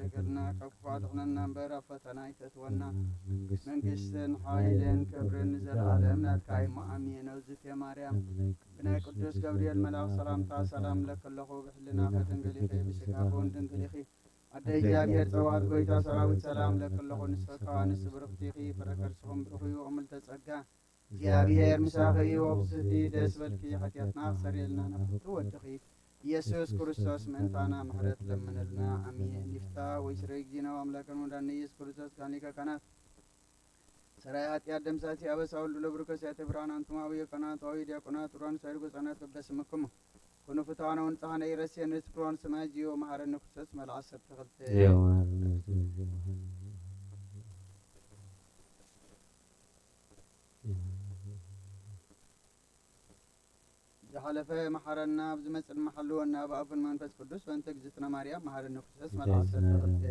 تقلنا كفات حنا نبر فتنا يتتونا منجستن حايلن كبرن زل عالم نتكاي مؤمن وزف يا مريم بنا قدوس جبريل ملاك سلام لك الله بحلنا فتنقلخي بسكافون دنقلخي أدي جابير صوات قويتا سراوت سلام لك الله نسفكا نسبرختيخي فركرسهم برخيو عمل تسقا جابير مساخي وبسطي دس بالكي حتياتنا سريلنا نفتو ودخي يسوس كريستوس منتانا محرت لمن لنا أمين نفتا ويسرق جينا واملاكن ودان يسوس كريستوس كانيكا كانت سرايات يادم ساتي أبا ساول لبركة ساتي برانا انتماوية كانت وعيديا كانت وران سيرقو سانات بسمكم كنو فتانا وانتهانا يرسيا نسكرون سماجي ومحرن كريستوس ملعصر تغلت حلفة محرنا بزمت المحلو أن أبا أفن منفس قدس وأنت جزتنا مريم محرنا كريستوس ملعصر تغلت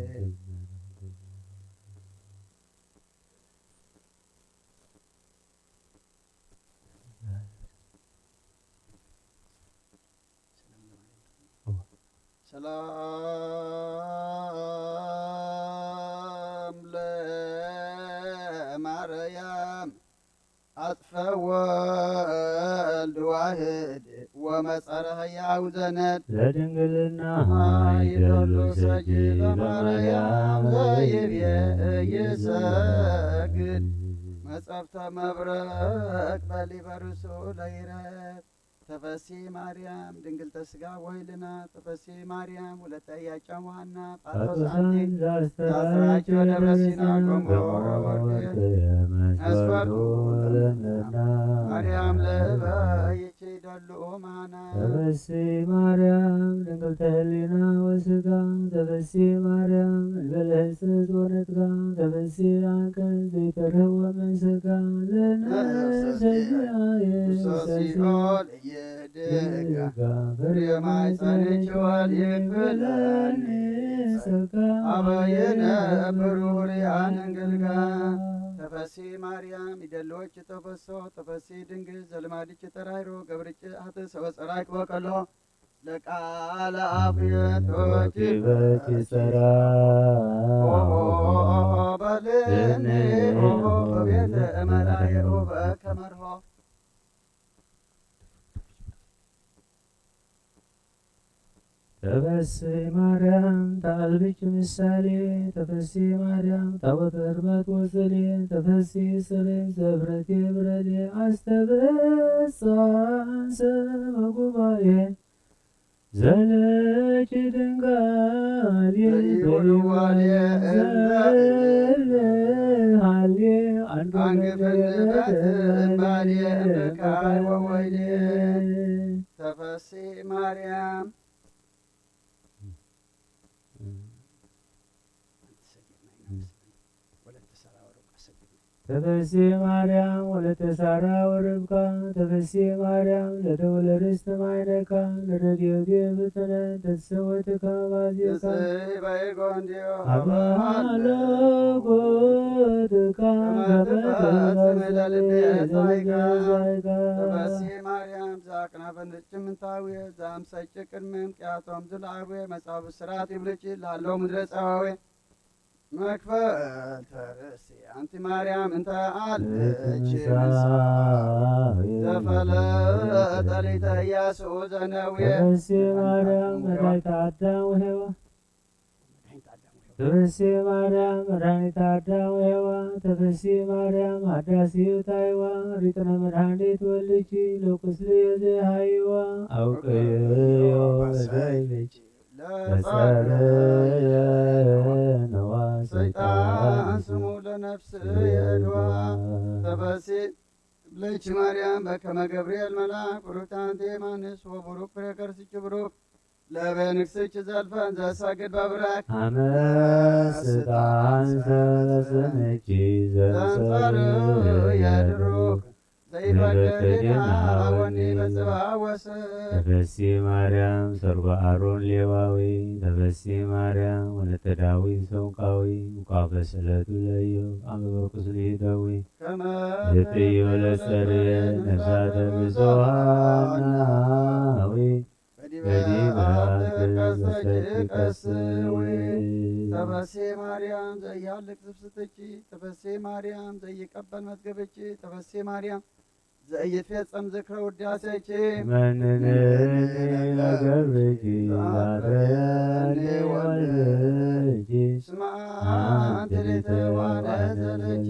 سلام لمريم أطفى والد واحد ومسألها يعوزنت لدنقلنا يدل سجد مريم غيب يسجد مسأفت مبرك بلي برسو ليرت تفسي مريم دنقل تسقى ويلنا تفسي مريم ولا تأيا جمعنا قطص عندي تفراج ودرسنا قمور أسفروا مريم لبا يجدلو معنا تفسي مريم دنقل تهلينا وسقا تفسي مريم بالحسد ونتقا تفسي عكس زيتره من سقا لنا سجايا يدقا فريم عيساني جوال يقبلني أباينا بروري عن انقلقا تفسي مريم يدلوك تفسو تفسي دنقل زلمادك ترايرو قبرك حتس وصرايك وقلو لك على عافيتك بك سرا بلني بيت ملايق بكمرها تفسي مريم تعلبك مثالي تفسي مريم تبط ربط وصلي تفسي سلي زبرتي بردي أستبس عن قبائي زلك دنقالي يولوالي زلي عنق فلبت بالي بكاي وويلي تفسي مريم تفسي مريم ولت سارة وربكا تفسي مريم لتولد استمعينكا لرديو جيبتنا تسوتك بازيكا أبهالو قوتكا تفسي مريم زاكنا فندج من تاوية زام سيشكر من كياتهم زلعوية مصاب السرات يبلجي لالو مدرس أواوي مكفل ترسي أنت مريم أنت عالج تفلت أليت يا سوزنوية تفسي مريم مدعيت عدام وهوى تفسي مريم مدعيت عدام وهوى تفسي مريم عداسي وتايوى ريتنا مدعيت ولجي لو كسلي زي هايوى أو كيو بدايلجي لسريا سيطان سمو لنفس يدوى تفسي بلج مريم بكما جبريل ملاك بروتان تيمانس وبروك بريكرسي بروك لبنك سيك زلفان زا ساقد بابراك أمستان سلسنكي زنصر يدروك زي فكرنا وني بسبا وسر تفسي مريم سرب أرون ليواوي تفسي مريم ولتداوي سوقاوي مقافة سلة ليو أمبر قسلي داوي كما لتيو لسرية نفسات بزواناوي بدي بات بسرتك أسوي ተፈሴ ማርያም ዘያልቅ ዝብስትቺ ተፈሴ ማርያም ዘይቀበል መትገብቺ ተፈሴ ማርያም ዘይትፌጸም ዝክረ ውዳሴቺ መንኒ ለገብርኪ ዛረየኒ ወልድኪ ስማ አንተ ለተዋለዘለቺ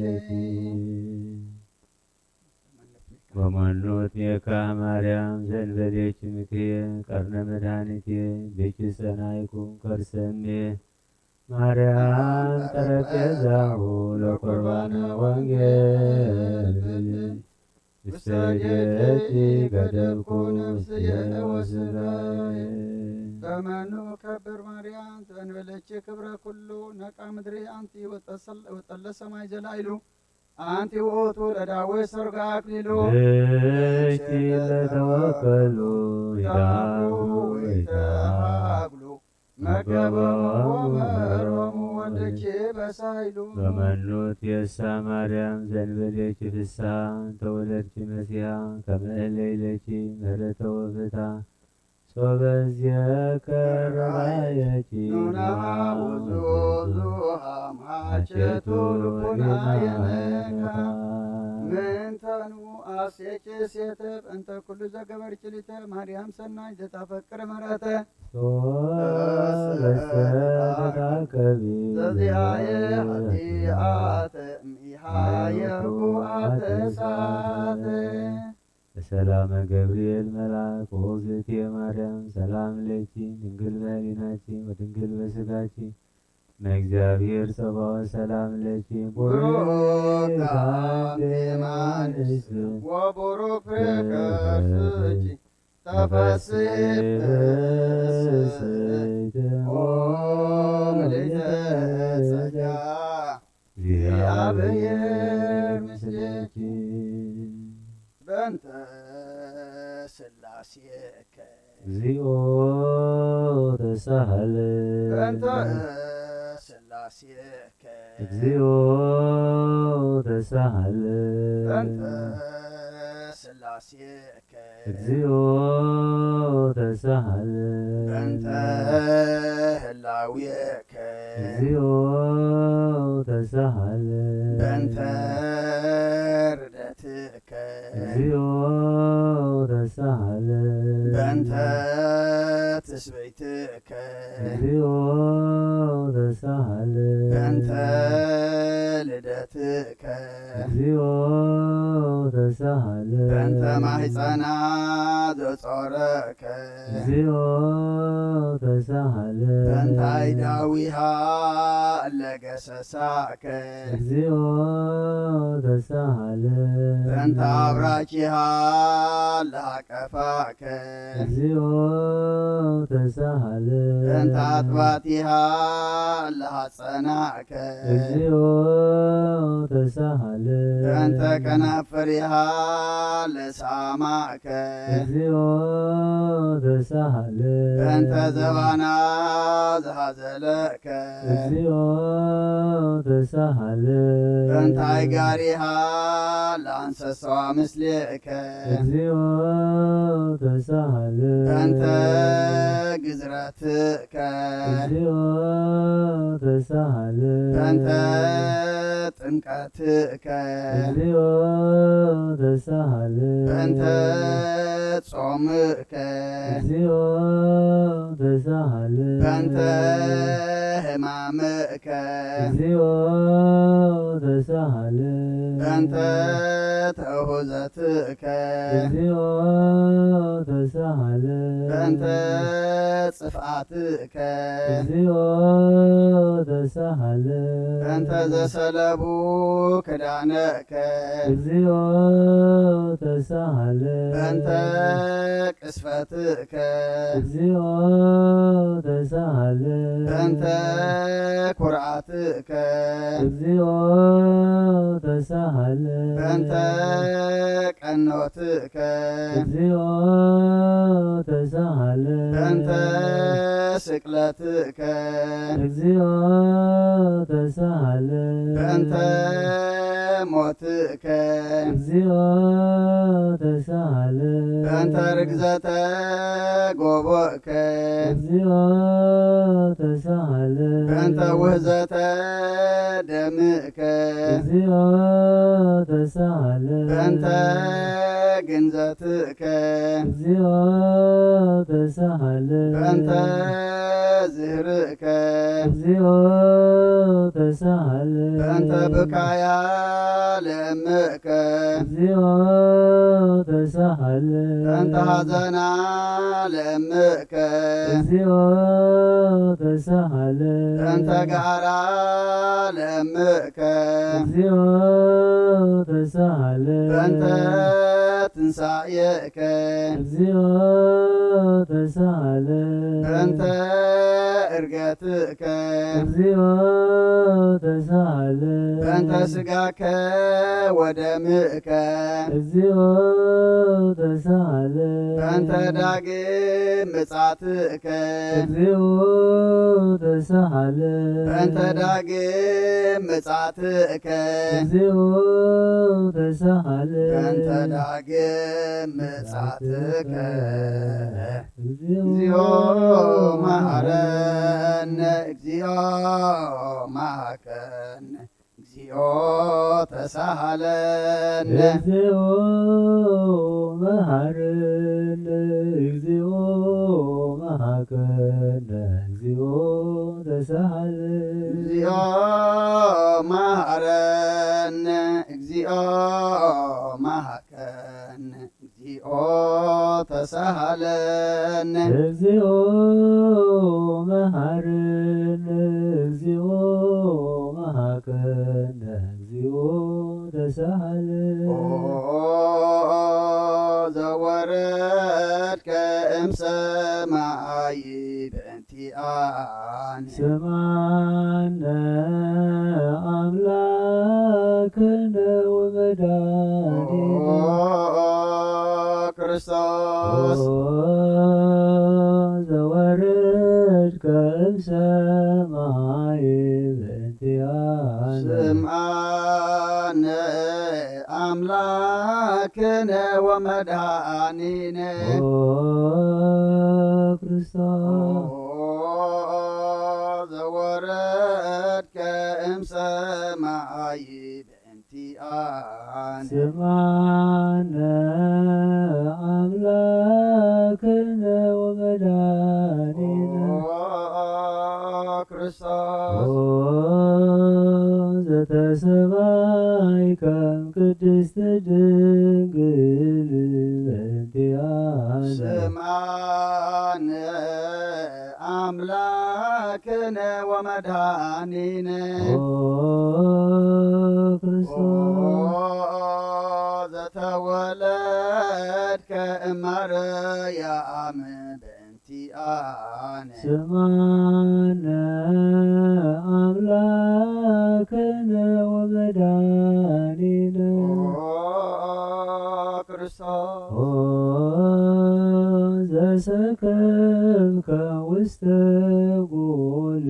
ወመኑት ሜካ ማርያም ዘንበሌች ምክሬ ቀርነ መድኃኒቴ ቤኪ ሰናይኩ ከርሰሜ ማርያም ጠረጴዛሁ ለቁርባነ ወንጌል እስተጀቲ ገደብኩ ነፍስየ ወስጋዬ በመኑ ከብር ማርያም ዘንበለች ክብረ ኩሉ ነቃ ምድሪ አንቲ ወጠለ ሰማይ ዘላይሉ አንቲ ውእቱ ለዳዊት ሰርጋ አክሊሉ እቺ ለተወከሉ ይዳሉ ይተሃግሉ መገበሞ መሮሙ ወልድኪ በሳይሉ በመኑት የሳ ማርያም ዘንበሌች ፍስሐ ተወለድኪ መሲሐ ከመ እለይለኪ ምህረተ ወፍታ ሶበዝየ ከረባየኪ ኑናሃ ውዙዙሃ ማቸቱ ልቡናየነካ ምንተኑ አሴች ሴተብ እንተ ኩሉ ዘገበርኪ ሊተ ማርያም ሰናይ ዘታፈቅር መረተ ሶበስተታከቢ ዘዚአየ ኃጢአተ እምኢሃየ ቡአተ ሳተ በሰላመ ገብርኤል መልአክ ወእግዝእቴ ማርያም ሰላም ለኪ ድንግል በሕሊናኪ ወድንግል በሥጋኪ እምእግዚአብሔር ጸባኦት ሰላም ለኪ ቡሩክ አንቲ እምአንስት ወቡሩክ ፍሬ ከርሥኪ ተፈሥሒ ፍስሕት ኦ ምልዕተ ጸጋ እግዚአብሔር ምስሌኪ በእንተ ሥላሴከ እግዚኦ ተሳሃለ በእንተ ሥላሴከ እግዚኦ ተሳሃለ በእንተ ሥላሴከ እግዚኦ ተሳሃለ በእንተ ህላዌከ እግዚኦ ተሳሃለ በእንተ ርደትከ እግዚኦ ተሳሃለ በእንተ ትስብእትከ እግዚኦ ተሳሃለ በእንተ ልደትከ እግዚኦ ተሳሃለ በእንተ ማሕፀና ዘጾረከ እግዚኦ ተሳሃለ በእንተ አይዳዊሃ ለገሰሳከ እግዚኦ ተሳሃለ በእንተ አብራኪሃ ለአቀፋከ እግዚኦ ተሳሃለ በእንተ አጥባቲሃ ለሐፀናከ እግዚኦ ተሳሃለ በእንተ ከናፈሪሃ ለሳማከ እግዚኦ ተሳሃለ በእንተ ዘባና ዘሃዘለከ እግዚኦ ተሳሃለ በእንተ አይጋሪሃ ለአንሰሳዋ ምስሌከ እግዚኦ ተሳሃለ በእንተ ግዝረትከ እግዚኦ ተሳሃለ በእንተ ጥምቀትከ እግዚኦ ተሳሃለ በእንተ ጾምከ እግዚኦ ተሳሃለ በእንተ ሕማምከ እግዚኦ ተሳሃለ በእንተ ተውህዘትከ እግዚኦ ተሳሃለ በእንተ ጽፍአትከ እግዚኦ ተሳሃለ በእንተ ዘሰለቡ ክዳነከ እግዚኦ ተሳሃለ በእንተ ቅስፈትከ እግዚኦ ተሳሃለ በእንተ ኩርዓትከ እግዚኦ ተሳሃለ በእንተ ቀኖትከ እግዚኦ ተሳሃለ በእንተ ስቅለትከ እግዚኦ ተሳሃለ በእንተ ሞትከ እግዚኦ ተሳሃለ በእንተ ርግዘተ ጎቦእከ እግዚኦ ተሳሃለ በእንተ ውህዘተ ደምእከ እግዚኦ ተሳሃለ በእንተ ግንዘትእከ እግዚኦ ተሳሃለ በእንተ ዝህርእከ እግዚኦ ተሳሃለ በእንተ ብካያ ለእምእከ እግዚኦ ተሳሃለ በእንተ ሐዘና ለእምእከ እግዚኦ ተሳሃለ በእንተ ጋራ ለእምእከ እግዚኦ ተሳሃለ በእንተ ትንሣኤከ እግዚኦ ተሳሃለ በእንተ ዕርገትከ እግዚኦ ተሳሃለ በእንተ ሥጋከ ወደምእከ እግዚኦ ተሳሃለ በእንተ ዳግም ምጻትከ እግዚኦ ተሳሃለ በእንተ ዳግም ምጻትከ እግዚኦ ተሳሃለ በእንተ ዳግም ምጻትከ እግዚኦ መሐረነ እግዚኦ መሐከነ እግዚኦ ተሳሃለነ እግዚኦ መሐረነ እግዚኦ መሐከነ እግዚኦ ተሳሃለ እግዚኦ መሐረነ እግዚኦ መሐከነ እግዚኦ ተሳሃለነ እግዚኦ መሐረነ እግዚኦ መሐከነ እግዚኦ ተሳሃለ ዘወረድከ እምሰማይ በእንቲአነ ስማነ አምላክነ ወመድኃኒነ ክርስቶስ ዘወረድከ እምሰማይ በእንቲአነ ስምዓነ አምላክነ ወመድኃኒነ ክርስቶስ ዘወረድከ እምሰማይ በእንቲአነ ስምዓነ አምላክነ ወመድኃኒነ ክርስቶስ ዘተሰባይከ እምቅድስት ድንግል በእንቲአነ ስምዓነ አምላክነ ወመድኃኒነ ክርስቶስ ዘተወለድከ እማርያም በእንቲአነ ስምዓነ አምላክነ ወመድኃኒነ ክርስቶስ ዘሰከብከ ውስተ ጎል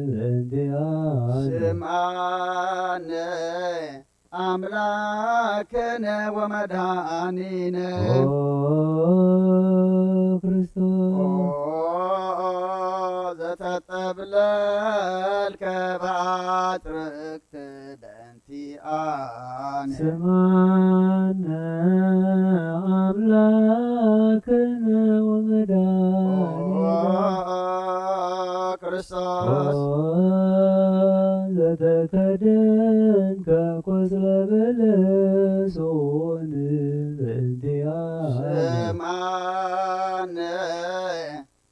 በእንቲአነ ስምዓነ አምላክነ ወመድኃኒነ ክርስቶስ ዘተጠብለልከ በአጥርክት በእንቲአነ ስምዓነ አምላክነ ወመድኃኒነ ክርስቶስ ዘተከደንከ ቆጽለ በለሶን በእንቲአነ ስምዓነ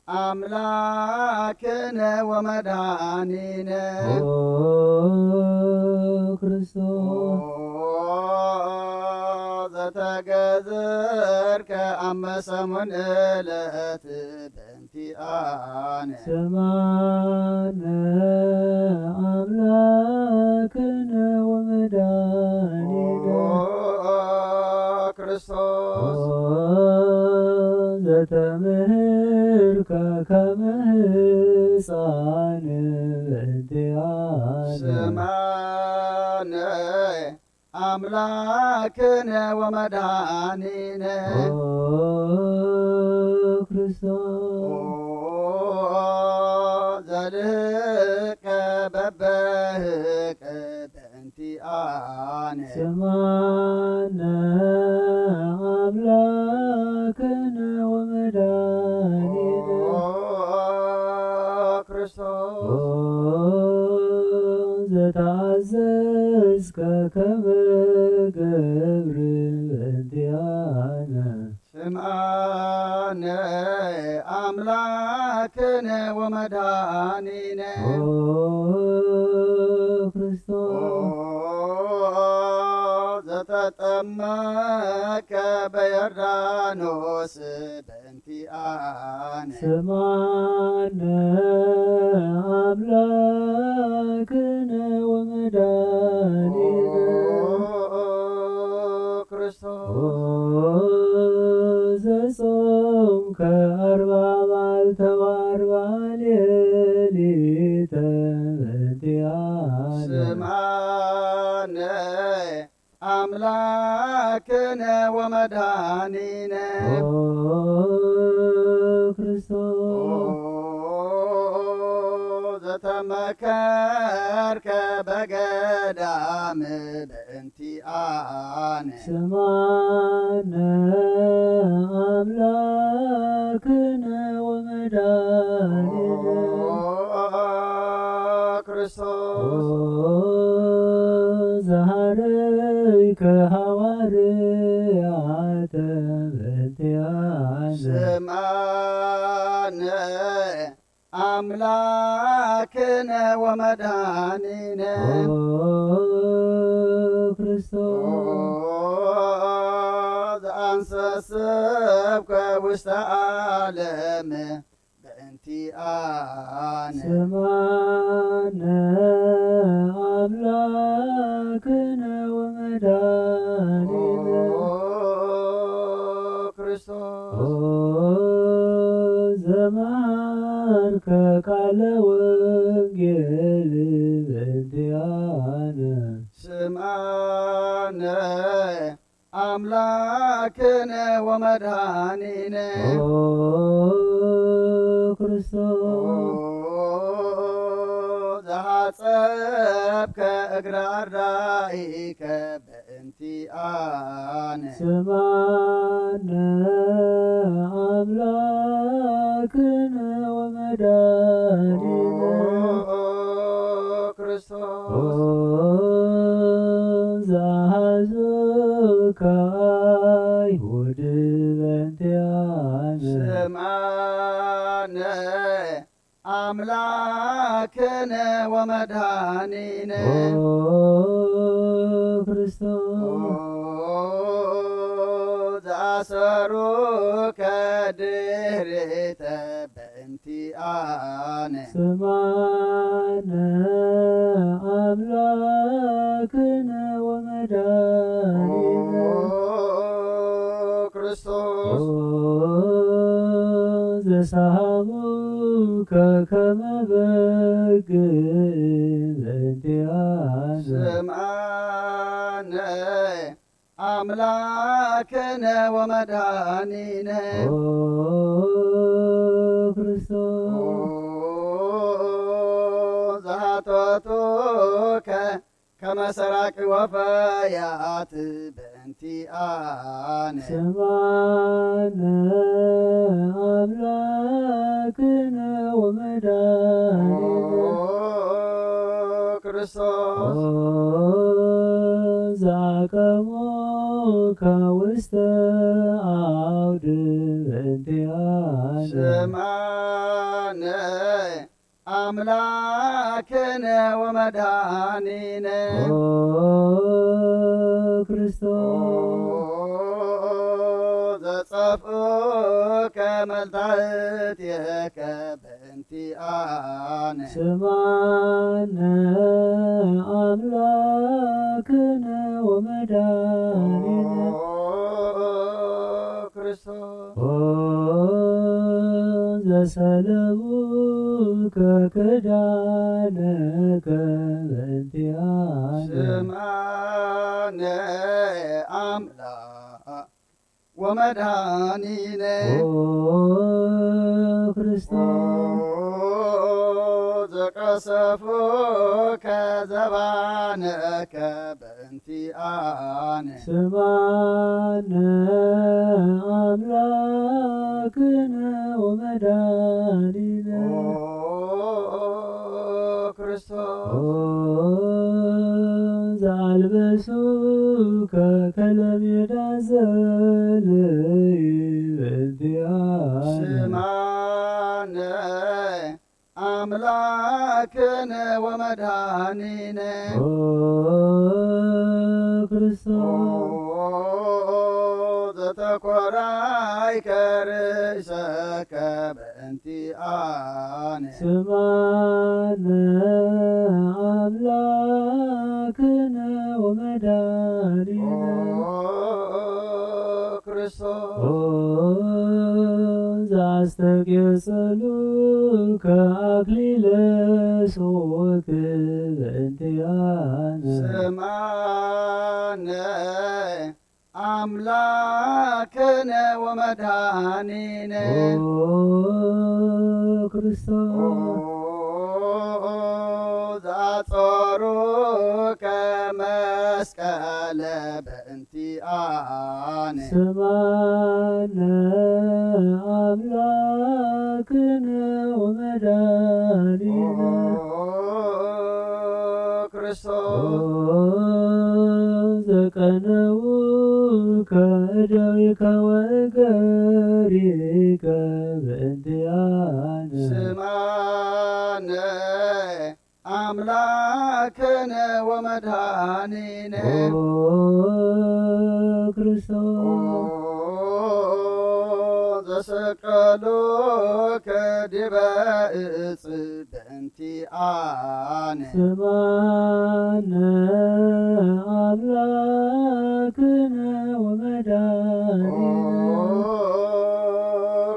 አምላክነ ወመድኃኒነ ክርስቶስ ዘተገዝርከ አመሰሙን ዕለት በእንቲአነ ስምዓነ አምላክነ ወመድኃኒነ ክርስቶስ ዘተምህርከ ከመ ሕፃን በእንቲአነ ስምዓነ አምላክነ ወመድኃኒነ ክርስቶስ ዘልህቀ በበህቀ በእንቲአነ ስማነ አምላክነ ወመድኃኒነ ክርስቶስ ዘታዘዝከ ከመ ገብር በእንቲአነ ስምዓነ አምላክነ ወመድኃኒነ ክርስቶስ ዘተጠመቀ በዮርዳኖስ በእንቲአነ ስምዓነ አምላክነ ወመድኃኒነ ክርስቶስ ዘጾምከ 40 መዓልተ ወ40 ሌሊተ በእንቲአነ ስምዓነ አምላክነ ወመድኃኒነ ክርስቶስ ዘተመከርከ በገዳም በእንቲአነ ስምዓነ አምላክነ ወመድኃኒነ ክርስቶስ ዘሃረይከ ሐዋርያተ በእንቲአነ ስምዓነ አምላክነ ወመድኃኒነ ክርስቶስ ዘአንሰስብከ ውስተ ዓለም በእንቲአነ ስምዓነ አምላክነ ወመድኃኒነ ክርስቶስ ዘመሃርከ ቃለ ወንጌል በእንቲአነ ስምዓነ አምላክነ ወመድኃኒነ ክርስቶስ ዘሐጸብከ እግረ አርዳኢከ በእንቲአነ ስምዓነ አምላክነ ወመድኃኒነ ክርስቶስ ዘአሐዙከ አይሁድ በእንቲአነ ስምዓነ አምላክነ ወመድኃኒነ ክርስቶስ ዘአሰሩከ ድኅሬተ በእንቲአነ ስምዓነ አምላክነ ወመድኃኒነ ክርስቶስ ዘሰሃሙከ ከመ በግዕ በእንቲአነ ስምዓነ አምላክነ ወመድኃኒነ ክርስቶስ ዘሐተቱከ ከመ ሰራቂ ወፈያት በእንቲአነ ስምዓነ አምላክነ ወመድኃኒነ ክርስቶስ ዘአቀሞከ ውስተ አውድ በእንቲአነ ስምዓነ አምላክነ ወመድኃኒነ ክርስቶስ ዘጸፍኡከ መልታእትየከ በእንቲአነ ስምዓነ አምላክነ ወመድኃኒነ ክርስቶስ ዘሰለሙከ ክዳነከ በእንቲአነ ስምዓነ አምላክ ወመድኃኒነ ክርስቶስ ዘቀሰፎ ከዘባነከ በእንቲአነ ስማነ አምላክነ ወመድኃኒነ ክርስቶስ ዘአልበሱከ ከለሜዳ ዘለይ በእንቲአነ ስማነ አምላክነ ወመድኃኒነ ክርስቶስ ዘተኰራይከ ርእሰከ በእንቲአነ ስማነ አምላክነ ወመድኃኒነ ክርስቶስ ዘአስተቄጸሉከ አክሊለ ሦክ በእንቲአነ ስማነ አምላክነ ወመድኃኒነ ክርስቶስ ዘአጾሩከ መስቀለ በእንቲአነ ስማነ አምላክነ ወመድኃኒነ ክርስቶስ ዘቀነውከ እደዊከ ወእገሪከ በእንቲአነ ስማነ አምላክነ ወመድኃኒነ ክርስቶስ ዘሰቀሉከ ዲበ ዕፅ በእንቲአነ ስማነ አምላክነ ወመድኃኒነ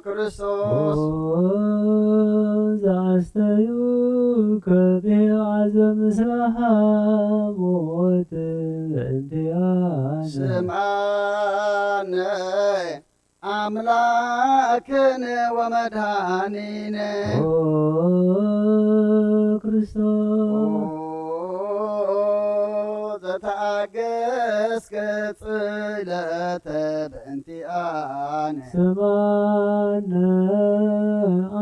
ክርስቶስ ዘአስተዩከ ቢዐዘ ምስለ ሐሞት በእንቲአነ ስማነ አምላክነ ወመድኃኒነ ክርስቶስ ዘተአገሥከ ጽዕለተ በእንቲአነ ስማነ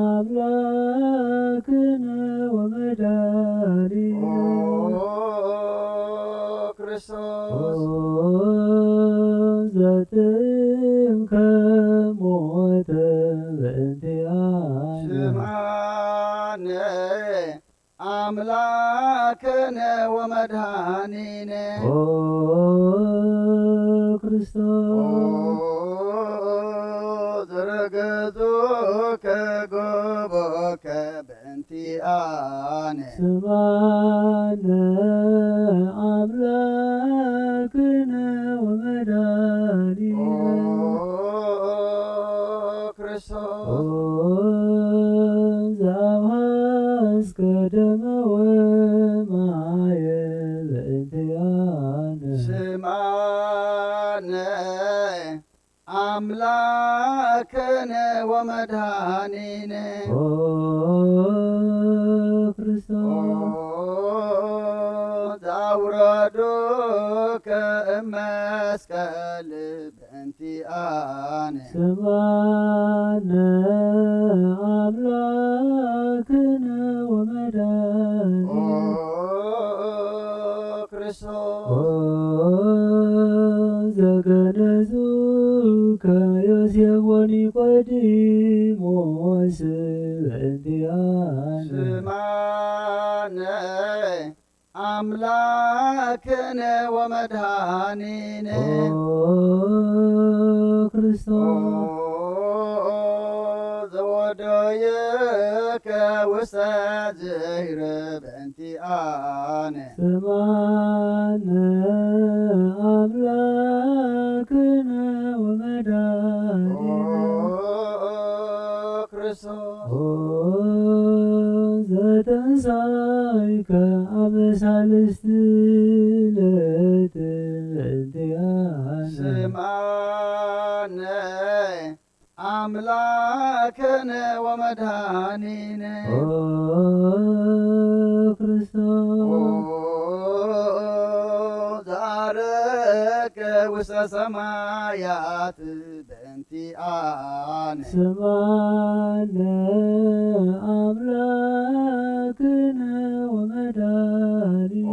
አምላክነ ወመድኃኒነ ክርስቶስ ዘጥምከ ሞተ በእንቲአነ ስማነ አምላክነ ወመድኃኒነ ክርስቶስ ዘረገጹከ ጎቦከ በእንቲአነ ስማነ አምላክነ ወመድኃኒነ ክርስቶስ ዘአብሐስከ ደመ ወማየ በእንቲአነ ስማነ አምላክነ ወመድኃኒነ ክርስቶስ ዘአውረዱከ እመስቀል በእንቲአነ ስማነ አምላክነ ወመድኃኒነ ክርስቶስ ዘገነዙከ ዮሴፍ ወኒቆዲሞስ በእንቲአነ ስማነ አምላክነ ወመድኃኒነ ክርስቶስ ዘወደየከ ውስተ ዝሂረ በእንቲአነ ስማነ አምላክነ ወመድኃኒነ ክርስቶስ ዘተንሣእከ አበሳልስት ዕለት በእንቲአነ ስማነ አምላክነ ወመድኃኒነ ኦ ክርስቶስ ዛረከ ውስተ ሰማያት በእንቲአነ ስማነ አምላክነ ወመድኃኒነ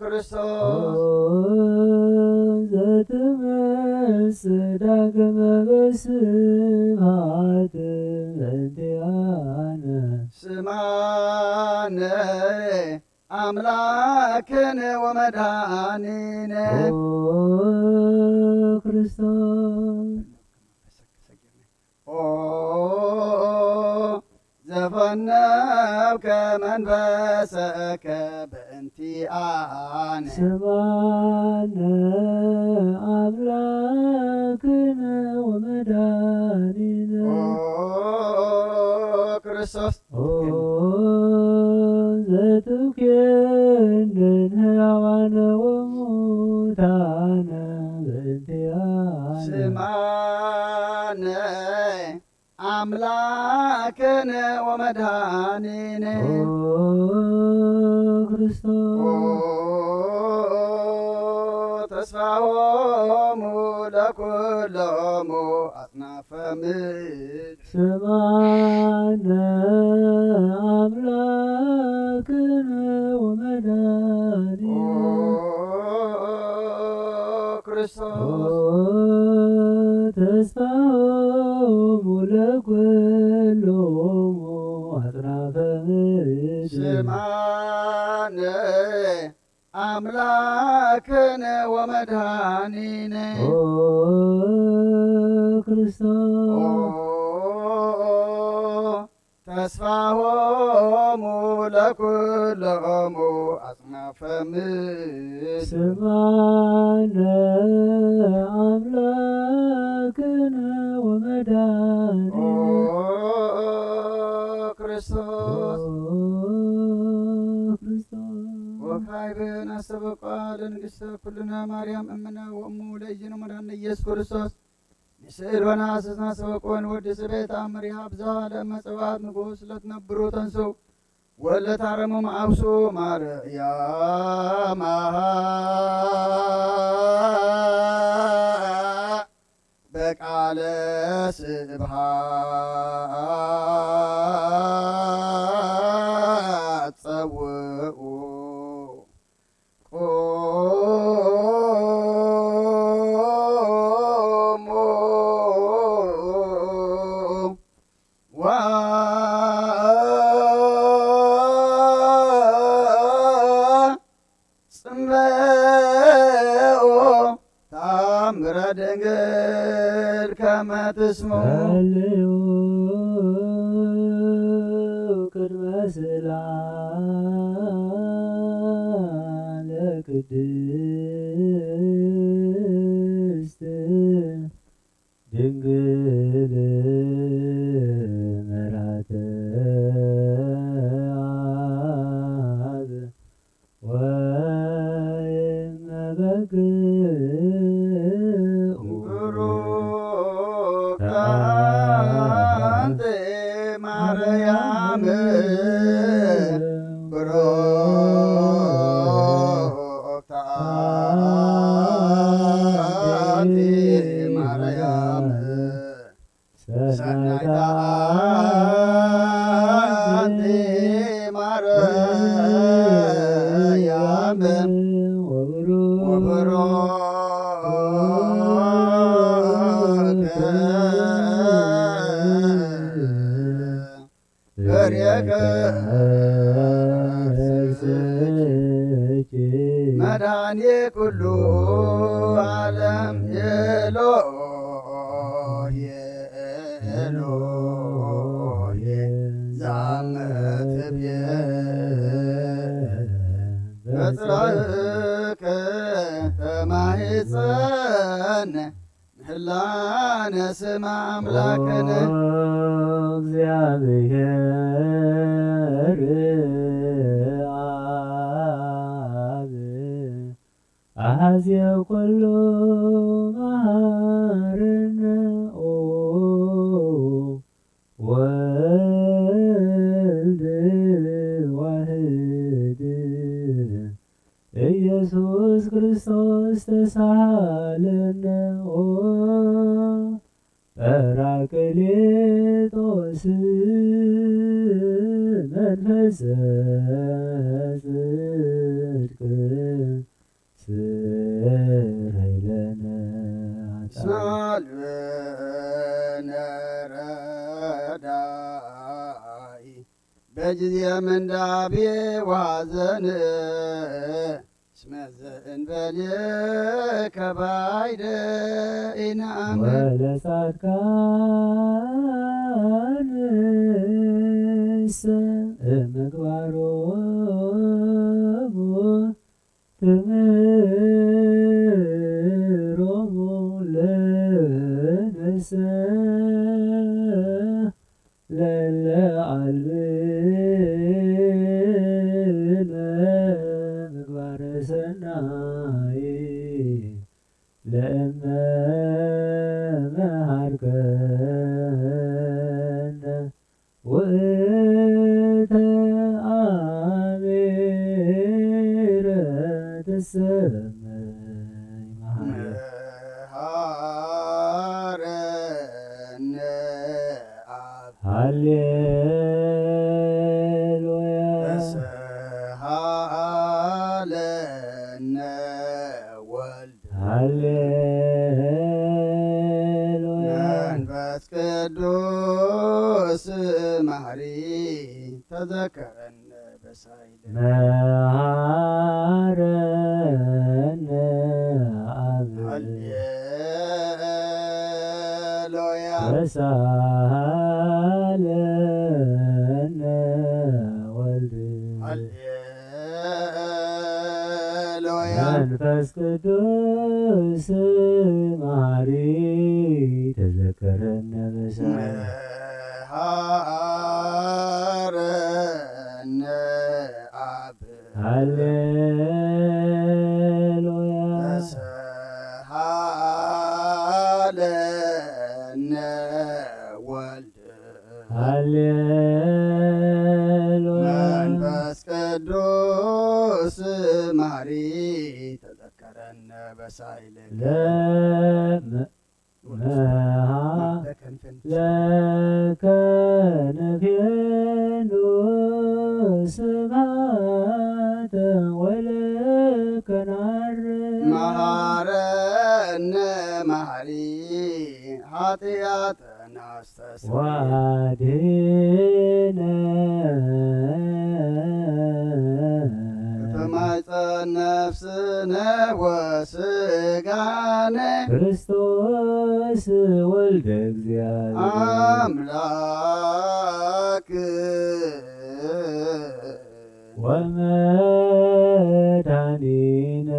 ክርስቶስ ዘትመጽእ ዳግመ በስብሐት በእንቲአነ ስማነ አምላክነ ወመድኃኒነ ኦ ክርስቶስ ኦ ዘፈነብከ መንፈሰከ በእንቲአነ ስማነ አምላክነ ወመድኃኒነ ኦ ክርስቶስ ኦ ዘትኩነን ሕያዋነ ወሙታነ በእንቲአነ ስማነ አምላክነ ወመድኃኒነ ኦ ክርስቶስ ተስፋሆሙ ለኵሎሙ አጽናፈ ምድር ስማነ አምላክነ ወመድኃኒነ ክርስቶስ ተስፋሆሙ ለኵሎሙ አጽናፈ ምድር ስማነ አምላክነ ወመድኃኒነ ኦ ክርስቶስ ተስፋሆሙ ለኵሎሙ አጽናፈ ምድር ስማነ አምላክነ ወመድኃኒነ ክርስቶስ ክርስቶስ ወካዕብን አስተበቋ ለንግሥተ ኩልነ ማርያም እምነ ወእሙ ለእግዚእነ መድኃኒነ ኢየሱስ ክርስቶስ ንስእል ወነሐስስና ሰበቆን ወዲ ስቤት አምሪሃ ብዝሃ ለመጽባት ንጉሥ ለትነብሩ ተንሱ ወለታረሙ ማአብሱ ማርያም በቃለ ስብሐት ጸውዑ ታምረ ድንግል ከመ ትስሙ ጸልዩ ቅድመ ስእላነ ቅድስት ድንግል መርኃተ አብ ወእመ ቡሩክ አንቲ ማርያም ቡሩክ አንቲ ማርያም ሰናይተ አንቲ ማርያም መድኃኔ ኩሉ ዓለም ኤሎሄ ኤሎሄ ዛመትብየ በጽርዓከ ተማኅፀነ እላነ ስማ አምላክነ እግዚአብሔር አብ አሐዜ ኩሉ መሐረነ ወልድ ዋሕድ ኢየሱስ ክርስቶስ ተሳሃለነ ጰራቅሊጦስ መንፈሰ ጽድቅ ስረይ ለነ ሳልበነ ረዳኢ በጊዜ ምንዳቤ ዋዘን እስመ ዘእንበሌከ ባይደ ኢነአምን ወለጻድቃንሰ እምግባሮሙ ትምህሮሙ ለነሰ ለለ አልብነ ምግባረ ሰናይ ለእመ መሃርከነ ውእተ አሜረ ተሰመይ መሃረነ አብ ሃሌሉያ ተሰሃለነ ወልድ ሃሌሉያ መንፈስ ቅዱስ መሐሪ ተዘከረነ በሳይለ መሐረነ አብ ሃሌሉያ ተሳሃለነ ወልድ ሃሌሉያ መንፈስ ቅዱስ መሐሪ ተዘከረነ በሳይለ መሐረነ አብ ሃሌሉያ ተሰሃለነ ወልድ ሃሌሉያ መንፈስ ቅዱስ መሐሪ ተዘከረነ በሳይለ ለከ ነፌኑ ስብሐተ ወለከ ናርግ መሐረነ መሐሪ ኃጢአተነ አስተስርይ ዋድኅነ ከማኅፀነ ነፍስነ ወሥጋነ ክርስቶስ ወልደ እግዚአብሔር አምላክ ወመድኃኒነ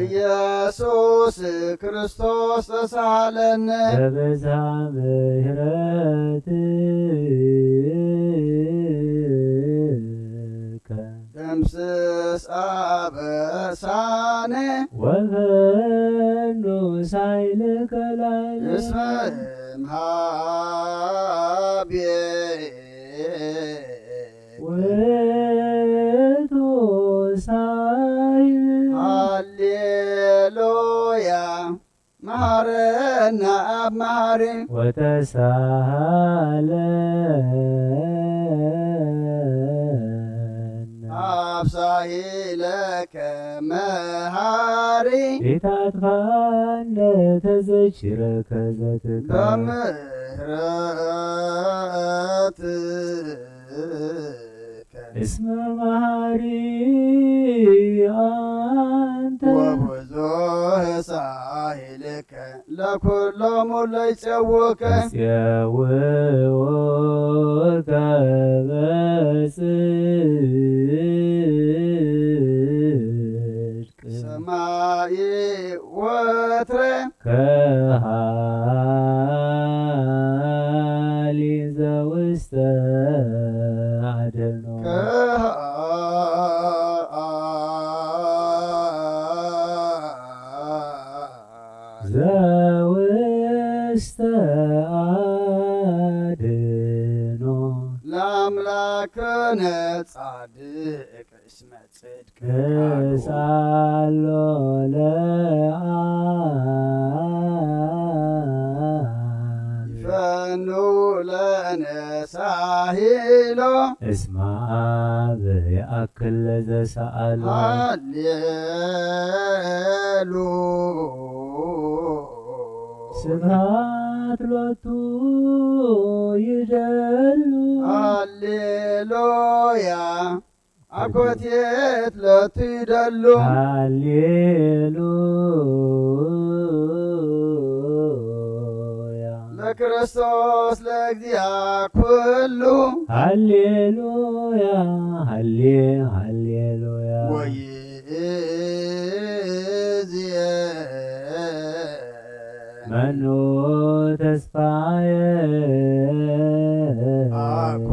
ኢየሱስ ክርስቶስ ተሳሃለነ በብዝኃ ምሕረትከ ደምስስ አበሳነ ወፈኑ ሳይልከ ላዕሌነ እስመ እምኀቤከ ውእቱ ሳይል ሃሌሉያ መሐረነ አብ መሐሪ ወተሳሃለነ አብሳሂለከ መሐሪ ኢታጥፋነ ተዘኪረከ ዘትካ በምሕረትከ እስመ መሐሪ አንተ ወብዙሕ ሳሂልከ ለኵሎሙ ለይፄውከ ጽየውከ በጽድቅ ሰማይ አደኖ ዘውስተ አድኖ ለአምላክነ ጻድቅ እስመ ጽድቅ ክሳሎ ለአብ ይፈኑ ለነ ሳሂሎ እስመ አብ ያእክል ለዘሰአሎ ሃሌሉ ስብሐት ሎቱ ይደሉ ሃሌሉያ አኮቴት ሎቱ ይደሉ ሃሌሉያ ለክርስቶስ ለእግዚአ ኩሉ ሃሌሉያ ሃሌሉያ ወይእዜሰ መኑ ተስፋየ አኮ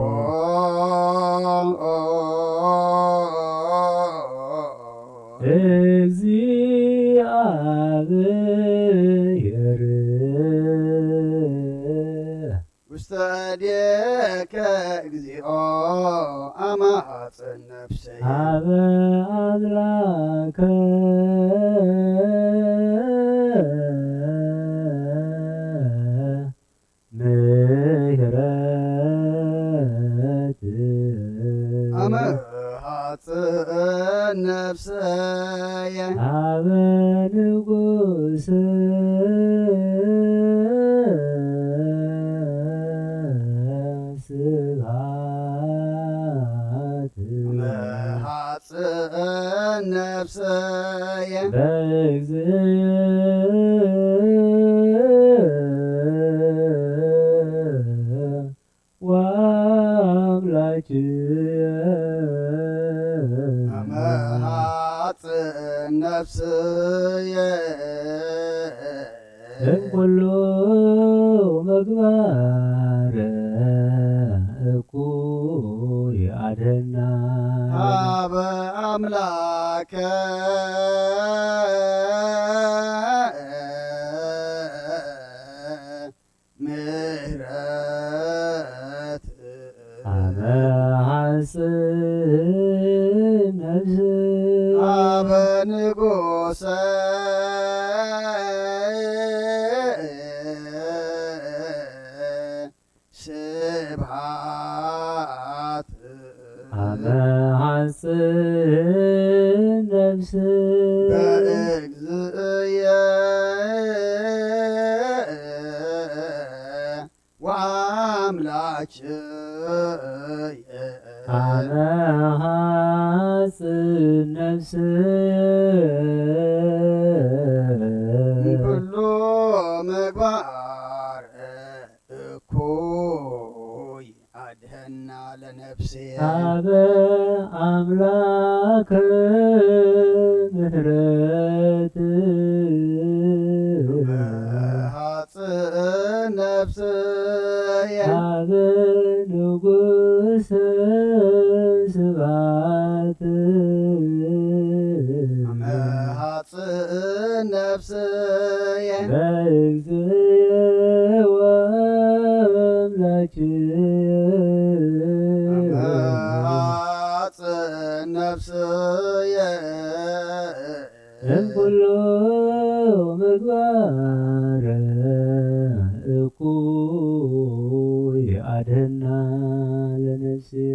እግዚአብሔር ውስተ እዴከ እግዚኦ አማጽን ነፍሰየ ሀበ አምላከ ምህረት አመሃጽን ነፍሰየ ሀበ ንጉሥ ስብሐት አመሃጽን ነፍሰየ በእግዚእ ወአምላክየ አመሃጽን ነፍስየ እምኩሉ ምግባረ እኩይ አድኅና ሀበ አምላከ ምህረት ሀበ ሐጽን ነፍስ ሀበ ንጉሠ ስብሐት ሀበ ሐጽን ነፍስ በእግዚእየ ወአምላክየ ሀበ ሐጽን ነፍስ ኩሉ ምግባር እኩይ አድኅና ለነፍስየ ሀበ አምላከ ምህረት ሐጽን ነፍስየ ሀበ ንጉሠ ስብሐት ሐጽን ነፍስየ በእግዚእየ ወአምላክየ ሐጽን ነፍስየ እምኩሉ ምግባረ እኩይ አድኅና ለነፍስየ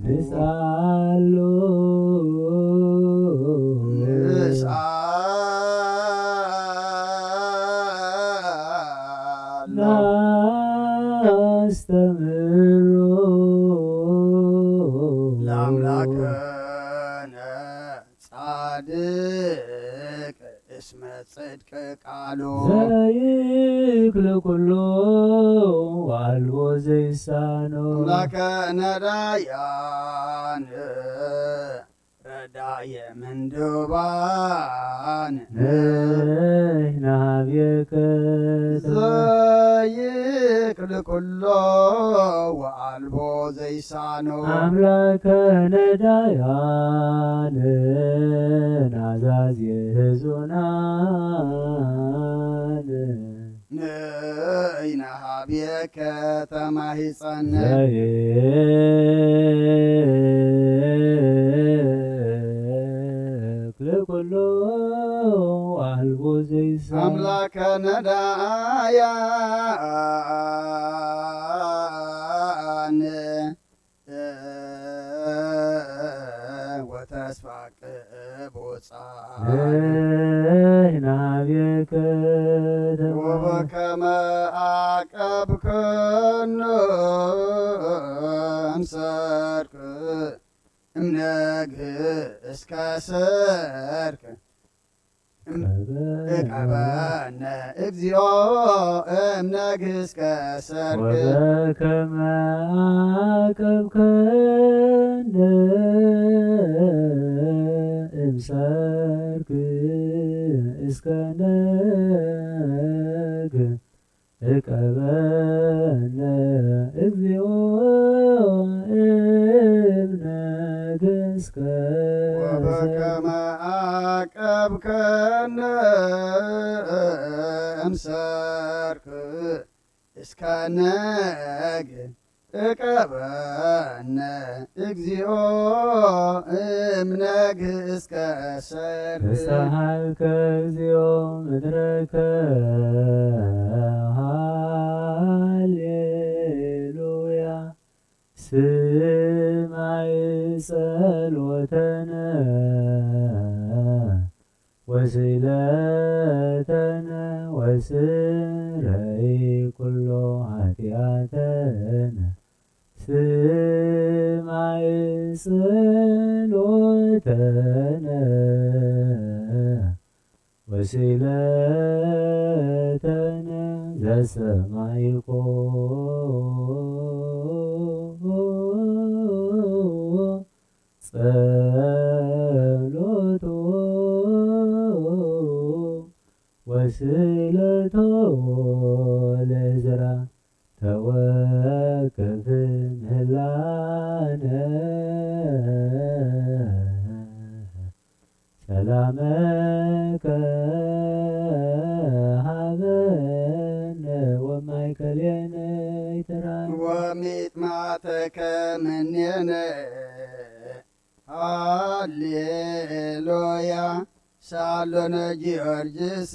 ንሳሎ ናስተምሮ ለአምላክነ ጻድቅ እስመ ጽድቅ ቃሉ ዘይክል ኩሎ ወአልቦ ዘይሳኖ አምላከ ነዳያን ረዳ የምንዱባን ንሕና ኀቤከ ዘይክል ኩሎ ወአልቦ ዘይሳኖ አምላከ ነዳያን ናዛዝ የሕዙናን ንሕና ኀቤከ ተማሂፀነ ዘይክል ኩሎ አልቦ ዘይሳኖ አምላከ ነዳያን ወተስፋ ቅቡፃን ንሕና ኀቤከ ወበከመ አቀብከነ እምሰርክ እምነግህ እስከ ሰርክ እቀበነ እግዚኦ እምነግህ እስከ ሰርክ ወበከመ አቀብከነ እምሰርክ እስከ ነግህ እቀበነ እግዚኦ እምነግህ እስከ ወበከመ አቀብከነ እምሰርክ እስከ ነግህ እቀበነ እግዚኦ እምነግህ እስከ ሰርክ ተሳሃልከ እግዚኦ ምድረከ ሃሌሉያ ስማይ ጸሎተነ ወስእለተነ ወስረይ ኩሎ ኃጢአተነ ስማይ ጸሎተነ ወስእለተነ ዘሰማይኮ ጸሎቶ ወስእለቶ ለዕዝራ ተወከፍ ምህላነ ሰላመከ ሀበነ ወማእከሌነ ይትራን ወሚጥማተከ ምኔነ ሃሌሉያ ሳሎነ ጊዮርጊስ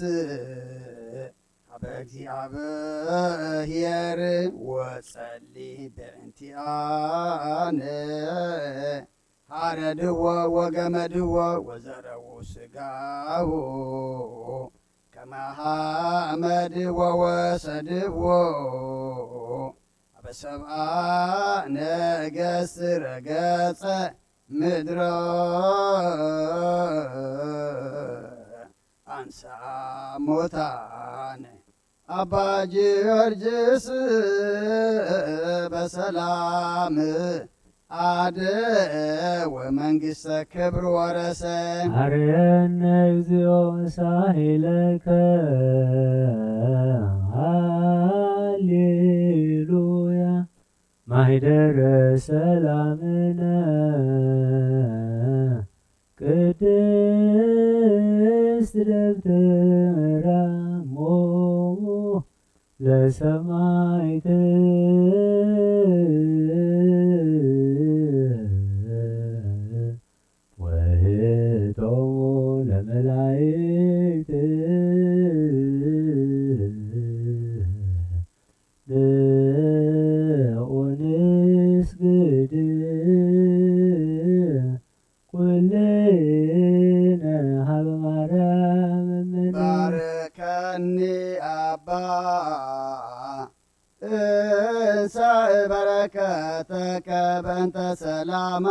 ሀበ እግዚአብሔር ወጸሊ በእንቲአነ ሐረድዎ ወገመድዎ ወዘረው ሥጋሁ ከመ ሐመድዎ ወሰድዎ አበ ሰብአ ነገሥት ረገጸ ምድረ አንሳ ሞታነ አባ ጊዮርጊስ በሰላም አደወ መንግሥተ ክብር ወረሰ አርየነ እግዚኦ ሳሂለከ ሃሌሉያ ማኅደረ ሰላምነ ቅድስት ደብተራ እሞ ለሰማዕት ወህቶሙ ለመላእክት ንስግድ ኩልነ ሀበ ማርያም እምነ ባርከኒ አባ እንሳእ በረከተከ በእንተ ሰላማ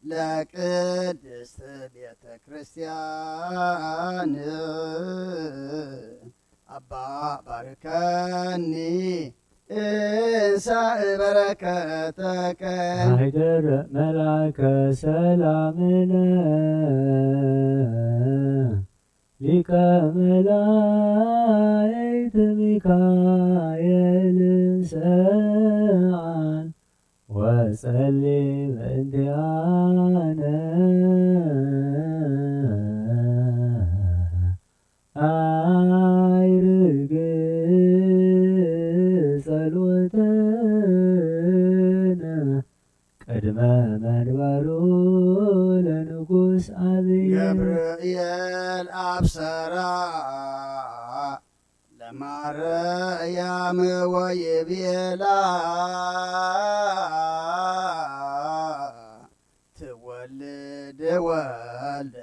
ለቅድስት ቤተ ክርስቲያን አባ ባርከኒ እንሳእ በረከተከ ማኅደረ መላከ ሰላምነ ሊቀ መላእክት ሚካኤል ሰአል ወጸልይ በእንቲአነ አይርግ ጸሎተነ ቅድመ መንበሩ ለንጉሥ አብይ ገብርኤል አብሰራ ለማርያም ወይቤላ ትወልድ ወልደ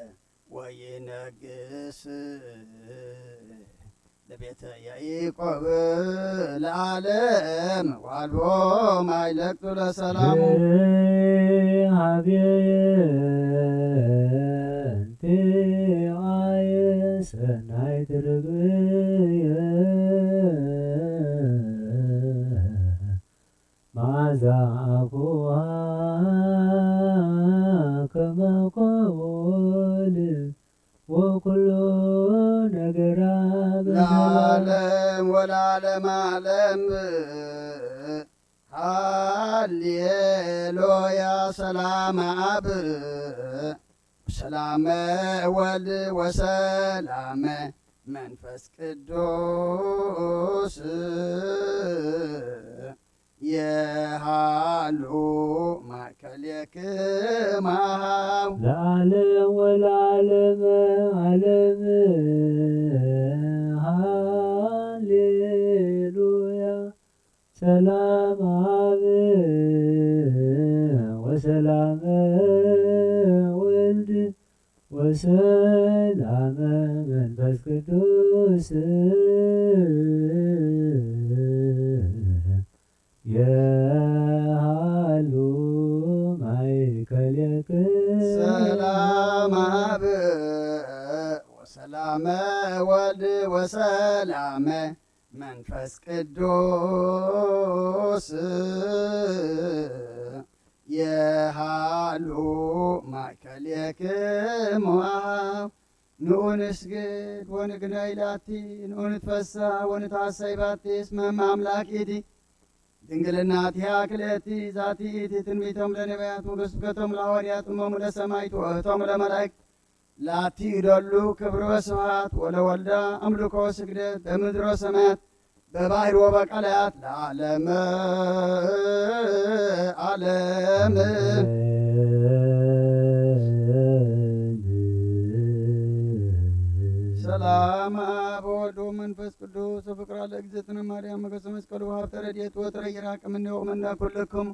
ወይነግስ ለቤተ ያዕቆብ ለዓለም ዋልቦ ማይለቅቱ ለሰላሙ ሀቤንቲ አየ ሰናይት ርግብየ መዓዛ አፉሃ ከመ ኮቦል ወኩሎ ነገራ ለዓለም ወለዓለም ዓለም ሃሌሉያ ሰላም አብ ሰላመ ወልድ ወሰላመ መንፈስ ቅዱስ የሃሉ ማእከሌክማው ለዓለም ወለዓለመ ዓለም ሃሌሉያ ሰላም አብ ወሰላመ ወልድ ወሰላመ መንፈስ ቅዱስ የሃሉ ማእከሌከ ሰላም አብ ወሰላመ ወልድ ወሰላመ መንፈስ ቅዱስ የሃሉ ማእከሌክሙ ንዑ ንስግድ ወንግነይ ላቲ ንዑ ንትፈስሕ ወንትሐሰይ ባቲ እስመ አምላኪቲ ድንግልናቲሃ ክልኤቲ ዛቲ ትንቢቶም ለነቢያት ወስብከቶም ለሐዋርያት እሞሙ ለሰማዕት ወእህቶሙ ለመላእክት ላቲ ይደሉ ክብር ወስብሐት ወለወልዳ አምልኮ ስግደት በምድር ወሰማያት በባሕር ወበቀላያት ለዓለመ ዓለም ሰላም አብ ወወልድ ወመንፈስ ቅዱስ ፍቅር ለእግዝእትነ ማርያም መገሰ መስቀሉ ሀብተ ረድኤት ወትረ ይራቅ እምኔሁ ወእምነ ኩልክሙ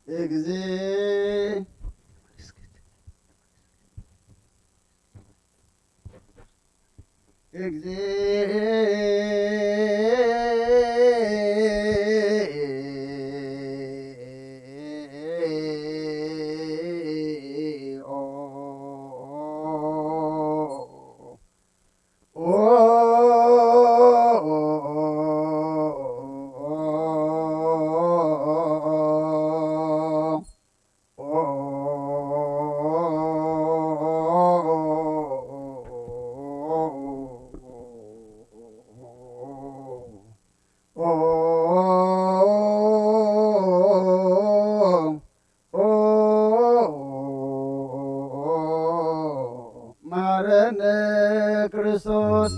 እግዚእ ማረነ ክርስቶስ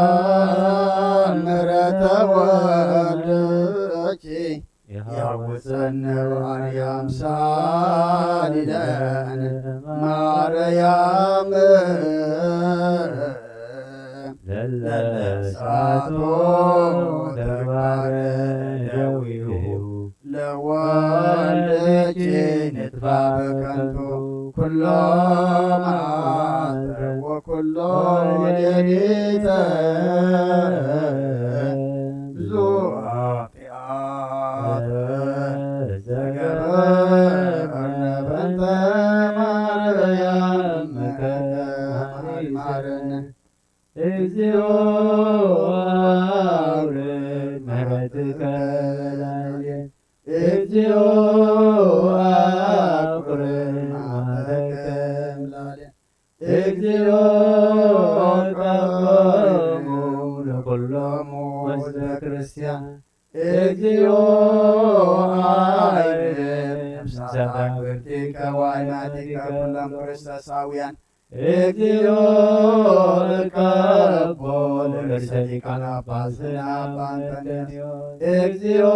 ማርያም ምሕረተ ወልድኪ ያውፀነ ማርያም ሳሊለነ ማርያም ለለሳቶ ተግባረ ደዊሁ ለወልድኪ ንጥፋ በከንቱ ኩሎ መዓልተ ወኩሎ ሌሊተ ብዙ ኃጢአተ ዘገበርነ በእንተ ማርያም ማረነ እግዚኦ አውርድ ምሕረትከ ላዕሌነ እግዚኦ አቁርብ መዓልተከ ላዕሌነ እግዚኦ ቀቦሙ ለኵሎሙ ሕዝበ ክርስቲያን እግዚኦ አይርብ ነፍሳተ አግብርቲከ ወአይማቲከ ኩሎም ክርስቶሳውያን እግዚኦ እቀቦ ለርእሰ ሊቃነ ጳጳሳት አባ አንጦንዮስ እግዚኦ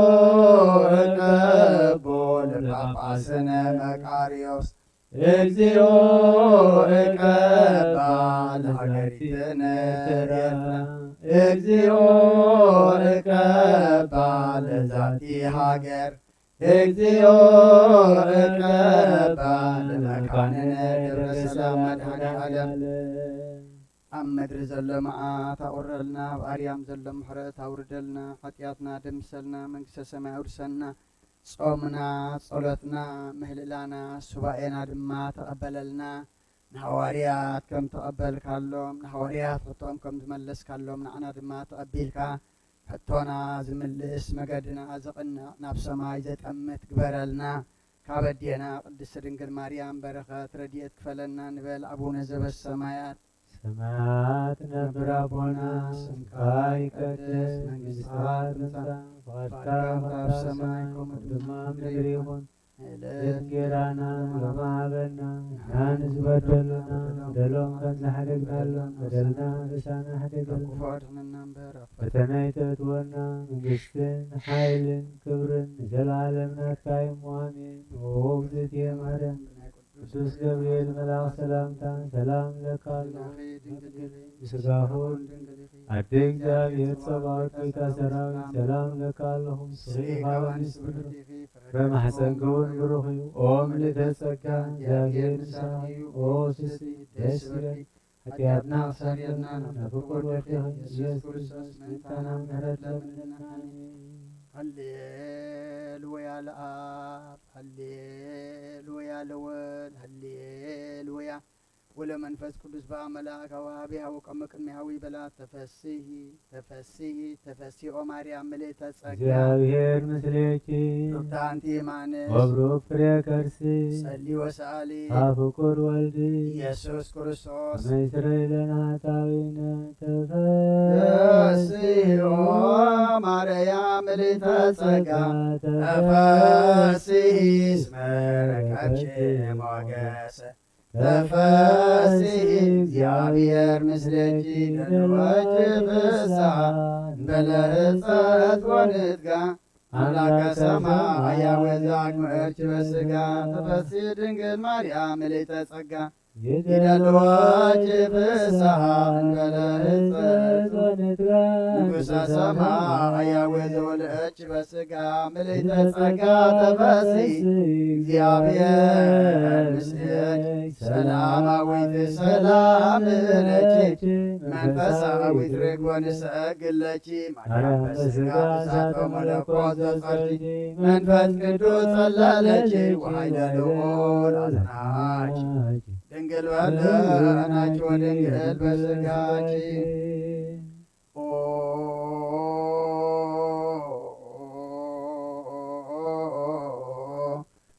እቀቦ ለጳጳስነ መቃርዮስ እግዚኦ እቀባ ለሀገሪትነ ኤርትራ እግዚኦ እቀባ ለዛቲ ሀገር እግዚኦ እቀባ ለመካንነ ደብረ ሰላም መድኃኔዓለም ኣብ ምድሪ ዘሎ መዓት ኣቁረልና ኣብ ኣርያም ዘሎ ምሕረት ኣውርደልና ሓጢኣትና ደምሰልና መንግስተ ሰማይ ኣውርሰና ጾምና ጸሎትና ምህልላና ሱባኤና ድማ ተቐበለልና ንሐዋርያት ከም ተቐበልካሎም ንሐዋርያት ሕቶኦም ከም ዝመለስካሎም ንዓና ድማ ተቐቢልካ ሕቶና ዝምልስ መገድና ዝቕናቕ ናብ ሰማይ ዘጠምት ግበረልና ካበዴና ቅድስት ድንግል ማርያም በረኸት ረድኤት ክፈለና ንበል። አቡነ ዘበሰማያት ሰማያት ነብር አቡነ ስምከ ይትቀደስ መንግሥትከ ትምጻእ ፈቃድከ በከመ በሰማይ ከማሁ በምድር ይሁን እንጀራና በማበና ናንስ በደሉና በደሎም ከንዘሐደግናሎም በደልና ንሳና ሐደገልና ፈተና ይተትወና መንግሥትን ኃይልን ክብርን ዘለዓለም ናትካ አሜን። ኦ እግዝእትየ ማርያም ቅዱስ ገብርኤል መልአክ ሰላምታ ሰላም እልክልሃለሁ በሥጋሁ አደ እግዚአብሔር ጸባኦት ጌታ ሰራዊት ሰላም እልክልሃለሁ ሥጋወንስ በማኅፀንከውን ብሩኽ እዩ ኦ ምልዕተ ጸጋ እግዚአብሔር ንሳኺ ኦ ስስቲ ደስ ይበል ኃጢአትና አክሳሪና ፍቁር ወልድህ ኢየሱስ ክርስቶስ ምንታና ምሕረት ለምንና ሃሌሉያ ለአብ ሃሌሉያ ለወልድ ሃሌሉያ ወለመንፈስ ቅዱስ በአምላክ አዋህቢሃ ወቀመ ቅድሚያዊ በላት ተፈስሒ ተፈስሒ ተፈስሒ ማርያም ምልዕተ ጸጋ እግዚአብሔር ምስሌኪ ሩታንቲ ማንስ ወብሩክ ፍሬ ከርስኪ ጸሊ ወሰአሊ አፍቁር ወልድ ኢየሱስ ክርስቶስ መይስረይ ለነ ኃጣውኢነ ተፈስሒ ማርያም ምልዕተ ጸጋ ተፈስሒ እስመ ረከብኪ ሞገሰ ተፈስሒ እግዚአብሔር ምስሌኪ ደልወኪ ፍስሓ እንበለ ሕፀት ወንትጋ አምላከ ሰማይ ያወዛግ ምዕርኪ በሥጋ ተፈስሒ ድንግል ማርያም ምልዕተ ጸጋ ይደልወኪ ፍስሓ እንበለ ሕፀት ወንትጋ ንጉሠ ሰማይ ያወዘወልእኪ በሥጋ ምልዕተ ጸጋ ተፈስሒ እግዚአብሔር ምስሌኪ ሰላማዊት ሰላም ለኪ መንፈሳዊት ርግቦ ንሰግድ ለኪ ማርያም በሥጋ እሳት በመለኮት ዘጸርኪ መንፈስ ቅዱስ ጸለለኪ ወኃይለ ልዑል አጽናኪ ድንግል በልዕናኪ ወድንግል በሥጋኪ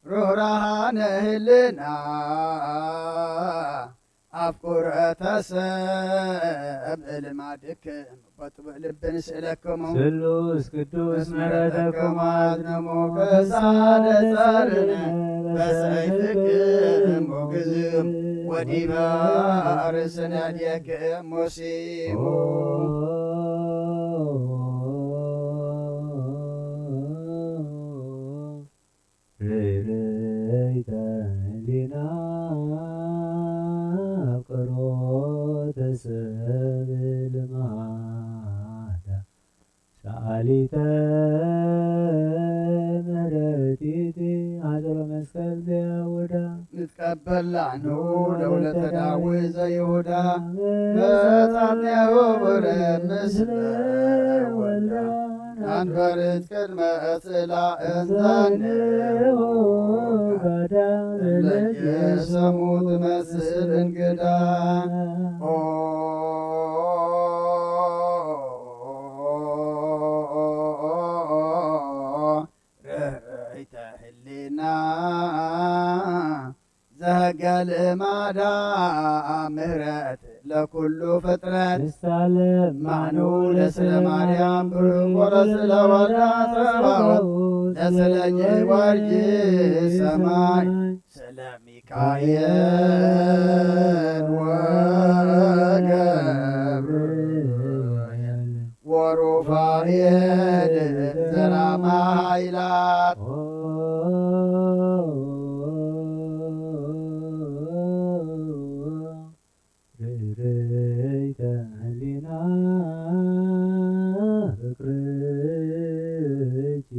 ሩራሃነ ህልና አፍቁረተ ሰብ ልማድክም በጥብዕ ልብን ስእለክሙ ስሉስ ቅዱስ ምሕረተክሙ አዝነሙ ከሳደ ጸርነ በሰይፍክም ወግዝም ወዲበ ርእስነ እዴክም ሙሲሙ ርኅረይተ ህሊና አፍቅሮተ ሰብ ልማዳ ሰአሊተ ምሕረቲቲ አጽሮ መስቀል ዘያውዳ ንትቀበላኑ ለውለተ ዳዊት ዘይሁዳ መጻትያሁ ብረ ምስለ ወልዳ አንበርት ቅድመ እጽላ እንዛንሁ ጋዳ ለየሰሙ ትመስል እንግዳ ርኅረይተ ህሊና ዘህገ ልማዳ ምሕረት ለኩሉ ፍጥረት ማኑ ለስለ ማርያም ብሩክ ወለስለ ወልዳ ጸባዖት ለስለ ጊዮርጊ ሰማይ ስለ ሚካኤል ወገብርኤል ወሩፋኤል ዘራማ ኃይላት ርኅረይተ ህሊና ፍቅርኪ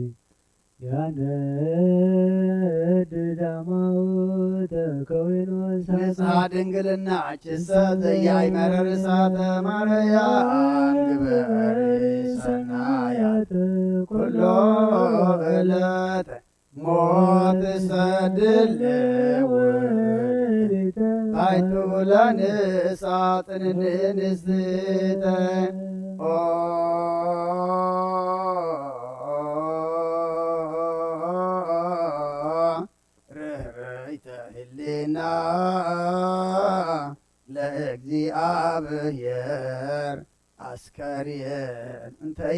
ያነድድ አማውተ ከወይን ንጽሐ ድንግልናኪ ዘያይመረር እሳተ ማርያም ግበሪ ሰናያተ ኩሎ ዕለተ ሞት ሰድል ውእቱ ባይቱ ለንሳጥን ንስተ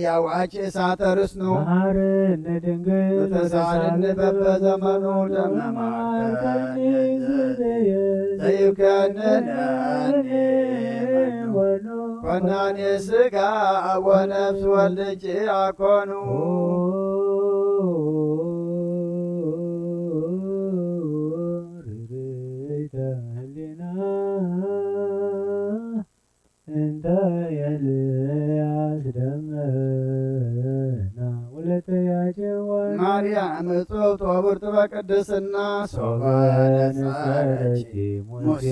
ሕያዋች እሳተ ርስኑ መሐረነ ድንግል ተሳልን በበዘመኑ ለመማርከን ዘይብከንነኒ ኮናኔ ሥጋ ወነፍስ ወልጅ አኮኑ ርርይተ ህሊና እንተ ኤልያስ ደመና ወለተ ያጀዋን ማርያም እጽብት ወብርት በቅድስና ሶበ ነጸረች ሙሴ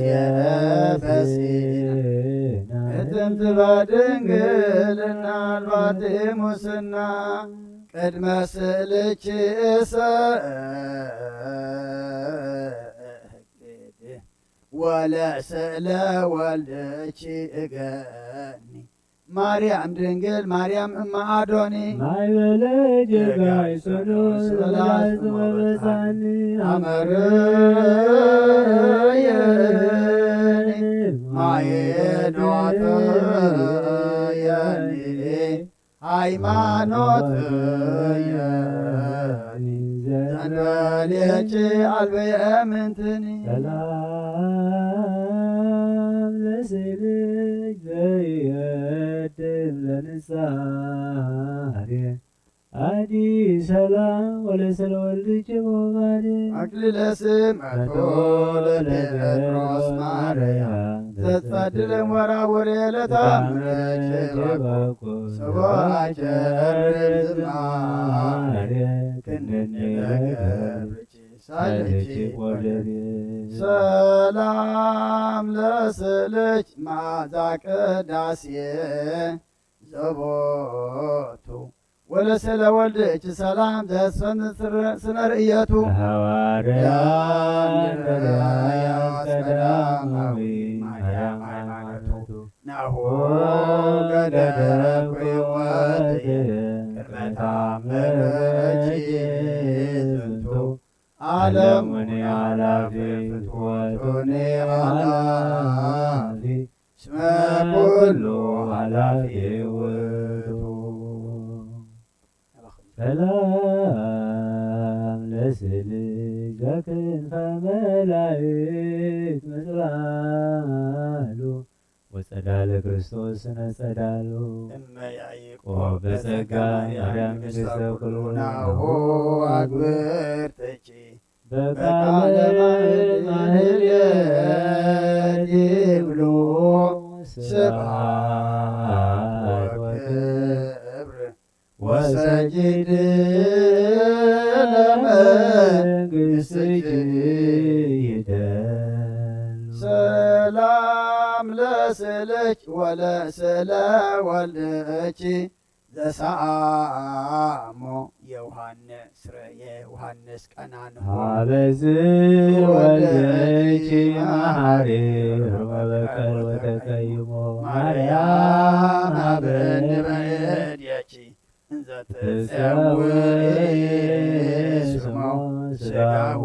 በሲና እትምት በድንግልና አልባቲ ሙስና ቅድመ ስእልች ወለስእለ ወልድች እገኒ ማርያም ድንግል ማርያም እማ አዶኒ ማይበለ ጀጋይ ሶዶስ በላዝ በበሳኒ አመርየኒ ማየኖትየኒ ሃይማኖትየኒ ዘንበሌች አልበየ ምንትኒ ሰላም ለስልክ ዘይየድል ለንሳሬ አዲ ሰላም ወለስለ ወልድች ቦማዴ አክሊለ ስመቶ ለጴጥሮስ ማርያም ዘጸድልም ወራውሬ ለታምረች በቁ ሰባቸር ዝማሬ ክንንገርች ሳለች ወደሬ ሰላም ለስልች ማዛ ቅዳሴ ዘቦቱ ወለስለ ወልድች ሰላም ዘስፈን ስነ ርእየቱ ሐዋርያን ቀዳማዊ ማርያም ሃይማኖቱ ናሁ ገደብ ሕይወት ቅድመ ታምረች ዝንቱ ዓለሙኒ ኃላፊ ፍትወቱኒ ኃላፊ እስመ ኩሉ ኃላፊ ውእቱ ሰላም ለስልክ ዘክንፈ መላእክት መጽላሉ ወጸዳለ ክርስቶስ ስነ ጸዳሉ እመያይቆብ በጸጋ ማርያም ንግሥተ ኩሉ ናሁ አግብርትች በቃለ ማህሌት ይብሉ ስብሐት ወክብር ወሰጅድ ለመንግሥትኪ ይደሉ ሰላም ለስልች ወለስለ ወልድች ዘሳሞ የዮሐንስ የዮሐንስ ቀናንሆ አበዝ ወልድች መሐሪ ወበቀል ወተቀይሞ ማርያም አብን በእድየች እንዘ ትጸውዕ ስሞ ሥጋሁ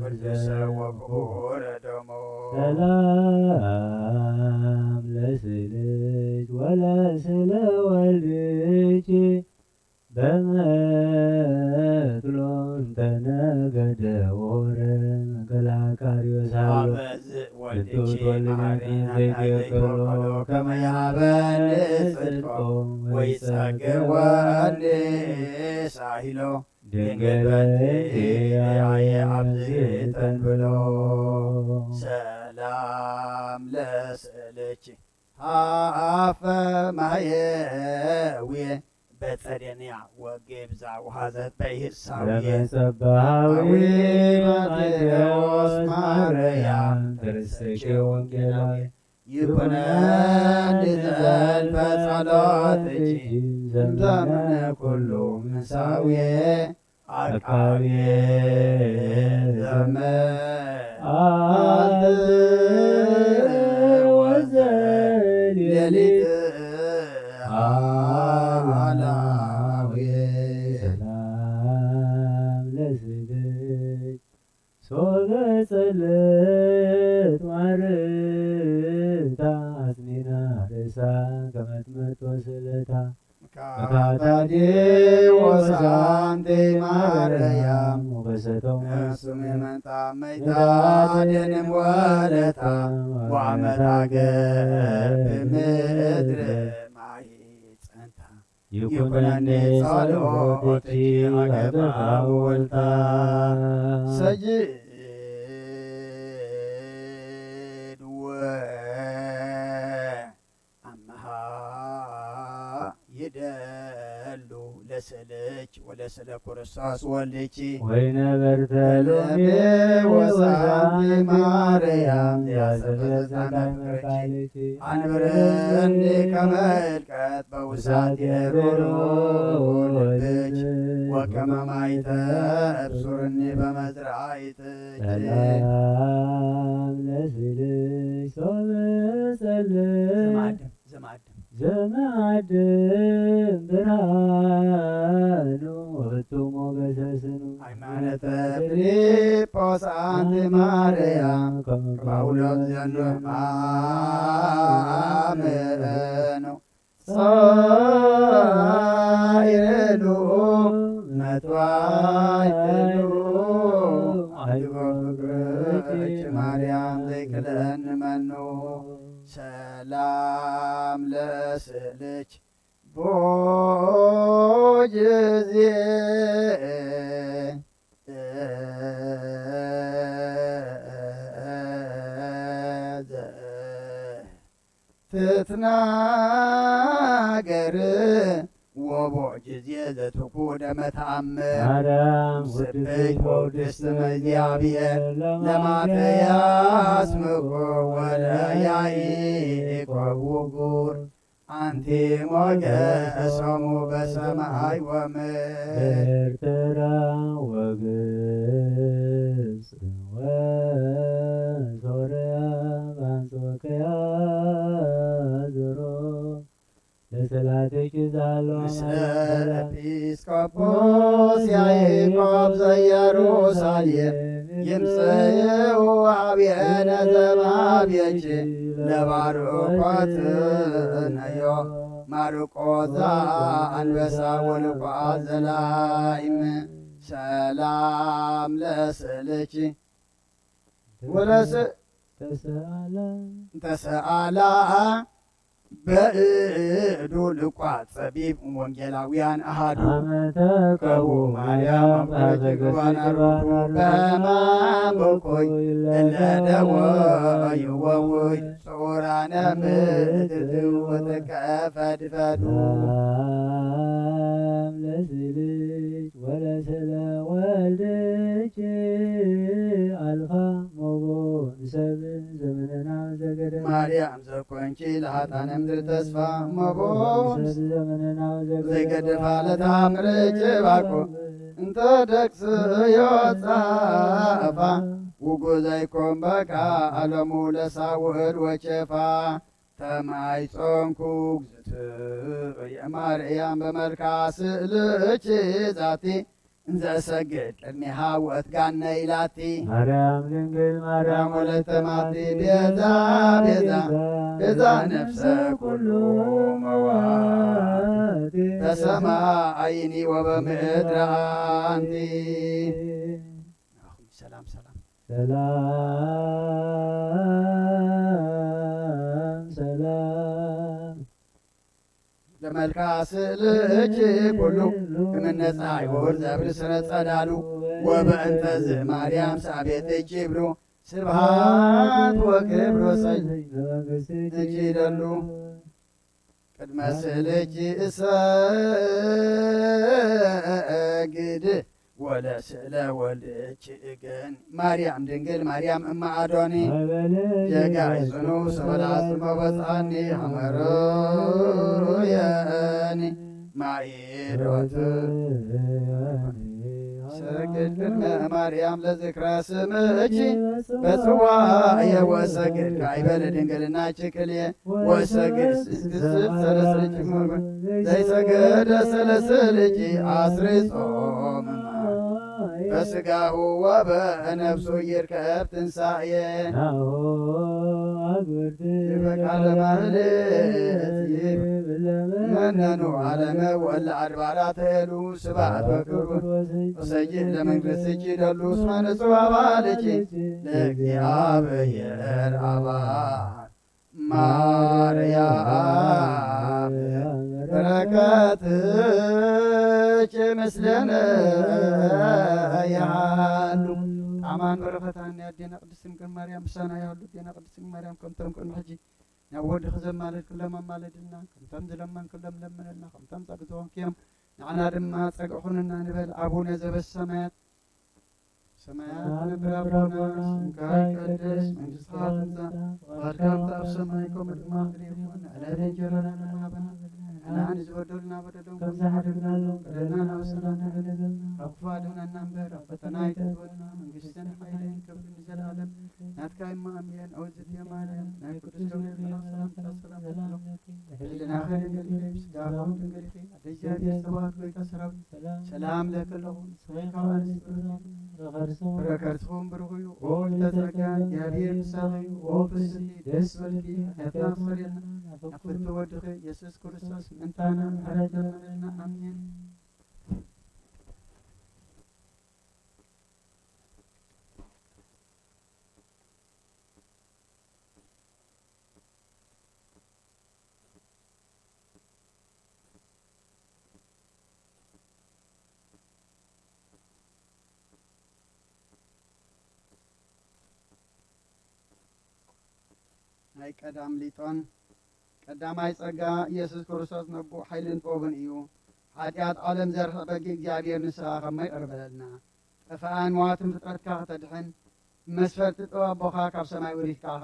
ቅዱሰ ወክቡረ ደሞ ሰላም ለስልች ወለስለ ወልድች በመጥሎ እንተነገደ ወረ መከላካሪዮስ አሎ ወልድች ማርያም ዘይቤሎ ከመ ያበን ጽድቆ ወይጸግወኒ ሳሂሎ ድንግል በእንቲአየ አብዝተን ብሎ ሰላም ለስእልች አፈ ማየውየ በጸደንያ ወጌብዛ ውሃዘት በይሳውየ ለመጸባዊ ማቴዎስ ማርያም ክርስኪ ወንጌላዊ ይኩነን ዘልፈ ጸሎትኪ ዘምዘምነ ኩሉ ምሳውየ አቃብየ ዘመአልት ወዘሌሊት አላውየ ሰላም ለስልች ሶበ ጸለት ማርታ አጽኒና ርእሳ ከመትመጦ ስለታ መካታዴ ወሳንቴ ማርያም ስም የመጣ መይታ ደንም ወለታ ወአመታገር ብምድር ማይ ጸንታ ይኩነኒ ጸሎትኪ አገባ ወልታ ሰጅድ ወአምሃ ይደሉ ለስልች ወለስለ ክርስቶስ ወልድኪ ወይነበርተ ሎሜ ወሳንቲ ማርያም ያሰፈጸናፍቅርኪ አንብረኒ ከመልቀት በውሳት የሮሮ ልብች ወከመ ማይተ እብሱርኒ በመዝራይትች ሰላም ለስልሽ ሶበጸልም ዘማድም ብርሃኑ ወቱ ሞገሰስኑ ሃይማኖተ ፊልጶስ አንቲ ማርያም ከሁለት ዘንዶ ማምረኑ ጻይረሉ መጥዋይሉ አድጎ ፍቅርች ማርያም ዘይክለን መኑ ሰላም ለስልች ቦጊዜ ትትናገር ወቦጊዜ ዘትኩደ መተአምር ስብሕት ወውድስት እግዚአብሔር ለማትያስ ምኩ ወለያዕቆብ ውጉር አንቲ ሞገሶሙ በሰማይ ወምድር ኤርትራ ወግብፅ ወሶርያ በአንጾኪያ ዞሮ ለሰላትኪ ዛሎ ምስለ ኤጲስቆጶስ ያዕቆብ ዘኢየሩሳሌም ይምጽኡ አብየነ ዘማብየኪ ለባርኮት ነዮ ማርቆስ ዘአንበሳ ወልቋት ዘላይም ሰላም ለስልኪ ተሰአላ በእዱ ልቋት ጸቢብ ወንጌላውያን አሃዱ አመተቀቡ ማርያም አምራች ግባን አርዱ በማንበኮይ እለደወይ ወውይ ጽዑራነ ምድር ወተከፈድፈዱ ሰላም ለስልሽ ወለስለ ወልድኪ አልፋ ሞቦ ንሰብ ዘመነና ዘገደ ማርያም ዘኮንኪ ለኃጥአነ ምድር ተስፋ መቦም ዘመነና ዘይገድፋ ለታምርኪ ባርኮ እንተ ደቅስ ዮጻፋ ውጉዘይኮም በቃ አለሙ ለሳውዕድ ወቼፋ ተማይጾንኩ እግዝእትየ ማርያም በመልክዓ ስእልኪ ዛቲ እንዘ እሰግድ ቅድሜሃ ወእትጋነ ኢላቲ ማርያም ድንግል ማርያም ወለተ ማቲ ቤዛ ቤዛ ቤዛ ነፍሰ ኩሉ መዋቲ በሰማይኒ ወበምድር አንቲ ሰላም ሰላም ሰላም ሰላም ለመልክዓ ስእልኪ ኩሉ እምነ ፀሐይ ወወርኅ ዘብርሰነ ጸዳሉ ወበእንተ ማርያም ሳቤትኪ ብሎ ስብሐት ወክብር ወሰጅድኪ ይደሉ ቅድመ ስእልኪ እሰግድ ወለስእለ ወልድኪ እገን ማርያም ድንግል ማርያም እማ አዶኒ ጀጋይ ጽኑ ሰበላስመ በጽሐኒ ሐመሮየኒ ማኢዶት ሰግድ ቅድመ ማርያም ለዝክረ ስምኪ በጽዋ የወሰግድ ካይበለ ድንግልናኪ ክልየ ወሰግድ ስስት ሰለስልኪ ዘይሰገደ ሰለስልኪ አስሪ ጾም በስጋሁ ወበነፍሱ ይርከብ ትንሣኤ ናሁ አግብርት በቃለ ማህሌት መነኑ ዓለመ ወለ አድባራት ሄሉ ስብሐት ወክብር ወሰይሕ ለመንግሥትኪ ደሉ እስመ ንጹሕ አባልኪ ለእግዚአብሔር አባት ማርያም በረከትኪ ምስለነ ያሉ አማን በረከታን ያዴና ቅድስት ድንግል ማርያም ምሳና ያሉ ዴና ቅድስት ድንግል ማርያም ከምተም ቅድሚ ሕጂ ናብ ወድኺ ዘማልድ ኩሎም ኣማልድና ከምቶም ዝለመን ኩሎም ለምነልና ከምቶም ፀግዝዎም ክዮም ንዓና ድማ ፀግዒ ኹንና ንበል አቡነ ዘበሰማያት ሰማያት ንብር አቡነ ስምካ ይቀደስ መንግሥትከ ትምጻእ ፈቃድከ ኣብ ሰማይ ከምኡ ድማ ምድሪ ይኩን ዕለተ እንጀራና ሃበና ንሕና ዝበደሉና በደሎም ከምዝሓደግናሎም በደልና ወሰናና ካብ ክፉ አድኅነና እምበር ኣብ ፈተና ኣይተግበና መንግሥትን ሓይልን ክብርን ንዘለዓለም ናትካ እማ ኣሜን። ኣውዝትየ ማርያም ናይ ቅዱስ ገብርኤል መልአክ ሰላምታ ሰላም ለሎ ህሊናኸ ድንግል ኢኺ ስጋኻውን ድንግል ኢኺ ኣደ እግዚአብሔር ዝተባህልኩ ኢካ ሰራዊት ሰላም ለክለኹ ንስኺ ካብ ኣንስቲ በረከትኩም ብሩኽ እዩ ኦ ልተጸጋ እግዚአብሔር ምሳኺ እዩ ኦ ፍስሒ ደስ በልኪ ኃጢአትና ክሰረየልና ናብ ፍርቂ ወድኺ ኢየሱስ ክርስቶስ ምእንታና ምሕረት ለምነልና ኣሜን። ናይ ቀዳም ሊጦን ቀዳማይ ጸጋ ኢየሱስ ክርስቶስ ነቡ ሓይልን ጥበብን እዩ። ኃጢአት ዓለም ዘርሐ በጊ እግዚአብሔር ንስኻ ከመይ ቀርበለልና ጠፋኣን ሞዋትን ፍጥረትካ ከተድሕን መስፈርቲ ጥበቦኻ ካብ ሰማይ ወሪድካኻ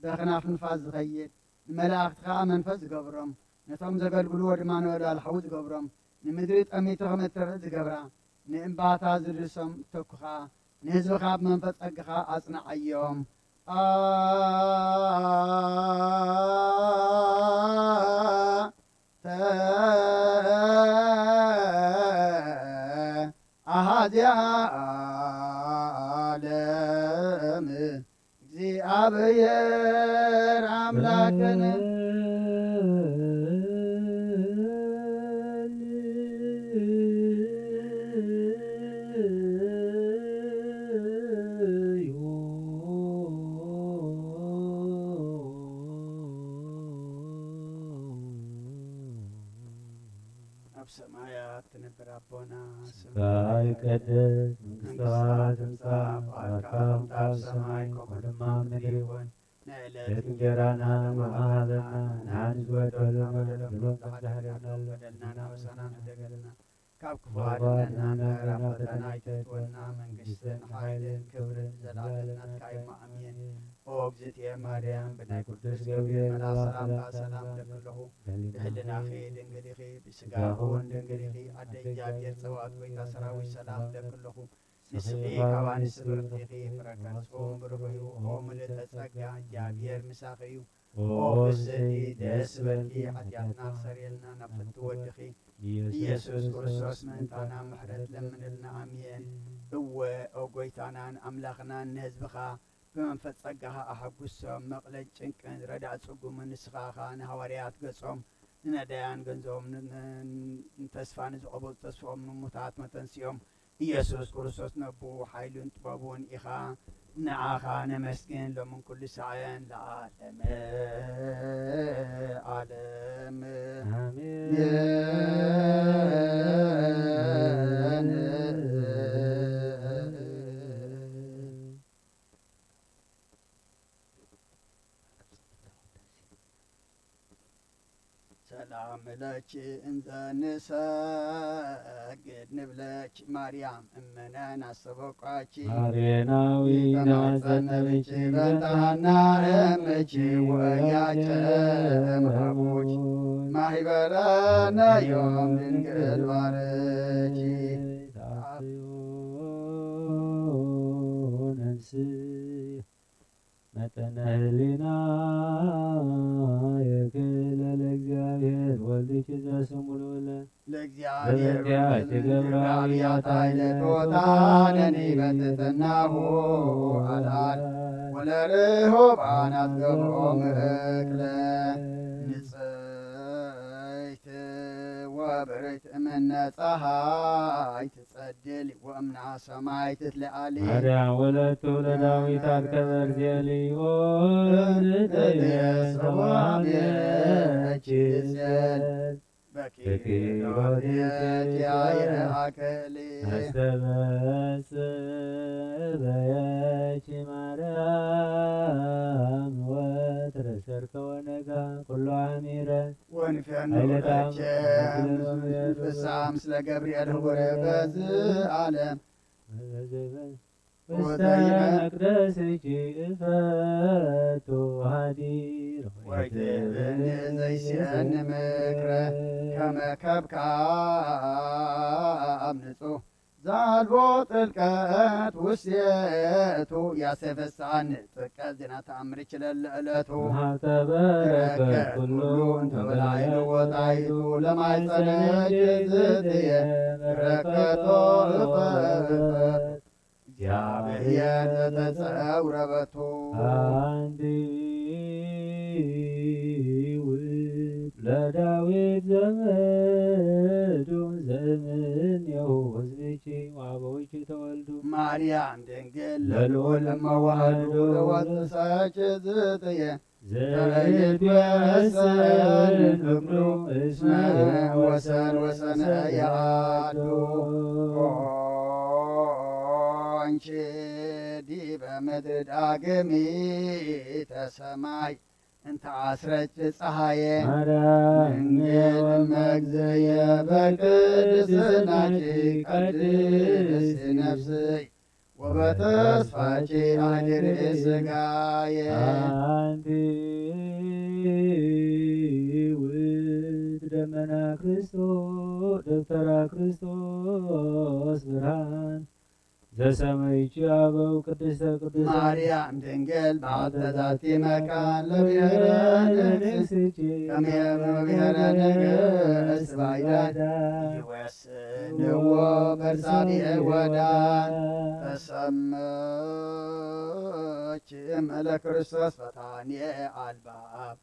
በኽናፍ ንፋስ ዝኸይድ ንመላእኽትኻ መንፈስ ዝገብሮም ነቶም ዘገልግልዎ ድማ ነበልባል ሓዊ ዝገብሮም ንምድሪ ጠሚቱ ኸመትርእ ዝገብራ ንእምባታ ዝድርሶም ተኩኻ ንህዝብኻ ብመንፈስ ጸግኻ ኣጽናዓዮም አሃዚያ ዓለም እግዚአብሔር አምላክን ሰማያት ትነብር አቦና ስምከ ይትቀደስ መንግሥትከ ትምጻእ ፈቃድከ በከመ በሰማይ ከማሁ ድማ በምድር ይኩን ንዕለት እንጀራና ወሀበና ንሕና ዝበደሉና በደሎም በደልናና ወሰናና ደገልና ካብ ክፉ አድኅነና እምበር ኣብ ፈተና ኣይተግበና መንግሥትን ሓይልን ክብርን ዘለዓለም ናትካ እዩ አሜን። ኦ እግዝእትየ ማርያም ብናይ ቅዱስ ገብርኤል መልአክ ሰላምታ ሰላም ለክለኹ ብህልናኺ ድንግል ኢኺ ብስጋኹን ድንግል ኢኺ ኣደ እግዚአብሔር ጸባኦት ጐይታ ሰራዊት ሰላም ለክለኹ ንስኺ ካብ አንስቲ ብርክቲ ኢኺ ፍረከርጽኩም ብሩኽ እዩ ኦ ምልዕተ ጸጋ እግዚአብሔር ምሳኺ እዩ ኦ ፍስሕቲ ደስ በልኪ ኃጢአትና ክሰረየልና ናብ ፍርቂ ወድኺ ኢየሱስ ክርስቶስ ምእንታና ምሕረት ለምንልና አሜን። እወ ኦ ጐይታናን ኣምላኽናን ንህዝብኻ ብመንፈስ ጸጋኻ ኣሐጉሶም መቕለል ጭንቅን ረዳእ ጽጉምን ንስኻኻ ንሃዋርያት ገጾም ንነዳያን ገንዘቦም ንተስፋ ንዝቐበሉ ተስፎም ንሙታት መተንስኦም ኢየሱስ ክርስቶስ ነቡ ሓይሉን ጥበቡን ኢኻ ንዓኻ ነመስግን ሎምን ኩሉ ሰዓየን ለዓለመ ዓለም አሜን። ሰላም ለኪ እንዘ ንሰግድ ንብለኪ ማርያም እምነን አሰበቋቺ አሬናዊ ናጸነብኪ በንታሃና እምኪ ወያጨም ሀቦች ማሂበረነ ዮም ድንግል ባረኪ ነፍስ መጠነ ህሊና የክለ ለእግዚአብሔር ወልድኪ ዘስሙ ልዑለ እግዚአብሔር በመንቲያች ገብራዊያት ኃይለቶታነኒ በትሕትናሁ አልዓል ወለርሁባን አትገብሮም እክለ ንጽሕት ወብርት እምነ ፀሐይ ትጸድል ወእምና ሰማይ ትትለአሊ ማርያም ወለቱ ለዳዊት አርከበር ዜሊዮን ሰዋቤች በኪሮቴት ያየአክሊ አስተበጽበየች ማርያም ወትረሰርከ ወነጋ ኩሎ አሚረ ወንፌኖቼም ፍሳ ምስለ ገብርኤል ህቡረ በዝ ዓለም ውስተ መቅደስኪ እፈቱ ሀዲር ወይትብን ዘይስአን ምክረ ከመ ከብካብ ንጹሕ ዛልቦ ጥልቀት ውስቴቱ ያሰፈሳን ጥቀት ዜና ተአምር ይችላል ዕለቱ ተበረከት ኩሉ እንተ በላዕሉ ወጣይቱ ለማይጸነች ዝትየ በረከቶ እፈት እግዚአብሔር ዘተጸውረ በቱ አንቲ ውእቱ ለዳዊት ዘመዱ ዘእምኔሁ ሕዝብኪ ወአበዊኪ ተወልዱ ማርያም ድንግል ለልዑል እመዋህዱ ለወጥሰች ዝትየ ዘይትወሰን ፍቅሩ እስመ ወሰን ወሰነ ያዱ አንቺ ዲበ ምድር ዳግሚተ ሰማይ እንተ አስረጭ ፀሐየ ድንግል መግዝየ በቅድስናኪ ቀድስ ነፍስይ ወበተስፋኪ አድር ሥጋየ አንቲ ውእቱ ደመና ክርስቶስ ደብተራ ክርስቶስ ብርሃን ዘሰመይኪ አበው ቅድስተ ቅዱሳን ማርያም ድንግል በአተዛቲ መካን ለብሔረ ንግሥት ከመ ብሔረ ነገሥት ባዕዳን ይወስንዎ በርሳብየ ወዳን ተሰመች እምእለ ክርስቶስ ፈታንየ አልባብ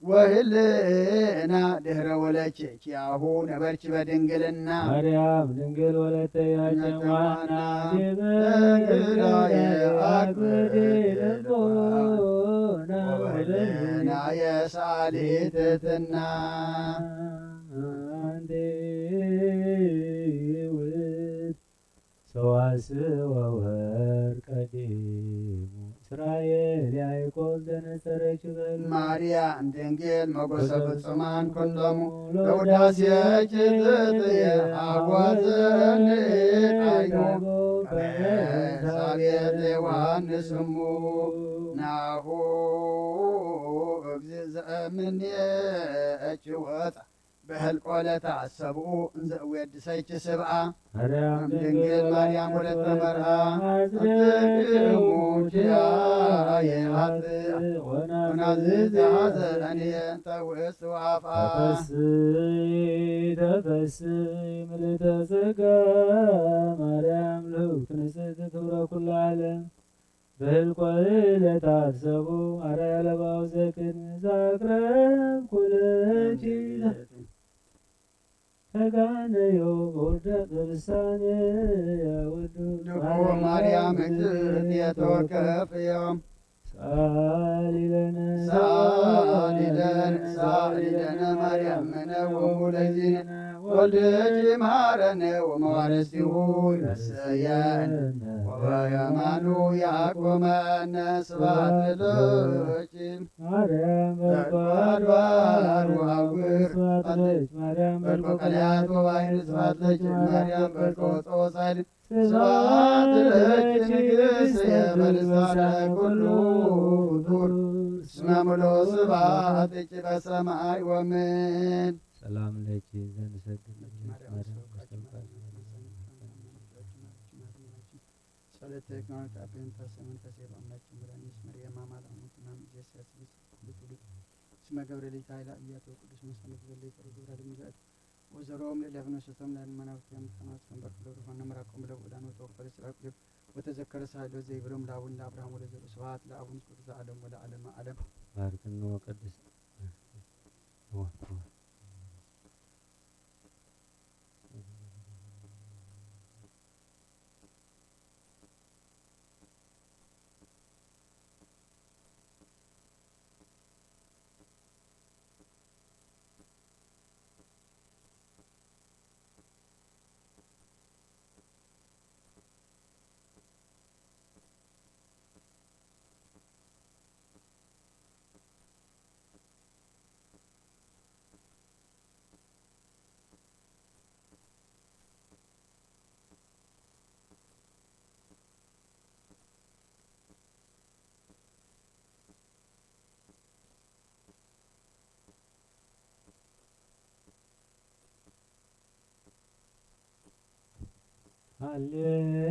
ወህልና ድኅረ ወለቼኪ ያሁ ነበርኪ በድንግልና ማርያም ድንግል ወለተ ያጨዋና በግራየ አክብድ ልቦና ወበልዕልና የሳሊትትና አንዴ ውእቱ ሰዋስወ ወወርቀ ዲሙ እስራኤል ያዕቆብ ዘነጸረች በሉ ማርያም ድንግል ሞገሰ ፍጹማን ኩሎሙ ለውዳሴኪ ዝትየ አዋዘን ጣይሙ ከመሳቤት ዮሐንስ እሙ ናሁ እግዚእ ዘእምኔኪ ወፃ በህልቆ ለታሰብኡ እንዘ እዌድሰይኪ ስብአ ማርያም ድንግል ማርያም ወለተ መርአ አትቅሙ ኪያየ ኃጥእ ወናዝዝ ሐዘንየ እንተ ውእቱ አፍአ ተፈሥሒ ምልዕተ ጸጋ ማርያም ልዑልት ንጽሕት ክብረ ኩሉ ዓለም በህልቆ ለታሰቡ አርአያ ለባው ዘክን ዛቅረብኩ ለኪ ተጋነዮ በውርደት በልሳነ ያወዱ ድኩ ማርያም እግዝእትየ ተወከፍዮም ሳሊለነ ሳሊለነ ማርያም መነወሙ ለእግዚእነ ወልድኪ መሐረነ ወመዋረሲሁ ይረሰየን ወበየማኑ ያቆመነ ስብሐት ለኪ ማርያም በአድባር ወአውግር ማርያም በልቆ ቀልያት ወባሕር ስብሐት ለኪ ማርያም በልቆ ጾሳይል ስብሐት ለኪ ንግሥትየ በልሳነ ኩሉ ፍጡር እስመ ምሉእ ስብሐት ለኪ በሰማይ ወምድር ሰላም ለኪ ዘንሰግድ ጸሎተ እግዚአብሔር አብን ተሰመን ተሴባ አምላክ ምራኒስ መርያም አማላሙት ናም ኢየሱስ ክርስቶስ እስመ ገብረ ሊት ኃይለ አብያተ ቅዱስ መስመር ዘለ ይፈሩ ግብረ ለሚዛት وزروم للابن وشتم للمناوت يوم خنات كنبر كلور فن مراكم لو ودان وتوفر سراكلب وتذكر سايدو زي بروم لاون لابراهام ولا زي سبات لابن كل عالم ولا عالم عالم بارك الله وقدس هو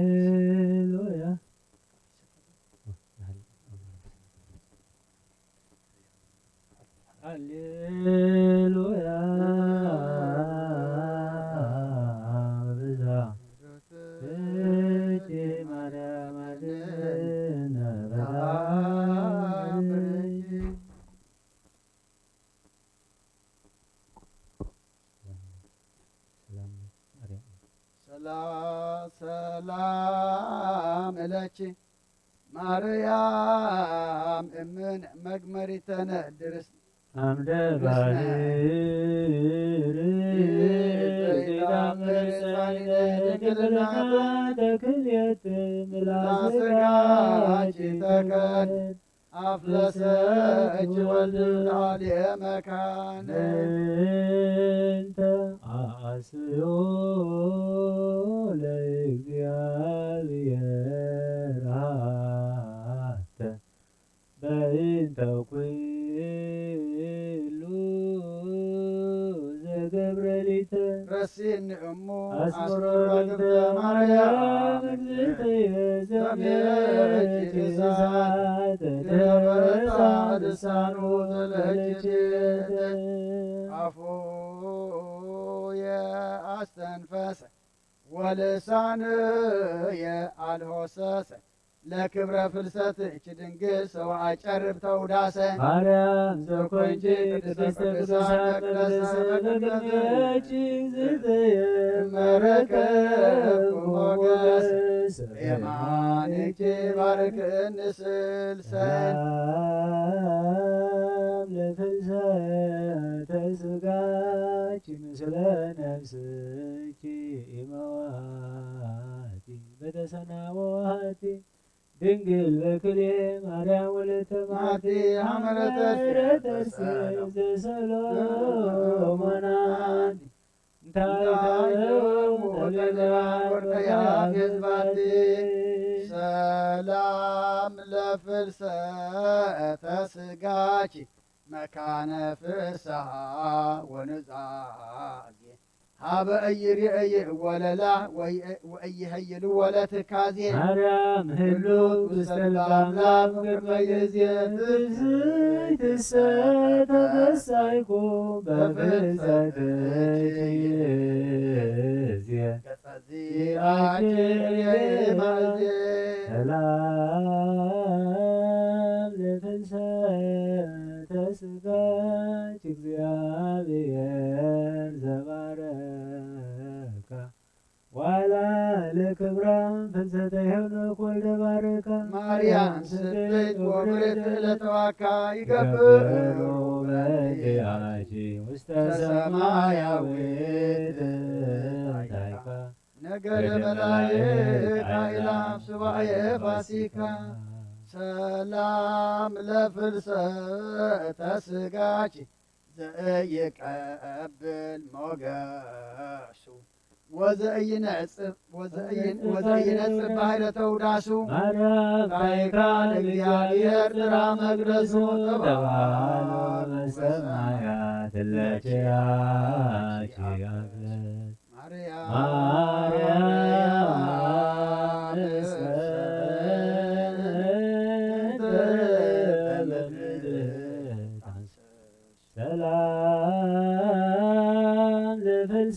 هللويا هللويا بزا እጅ ማርያም አድነ በዳም ሰላም እለኪ ማርያም እምን መግመሪተነ ድርስ አምደ ባህር ድንግልና ተክልየት ምላስጋች ተከል አፍለሰች ወልድ ላልየ መካነ እንተ አስዮ ለእግዚአብሔር አተ በእንተ ኩሉ ዘገብረሊተ ረሲን እሙ አስመሮ እንተ ማርያም እግዝእትየ ዘምየች እሳተ ደረሳ ልሳኑ ዘለችት አፉ የአስተንፈሰ ወልሳን የአልሆሰሰ ለክብረ ፍልሰት እች ድንግል ሰው አጨርብ ተውዳሰ ማርያም ዘኮንቺ ቅድስተ ቅዱሳን መቅደስ በግኘች እግዝእትየ መረከብ ሞገስ የማንቺ ባርክን ስልሰን ሰላም ለፍልሰተ ሥጋኪ ምስለ ነፍስኪ ኢመዋቲ በተሰናወቲ ድንግል በክልኤ ማርያም ወለተ ማቲ ሐመረተ ፍረተስ ዘሰሎሞናት እንታይተው ወርቀያፌዝባቲ ሰላም ለፍልሰተ ሥጋኪ መካነ ፍስሐ ወንጻጌ ሀበ እይርእይ ወለላ ወእይሀይል ወለትካዜ ማርያም ህሉ ውስተ ልባምላክ ቅድመ ጊዜ ትስብእትሰ ተፈሳይኩ በፍልሰትኪ ጊዜ ሰላም ለፍልሰተ ሥጋኪ እግዚአብሔር ዘባረከ ዋላ ለክብራ ፍልሰተ ሄኖክ ወልደ ባረከ ማርያም ስብእት ወብርት ለተዋካ ይገብሩ በዲያቺ ውስተ ሰማያዊት ታይካ ነገደ መላእክት አእላፍ ሱባኤ ፋሲካ ሰላም ለፍልሰተ ሥጋኪ ዘኢይቀብል ሞገሱ ወዘኢይነጽፍ ባሕረ ተውዳሱ ማርያም ታይካ ለእግዚአብሔር ጥራ መቅደሱ ተባሎ በሰማያት ለኪያኪ አፍለት ማርያም ሰላም ለፍልሰተ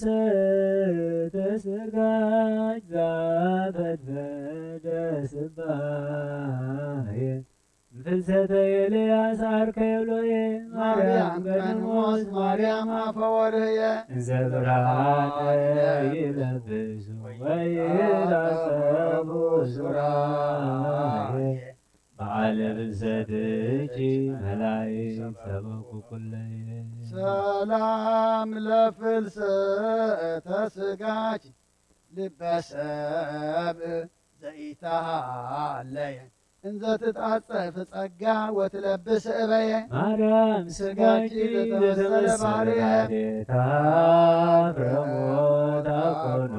ፍልሰተ ኤልያስ አርከ ኤሎሄ ማርያም በንሞስ ማርያም አፈወርህየ እንዘ ብርሃነ ይለብሱ ወይራሰቡ ሱራየ በዓለ ፍልሰትኪ መላእክት ሰበኩ ኩለየ ሰላም ለፍልሰተ ሥጋኪ ልበሰብ ዘኢታሃለየ እንዘ ትጣጸፍ ጸጋ ወትለብስ እበየ ማርያም ሥጋኪ ለተመሰለ ታፍረሞት አኮኑ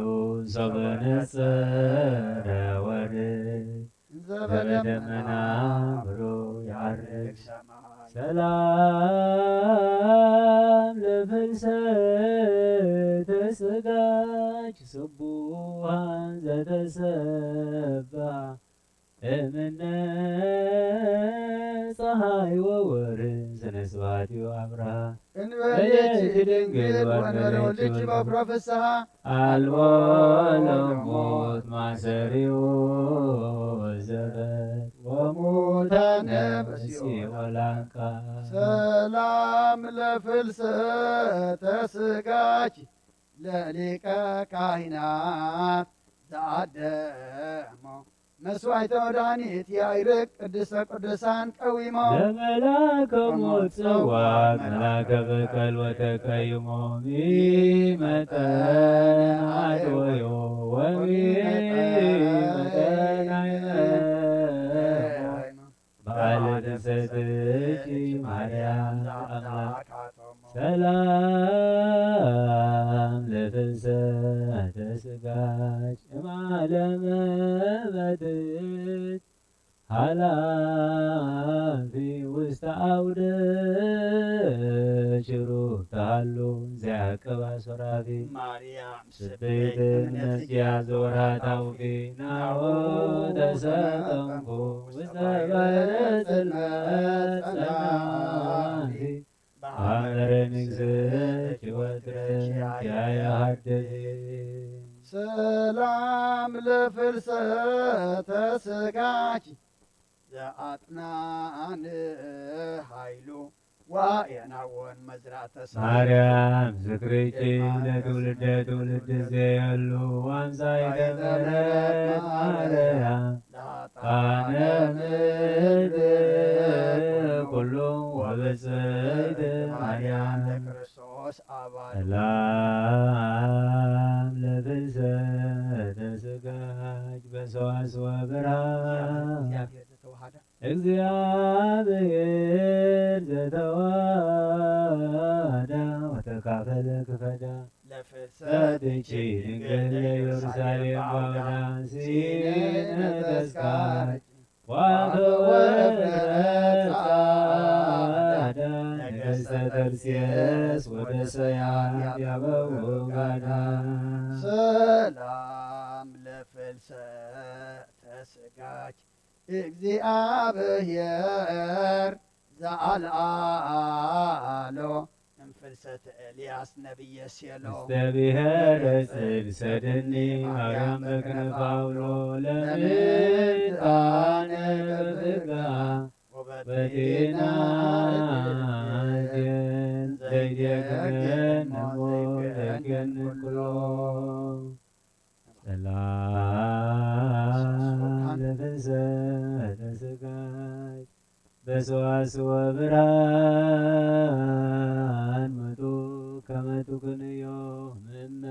ሰበነጸረ ወርድ ዘበደመና ብሎ ያርግ ሰላም ለፍልሰተ ሥጋኪ ስቡሐን ዘተሰብሐ እምነ ፀሐይ ወወርኅ ስነ ስብሐቲሁ አብርሃ እንበሌኪ ድንግል ወእንበለ ወልድኪ በኵረ ፍስሐ አልቦ ለሞት ማሰሪው ዘበት ወሙታነ በሲኦል አንቃ ሰላም ለፍልሰተ ሥጋኪ ለሊቀ ካህናት ዘአደሞ መስዋዕተ መድኃኒት ያዕርግ ቅድስተ ቅዱሳን ቀዊሞ ለመላከ ሞት ጽዋዕ መላከ በቀል ወተቀይሞ ሚመጠን አድወዮ ወሚመጠን አይመሞ በዓለ ፍልሰትኪ ማርያም አምላክ ሰላም ለፍልሰተ ሥጋኪ እምዓለመ መትት ኃላፊ ውስተ አውደ ችሩብ ተሃሉ ዘያዕቅብ አስወራፊ ማርያም ስብሕት እምነትኪ ዘወርኃ ታውቂ ናሁ ተሰጠምኩ ውስተ ባሕረ ጽልመት ጸናሒ በሐመረ ንግሥኪ ወትረኪ ያሐድር ሰላም ለፍልሰተ ሥጋኪ ዘአጥናን ኃይሉ ወየናወን መዝራተ ማርያም ዝክርኪ ለትውልደ ትውልድ ዘየሉ አምሳይተ ምሕረት ማርያም ቃነ ምድር ኩሉ ወብፅዕት ማርያም ክርስቶስ አባል ሰላም ለፍልሰተ ሥጋኪ በሰዋስወ ብርሃን እግዚአብሔር ዘተዋሃዳ ወተካፈለ ክፈዳ ለፍልሰትኪ ድንግል ለኢየሩሳሌም ባውዳ ሲነ ተስካር ወአፈወፍረት ጻዕዳ ነገሥተ ተርሴስ ወደሰያን ያበው ጋዳ ሰላም ለፍልሰተ ሥጋኪ እግዚአብሔር ዘአልዓሎ እምፍልሰተ ኤልያስ ነቢየ ሴሎ ውስተ ብሔረ ጽድቅ ሰደኒ ማርያም በክነፈ አውሎ ለምጣነ በፍጋ በጤና ዘይደግመን ነሞ ደገን ኩሎ ሰላም ለፍልሰተ ሥጋኪ በሰዋስወ ብርሃን መጡ ከመቱ ክንዮ ምመ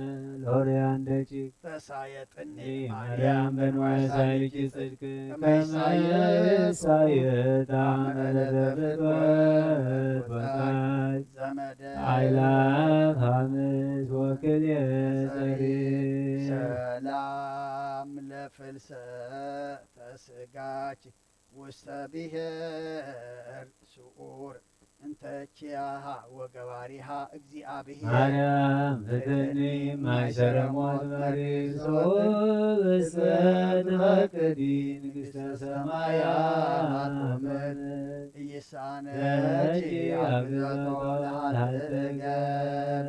ለሆርያን ደቂቅ ተሳየጥኒ ማርያም በንዋየ ሳይልኪ ጽድቅ ከመየሳየጣ መለተፍትወት ወቃት ዘመደ አይላፍ ሐምስ ወክልየ ጸሪ ሰላም ለፍልሰተ ሥጋኪ ውስተ ብሔር ስዑር እንተኪያሃ ወገባሪሃ እግዚአብሔር ማርያም ፍትኒ ማይሰረ ሞት መሪሶ በሰት ፈቅዲ ንግሥተ ሰማያት ወመን ኢይሳነኪ አግዘቶ ለሃልገር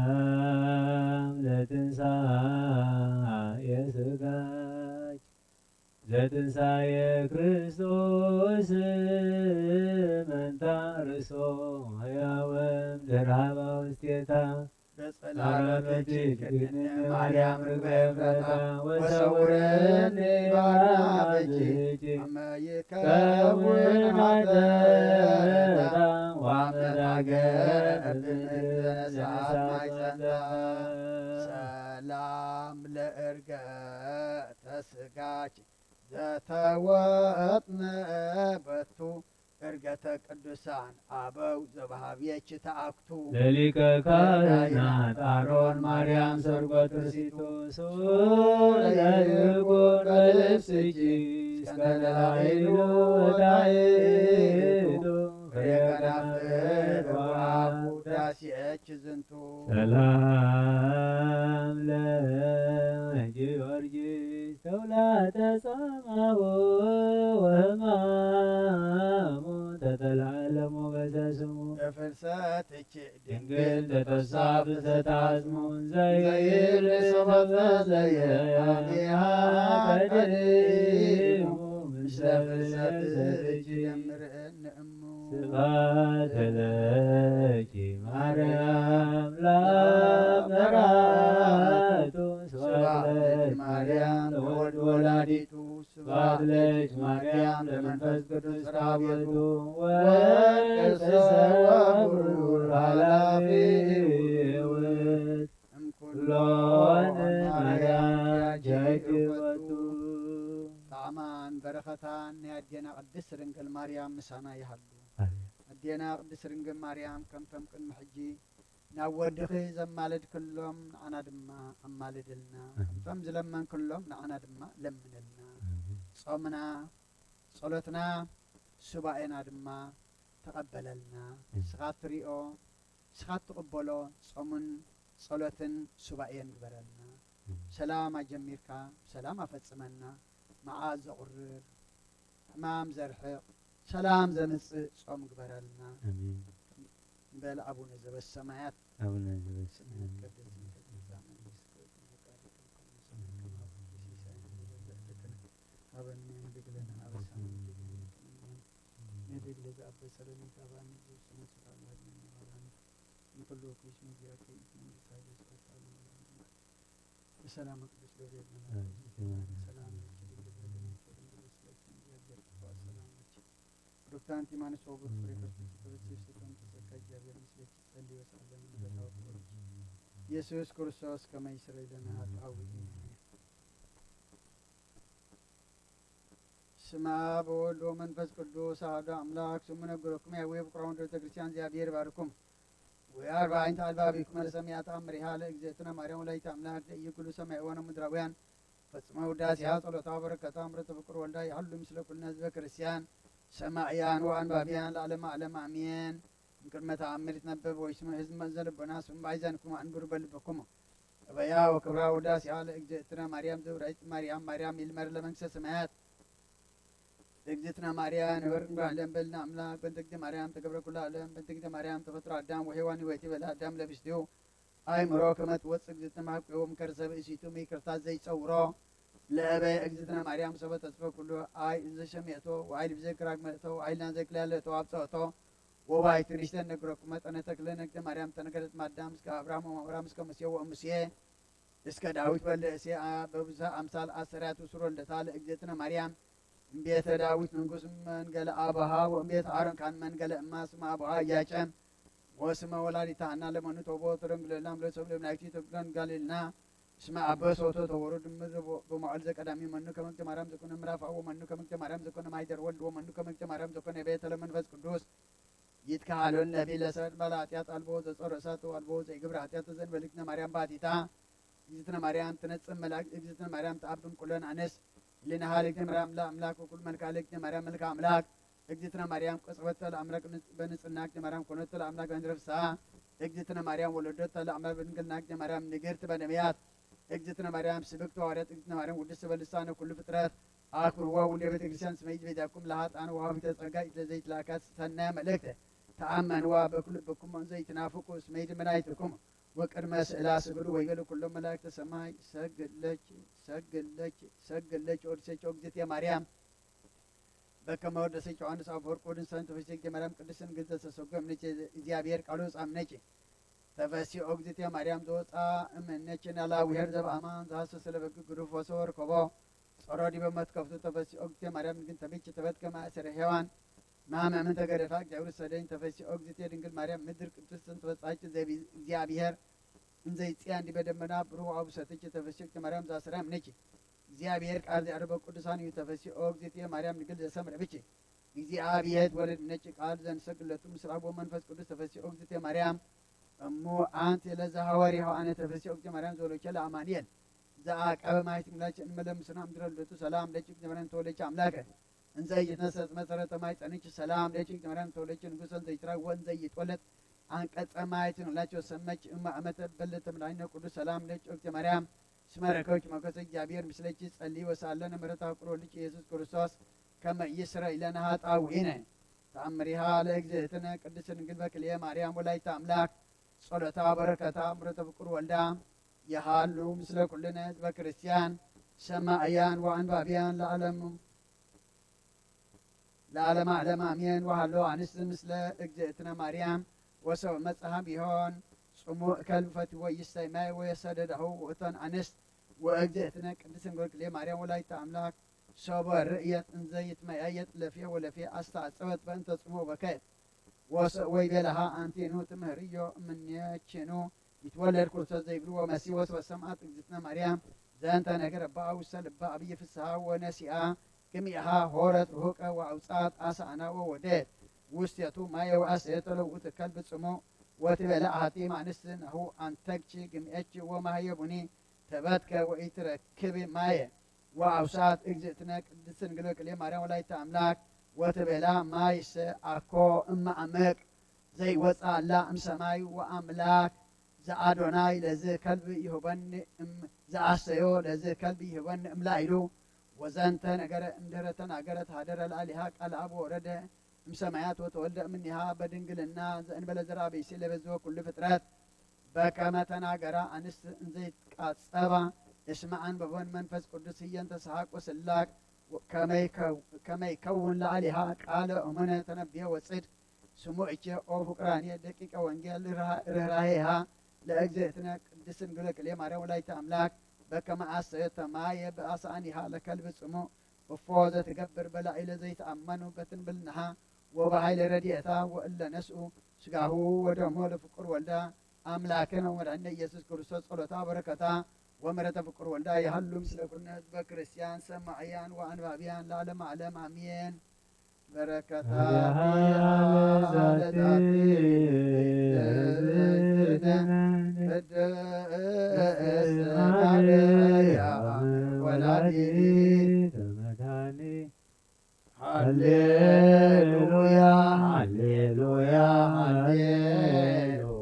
ሰላም ለትንሣኤ ሥጋኪ ዘትንሣኤ ክርስቶስ መንታ ርእሶ ሕያወም ደርሃባ ውስቴታ በጸሎትሽ ማርያም ርግበ ፍረታ ወሰውረኒ ባናብጅ አመይከውን ኃጢአታ ወአመዳገር ብንእሳት ማይጸንታ ሰላም ለእርገተ ሥጋች ዘተወጥነ በቱ እርገተ ቅዱሳን አበው ዘባሃብየች ተአክቱ ለሊቀ ካህናት አሮን ማርያም ሰርጎ ትርሲቱ ሱለይኩን በልብስኪ እስከ ላዕሉ ወታሕቱ ፍሬከናፍር ወአብ ውዳሴች ዝንቱ ሰላም ለጊዮርጊስ ተውላተ ጸማሁ ወሕማሙ ተተላለሙ በዘስሙ በፍልሰትች ድንግል ተተሳ ፍልሰተ አጽሙን ዘይብል ሰበዘየያኒሃ ቀዲሙ ምስለ ፍልሰትች የምርእን እሙ ስብሐት ለኪ ማርያም ለአብ ስብሐት ለኪ ማርያም ለወልድ ወላዲቱ ስብሐት ለኪ ማርያም ለመንፈስ ቅዱስ ራብየቱ ወቅሰወቡር ኃላፊ ውእቱ እምኩሎን ማርያም ጃይክበቱ ጣዕማን በረኸታን ያዴና ቅድስት ድንግል ማርያም ምሳና ይሃሉ ኣዴና ቅድስት ድንግል ማርያም ከምቶም ቅድሚ ሕጂ ናብ ወድኺ ዘማልድ ክሎም ንዓና ድማ ኣማልድልና ከምቶም ዝለመን ክሎም ንዓና ድማ ለምንልና ጾምና ጸሎትና ሱባኤና ድማ ተቐበለልና ንስኻ ትሪኦ ንስኻ ትቕበሎ ጾሙን ጸሎትን ሱባኤን ግበረልና ሰላም ኣጀሚርካ ሰላም ኣፈጽመና መዓዝ ዘቑርር ሕማም ዘርሕቕ ሰላም ዘምጽእ ጾም ግበረልና በል አቡነ ዘበሰማያት አቡነ ዘበሰማያት በሰላም ቅዱስ ገብርኤል ዶክተር ቲማንስ ወጉት ፍሬ ክርስቶስ ተበጽሕ ሲሆን ተሰቃይ እግዚአብሔር ምስሌት ጸልይ ወሰለም በታወቀ ኢየሱስ ክርስቶስ ከመ ይስረይ ለነ ኃጣውእ ስማ በወልድ ወመንፈስ ቅዱስ አሐዱ አምላክ ስሙ ነግሮክሙ ያዌ ፍቅራውን ቤተ ክርስቲያን እግዚአብሔር ባርኩም ወአርባዕተ አልባቢክሙ ለሰማያት አምሪሃ ለእግዝእትነ ማርያም ወላዲተ አምላክ ለኢይኩሉ ሰማይ ወነ ምድራውያን ፈጽመ ውዳሴሃ ጸሎታ በረከታ ምሕረተ ፍቅር ወልዳ ይሐሉ ምስለ ኩልነ ህዝበ ክርስቲያን ሰማዕያን ወአንባቢያን ለዓለመ ዓለም አሜን። እምቅድመ ተአምር ይትነበብ ወይስመ ህዝብ መዘለ ልቦና ስሙ ባይዘንክሙ አንብሩ በልብክሙ እበያ ወክብራ ውዳሴሃ ለእግዝእትነ ማርያም ዘውዳይት ማርያም ማርያም ይልመር ለመንግሥተ ሰማያት እግዝእትነ ማርያም ወርቅ በዓለም በልና አምላክ በእንተ እግዝእተ ማርያም ተገብረ ኩሉ ዓለም በእንተ እግዝእተ ማርያም ተፈጥሮ አዳም ወሔዋን ወይቲ በላ አዳም ለብስቲሁ አእምሮ ከመ ትወፅእ እግዝእትነ ማሕቆም ከርሰ ብእሲቱ ይቅርታ ዘይጸውሮ ለእበየ እግዝእትነ ማርያም ሰበ ተስፈ ኩሉ አይ ዘሸሜቶ ወአይል ብዘክራግ መእቶ ወአይልና ዘይክላለቶ አብጸእቶ ወባይ ትንሽተን ነግረኩ መጠነ ተክለ ነግደ ማርያም ተነገረት ማዳም እስከ አብርሃም ወአብርሃም እስከ ሙሴ ወሙሴ እስከ ዳዊት በለእሴ በብዙ አምሳል አሰሪያቱ ስሮ እንደታ ለእግዝእትነ ማርያም እምቤተ ዳዊት ንጉስ መንገለ አብሃ ወእምቤተ አሮን ካን መንገለ እማ ስማ አብሃ እያጨም ወስመ ወላዲታ እና ለመኑ ተቦ ተረንግለናም ለሰብ ለምናይቲ ተብለን ጋሊልና እስመ አበሶቶ ተወሩድ ምድር በመዓል ዘቀዳሚ መኑ ከመግተ ማርያም ዘኮነ ምዕራፍ አዎ መኑ ከመግተ ማርያም ዘኮነ ማይደር ወልድ ወመኑ ከመግተ ማርያም ዘኮነ ቤተ ለመንፈስ ቅዱስ ይትካሃሉን ነቢ ለሰድ ባላጢያት አልቦ ዘጾረ እሳት አልቦ ዘይግብር ኃጢአት ዘንበልክነ ማርያም ባቲታ እግዝእትነ ማርያም ትነጽም መላክ እግዝእትነ ማርያም ተአብን ኩለን አነስ ልናሃል እግዝእትነ ማርያም ለአምላክ ወኩል መልካ ለእግዝእትነ ማርያም መልካ አምላክ እግዝእትነ ማርያም ቅጽበተ ለአምላክ በንጽሕና እግዝእትነ ማርያም ኮነተ ለአምላክ በንረፍሳ እግዝእትነ ማርያም ወለደተ ለአምላክ በድንግልና እግዝእትነ ማርያም ንግርት በነቢያት እግዝእትነ ማርያም ስብክት ሐዋርያት እግዝእትነ ማርያም ውድስት በልሳነ ኩሉ ፍጥረት አክብርዋ ውል የቤተ ክርስቲያን ስመ ይትቤዛኩም ለኃጥአን ወሀቢተ ጸጋ ለዘይትላካት ሰናየ መልእክት ተአመንዋ በኩል በኩም እንዘ ይትናፍቁ እስመ ይድመናይትኩም ወቅድመ ስእላ ስግዱ ወይገሉ ኩሎም መላእክተ ሰማይ ሰግለች ሰግለች ሰግለች ወድሰች ኦግዝእትየ ማርያም በከመ ወደሰች ዮሐንስ አፈወርቅ ወድን ሰን ተፈስሒ ማርያም ቅድስትን ግልተ ተሰጎም ነች እግዚአብሔር ቃሉ ጻም ነች ተፈስሒ ኦግዝእትየ ማርያም ዘወፃ እምነች ናላዊሄር ዘበአማን ዘሐሰሰ ለበግ ግዱፍ ወሰወር ኮቦ ጸሮዲ በመትከፍቱ ተፈስሒ ኦግዝእትየ ማርያም ግን ተቤች ተበትከ ማእሰረ ሔዋን ማመ ምን ተገደፋ እግዚአብሔር ሰደኝ ተፈስሒ ኦግዝእትየ ድንግል ማርያም ምድር ቅድስትን ተበጻች እግዚአብሔር እንዘ ይጽያ እንዲ በደመና ብሩህ አብሰተች ተፈስሒ ኦግዝእትየ ማርያም ዘአስራም ነች እግዚአብሔር ቃል ዘአርበ ቅዱሳን ተፈስሒ ኦግዝእትየ ማርያም ድንግል ዘሰምረ ብቻ እግዚአብሔር ወለድ ነች ቃል ዘንሰግለቱ ምስራቅ ወመንፈስ ቅዱስ ተፈስሒ ኦግዝእትየ ማርያም እሙ አንቲ ለዘ ሐዋርያው አነ ተፈስሒ ኦግዝእትየ ማርያም ዘወለቸ ለአማኑኤል ዘአቀበ ማየት ምላጭ እንመለምስና ምድረለቱ ሰላም ለጭቅ ዘመረን ተወለች አምላከ እንዘ ይትነሰት መሰረተ ማይ ጸንች ሰላም ለጭቅ ዘመረን ተወለች ንጉሰን ዘይትራ ወንዘ ይጦለት አንቀጸ ማየትን ሁላቸው ሰመች እማ አመተ በለተ ምላይነ ቅዱስ ሰላም ለጭቅ ኦግዝእትየ ማርያም ስመረከች መከሰ እግዚአብሔር ምስለች ጸልይ ወሳለነ ምሕረት አቁሮ ልጅ ኢየሱስ ክርስቶስ ከመ ይስረይ ለነ ኃጣውኢነ ተአምሪሃ ለእግዝእትነ ቅድስት ድንግል በክልኤ ማርያም ወላዲተ አምላክ ጸሎታ በረከታ ምሕረተ ፍቁር ወልዳ የሃሉ ምስለ ኩልነ ህዝበ ክርስቲያን ሰማዕያን ወአንባቢያን ለዓለመ ዓለም አሜን። ወሃሎ አንስት ምስለ እግዝእትነ ማርያም ወሰብ መጽሐፍ ይሆን ጽሙዕ ከልብ ፈትዎ ይስተይ ማይ ወየሰደዳሁ ውእቶን አንስት ወእግዝእትነ ቅድስት ድንግል በክልኤ ማርያም ወላዲተ አምላክ ሶበ ርእየት እንዘ ይትመያየጥ ለፌ ወለፌ አስተአጽበት በእንተ ጽሙዕ በከየት ወይቤለሃ አንቲኑ ትምህርዮ እምኔችኑ ይትወለድ ክርስቶስ ዘይብሉ ወመሲሕ ወሰማዕት እግዝእትነ ማርያም ዘንተ ነገር አባ ውስተ ልባ አብይ ፍስሐ ወነሲአ ግምኢሃ ሆረት ርሁቀ ወአውጻት አሳእና ወወደት ውስቴቱ ማየ ወአስየተ ለውእቱ ከልብ ጽሙዕ ወትቤለ አሐቲ እምአንስት ናሁ አንተግቺ ግምኤች ወማህየቡኒ ተበትከ ወኢትረክቢ ማየ ወአውሳት እግዝእትነ ቅድስት ድንግል በክልኤ ማርያም ወላዲተ አምላክ ወትቤላ ማይሰ አኮ እመ አመቅ ዘይወፅእ አላ እምሰማይ ወአምላክ ዘአዶናይ ለዝ ከልብ ይሁበኒ ዘአሰዮ ለዝ ከልብ ይሁበኒ እምላኢሉ ወዘንተ ነገረ እምድኅረ ተናገረት ሀደረ ላዕሌሃ ቃል አብ ወረደ እምሰማያት ወተወልደ እምኔሃ በድንግልና ዘእንበለ ዘርአ ብእሲ ለበዝሖ ኩሉ ፍጥረት በከመ ተናገራ አንስት እንዘ ይትቃጸባ እስመ አንበቦን መንፈስ ቅዱስ ህየንተ ሰሐቅ ወስላቅ ከመ ይከውን ላዕሌሃ ቃለ እሙነ ተነብየ ወጽድቅ ስሙዕቼ ኦ ፍቁራኔ ደቂቀ ወንጌል ርኅራኄሃ ለእግዝእትነ ቅድስት ድንግል በክልኤ ማርያም ወላዲተ አምላክ በከመ አሰየተ ማየ በአሳኒሃ ለከልብ ጽሙዕ እፎ ዘትገብር በላዕለ ዘይተአመኑ በትንብልናሃ ወበኃይለ ረድኤታ ወእለ ነስኡ ሥጋሁ ወደሞ ለፍቁር ወልዳ አምላክነ ወመድኃኒነ ኢየሱስ ክርስቶስ ጸሎታ በረከታ ወምሕረተ ፍቁር ወልዳ የሃሉ ምስለ ኩልነ ህዝበ ክርስቲያን ሰማዕያን ወአንባቢያን ለዓለመ ዓለም አሜን። በረከታ ወላዲተ መድኃኒት ሃሌሉያ ሃሌሉያ ሃሌሉያ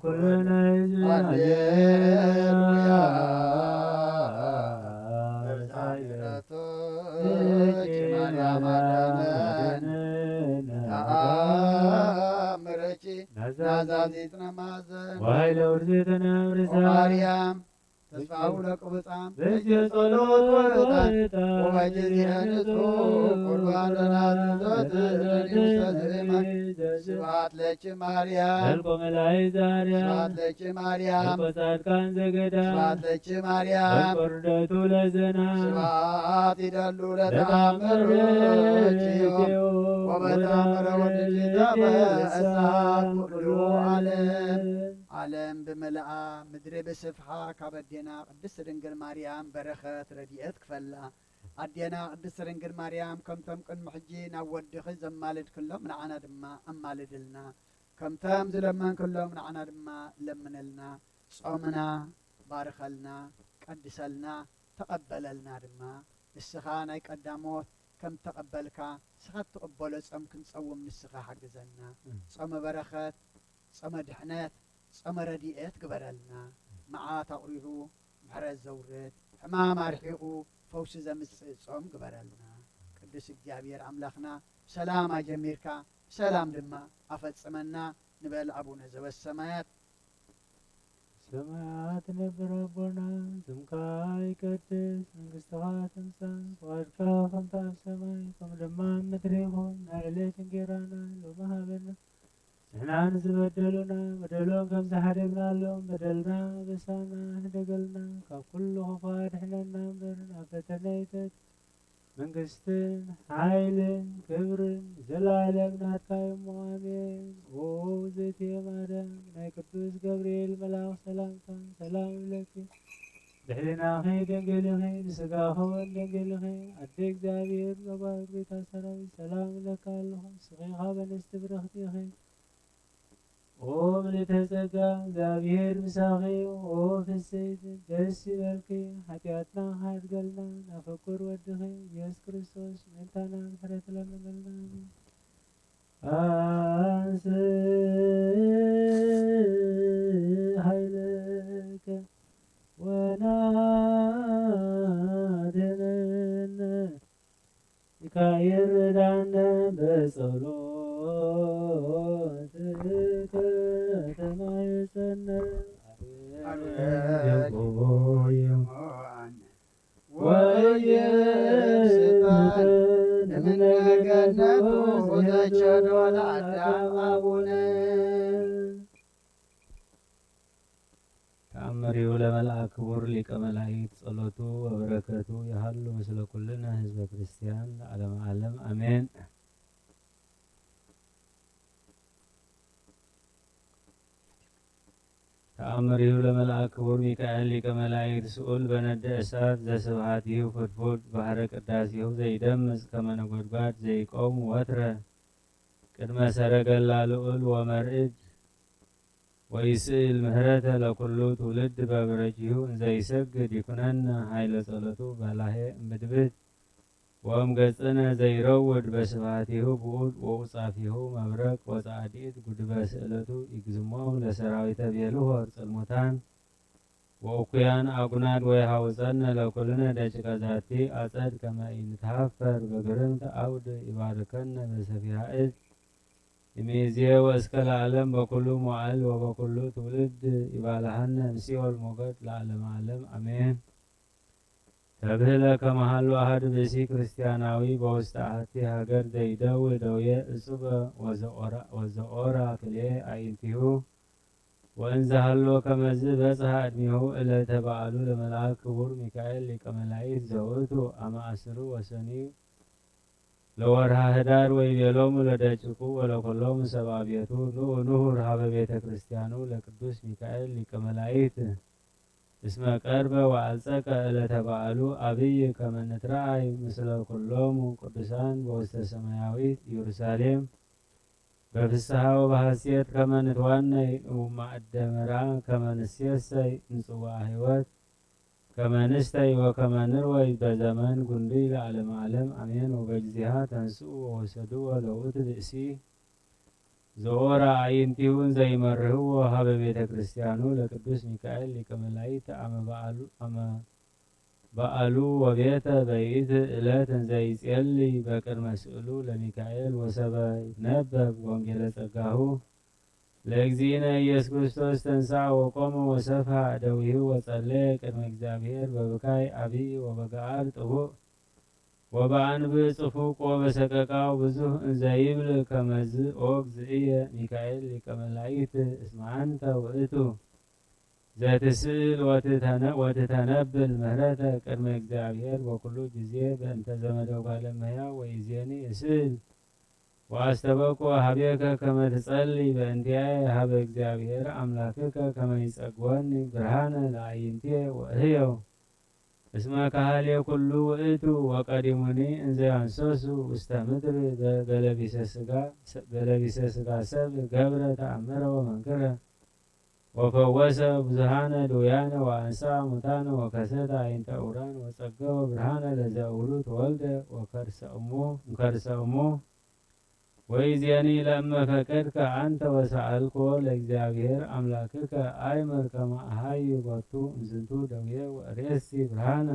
ኩልነ ሃሌሉያ በዛይረቶች ማርያም አዳነን ተአምረኪ ናዛዚትነ ማዘን ዋይለ ውርዜትነ ማርያም ተስፋው ለቅቡፃን በእጀ ጸሎት ወጣ ወበጊዜነ ንጹሕ ቁርባን ለናዝዞት ለኒውሰትማን ስብሐት ለኪ ማርያም መልኮ መላእክት ዛርያ ስብሐት ለኪ ማርያም መልኮ ጻድቃን ዘገዳም ስብሐት ለኪ ማርያም መልኮ ርደቱ ለዘና ስብሐት ይደሉ ለተአምሮችዮ ወበተአምረ ወልድኪ በእሳት ኩሉ ዓለም ብምልአ ምድሪ ብስፍሓ ካብ ኣዴና ቅድስት ድንግል ማርያም በረኸት ረድኤት ክፈላ ኣዴና ቅድስት ድንግል ማርያም ከምቶም ቅድሚ ሕጂ ናብ ወድኺ ዘማልድ ክሎም ንዓና ድማ ኣማልድልና ከምቶም ዝለመን ክሎም ንዓና ድማ ለምነልና ጾምና ባርኸልና ቀድሰልና ተቐበለልና ድማ ንስኻ ናይ ቀዳሞት ከም ተቐበልካ ንስኻ ትቕበሎ ጾም ክንጸውም ንስኻ ሓግዘና ጾመ በረኸት ጾመ ድሕነት ጾመ ረድኤት ግበረልና መዓት ኣቑሪሩ ምሕረት ዘውርድ ሕማም ኣርሒቑ ፈውሲ ዘምጽእ ጾም ግበረልና ቅዱስ እግዚአብሔር ኣምላኽና ሰላም ኣጀሚርካ ሰላም ድማ አፈጽመና ንበል አቡነ ዘበሰማያት ሰማያት ነበር አቦና ስምካ ይቀድስ መንግሥትኻ ትምጻእ ፈቃድካ ከምቲ ኣብ ሰማይ ከምኡ ድማ ኣብ ምድሪ ይኹን ናይዕለት እንጀራና ሎሚ ሃበና ንሕና ንዝበደሉና በደሎም ከም ዝሓደግናሎም በደልና በሳና ንደገልና ካብ ኩሉ ክፉ ኣድሕነና እምበር ናብ ፈተና ኣይተት መንግሥትን ሓይልን ክብርን ዘላለም ናትካ እሞ አሜን። ኦ እግዝእትየ ማርያም ናይ ቅዱስ ገብርኤል መልአክ ሰላምታ ሰላም ይብለኪ ድሕሪናኺ ድንግል ኢኺ ብስጋኺ እውን ድንግል ኢኺ ኣዴ እግዚአብሔር መባዊት ቤተ ሰራዊት ሰላም ይብለካ ኣለኹ ንስኺ ካብ ኣንስቲ ብርኽቲ ኢኺ ኦ ምልዕተ ጸጋ እግዚአብሔር ምሳኺ ኦ ፍስሕት ደስ ይበልኪ ኃጢአትና ካድገልና ናፈቁር ወድኺ ኢየሱስ ክርስቶስ ምንታና ምሕረት ለምንልና አንስ ኃይለከ ወናድነነ ሚካኤል ረዳነ በጸሎትከ ተማይጸነ ወየስታን እምነገነቱ ዘቸዶ ለአዳም አቡነ ተአምሪሁ ለመልአክ ክቡር ሊቀ መላእክት ጸሎቱ ወበረከቱ ያሃሉ ምስለ ኩልነ ህዝበ ክርስቲያን ለዓለመ ዓለም አሜን። ተአምሪሁ ለመልአክ ክቡር ሚካኤል ሊቀ መላእክት ስኡል በነደ እሳት ዘስብሐቲሁ ፍድፉድ ባህረ ቅዳሴሁ ዘይደምጽ ከመ ነጎድጓድ ዘይቆም ወትረ ቅድመ ሰረገላ ልዑል ወመርዕድ ወይስእል ምህረተ ለኩሉ ትውልድ በብረጅሁ እንዘይሰግድ ይኩነነ ኃይለ ጸሎቱ በላሄ እምብድብት ወም ገጽነ ዘይረውድ በስብሐቲሁ ብኡድ ወውጻፊሁ መብረቅ ወጻዲት ጉድበ ስእለቱ ይግዝሞሙ ለሰራዊተ ቤልሆ ጽልሙታን ወእኩያን አጉናድ ወይሃውፀነ ለኩልነ ደቂቀ ዛቲ አጸድ ከመ ኢንትሃፈር በግርምት አውድ ይባርከነ በሰፊሃ እድ እምይእዜ ወእስከ ለዓለም በኩሉ መዋዕል ወበኩሉ ትውልድ ይባልሐነ እምሲኦል ሞገድ ለዓለመ ዓለም አሜን። ተብህለ ከመሃሉ አሐድ ብእሲ ክርስቲያናዊ በውስተ አሐቲ ሀገር ዘይደውይ ደዌ እጹበ ወዘኦራ ክልኤ አዕይንቲሁ ወእንዘ ሀሎ ከመዝ በጽሐ ዕድሜሁ ዕለተ በዓሉ ለመልአክ ክቡር ሚካኤል ሊቀ መላእክት ዘውእቱ አመ10 ወሰኒ ለወርሃ ህዳር ወይቤሎሙ ለደቂቁ ወለኩሎሙ ሰብአ ቤቱ ንዑ ሀበ ቤተ ክርስቲያኑ ለቅዱስ ሚካኤል ሊቀ መላእክት እስመ ቀርበ ወአልጸቀ ዕለተ በዓሉ አብይ ከመ ንትረአይ ምስለ ኩሎሙ ቅዱሳን በውስተ ሰማያዊት ኢየሩሳሌም በፍስሐ ወበሐሴት ከመ ንትዋነይ ማዕደ መርዓ ከመ ንሴሰይ ንጽዋዕ ሕይወት ከመ ንስተይ ወከመ ንርወይ በዘመን ጉንድይ ለዓለመ ዓለም አሜን። ወበጊዜሃ ተንሥኡ ወወሰድዎ ለውእቱ ብእሲ ዘኦራ አዕይንቲሁን ዘይመርህዎ ሀበ ቤተ ክርስቲያኑ ለቅዱስ ሚካኤል ሊቀ መላእክት አመ በዓሉ ወቤተ በይእቲ ዕለት እንዘይጼልይ በቅድመ ስእሉ ለሚካኤል ወሰበ ይትነበብ ወንጌለ ጸጋሁ ለእግዚእነ ኢየሱስ ክርስቶስ ተንሥአ ወቆመ ወሰፍሐ እደዊሁ ወጸለየ ቅድመ እግዚአብሔር በብካይ አብይ ወበገዓር ጥቡዕ ወበአንብዕ ጽፉቅ ወበሰቀቃው ብዙኅ እንዘይብል ከመዝ ኦ እግዚእየ ሚካኤል ሊቀ መላእክት እስመ አንተ ውእቱ ዘትስእል ወትተነብል ምህረተ ቅድመ እግዚአብሔር በኩሉ ጊዜ በእንተ ዘመደ እጓለ እመሕያው ወይእዜኒ እስእል ወአስተበቁ ሀቤከ ከመ ትጸልይ በእንቲአየ ሀበ እግዚአብሔር አምላክከ ከመ ይጸግወኒ ብርሃነ ለአዕይንትየ ወእህየው እስመ ካህልየ ኩሉ ውእቱ ወቀዲሙኒ እንዘ ያንሶሱ ውስተ ምድር በለቢሰ ሥጋ ሰብ ገብረ ተአምረ ወመንክረ ወፈወሰ ብዙሃነ ድውያነ ወአንሳ ሙታነ ወከሰተ አዕይንተ ዕውራን ወጸገወ ብርሃነ ለዘእውሉ ተወልደ ወከርሰ እሙ ወይእዜኒ ለእመ ፈቀድከ አንተ ወሰአልኮ ለእግዚአብሔር አምላክከ አይምር ከመ አሐዩ ቦቱ እምዝንቱ ደዌ ወርእየሲ ብርሃነ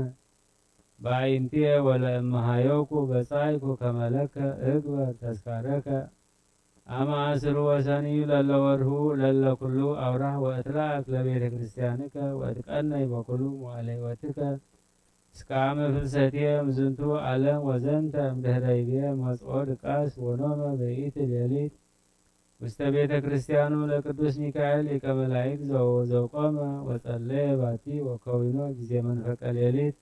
በአዕይንትየ ወለእመ ኀየውኩ በጻይኩ ከመ ለከ እግበር ተዝካረከ አማስሩ ወሰኒ ለለወርሁ ለለኩሉ አውራህ ወእትላክ ለቤተ ክርስቲያንከ ወእትቀነይ በኩሉ መዋዕለ ሕይወትከ እስከ አመ ፍልሰትየ እምዝንቱ ዓለም ወዘንተ እምድኅረ ይቤ መጽኦ ድቃስ ወኖመ በይእቲ ሌሊት ውስተ ቤተ ክርስቲያኑ ለቅዱስ ሚካኤል ሊቀ መላእክት ዘቆመ ወጸለየ ባቲ ወከዊኖ ጊዜ መንፈቀ ሌሊት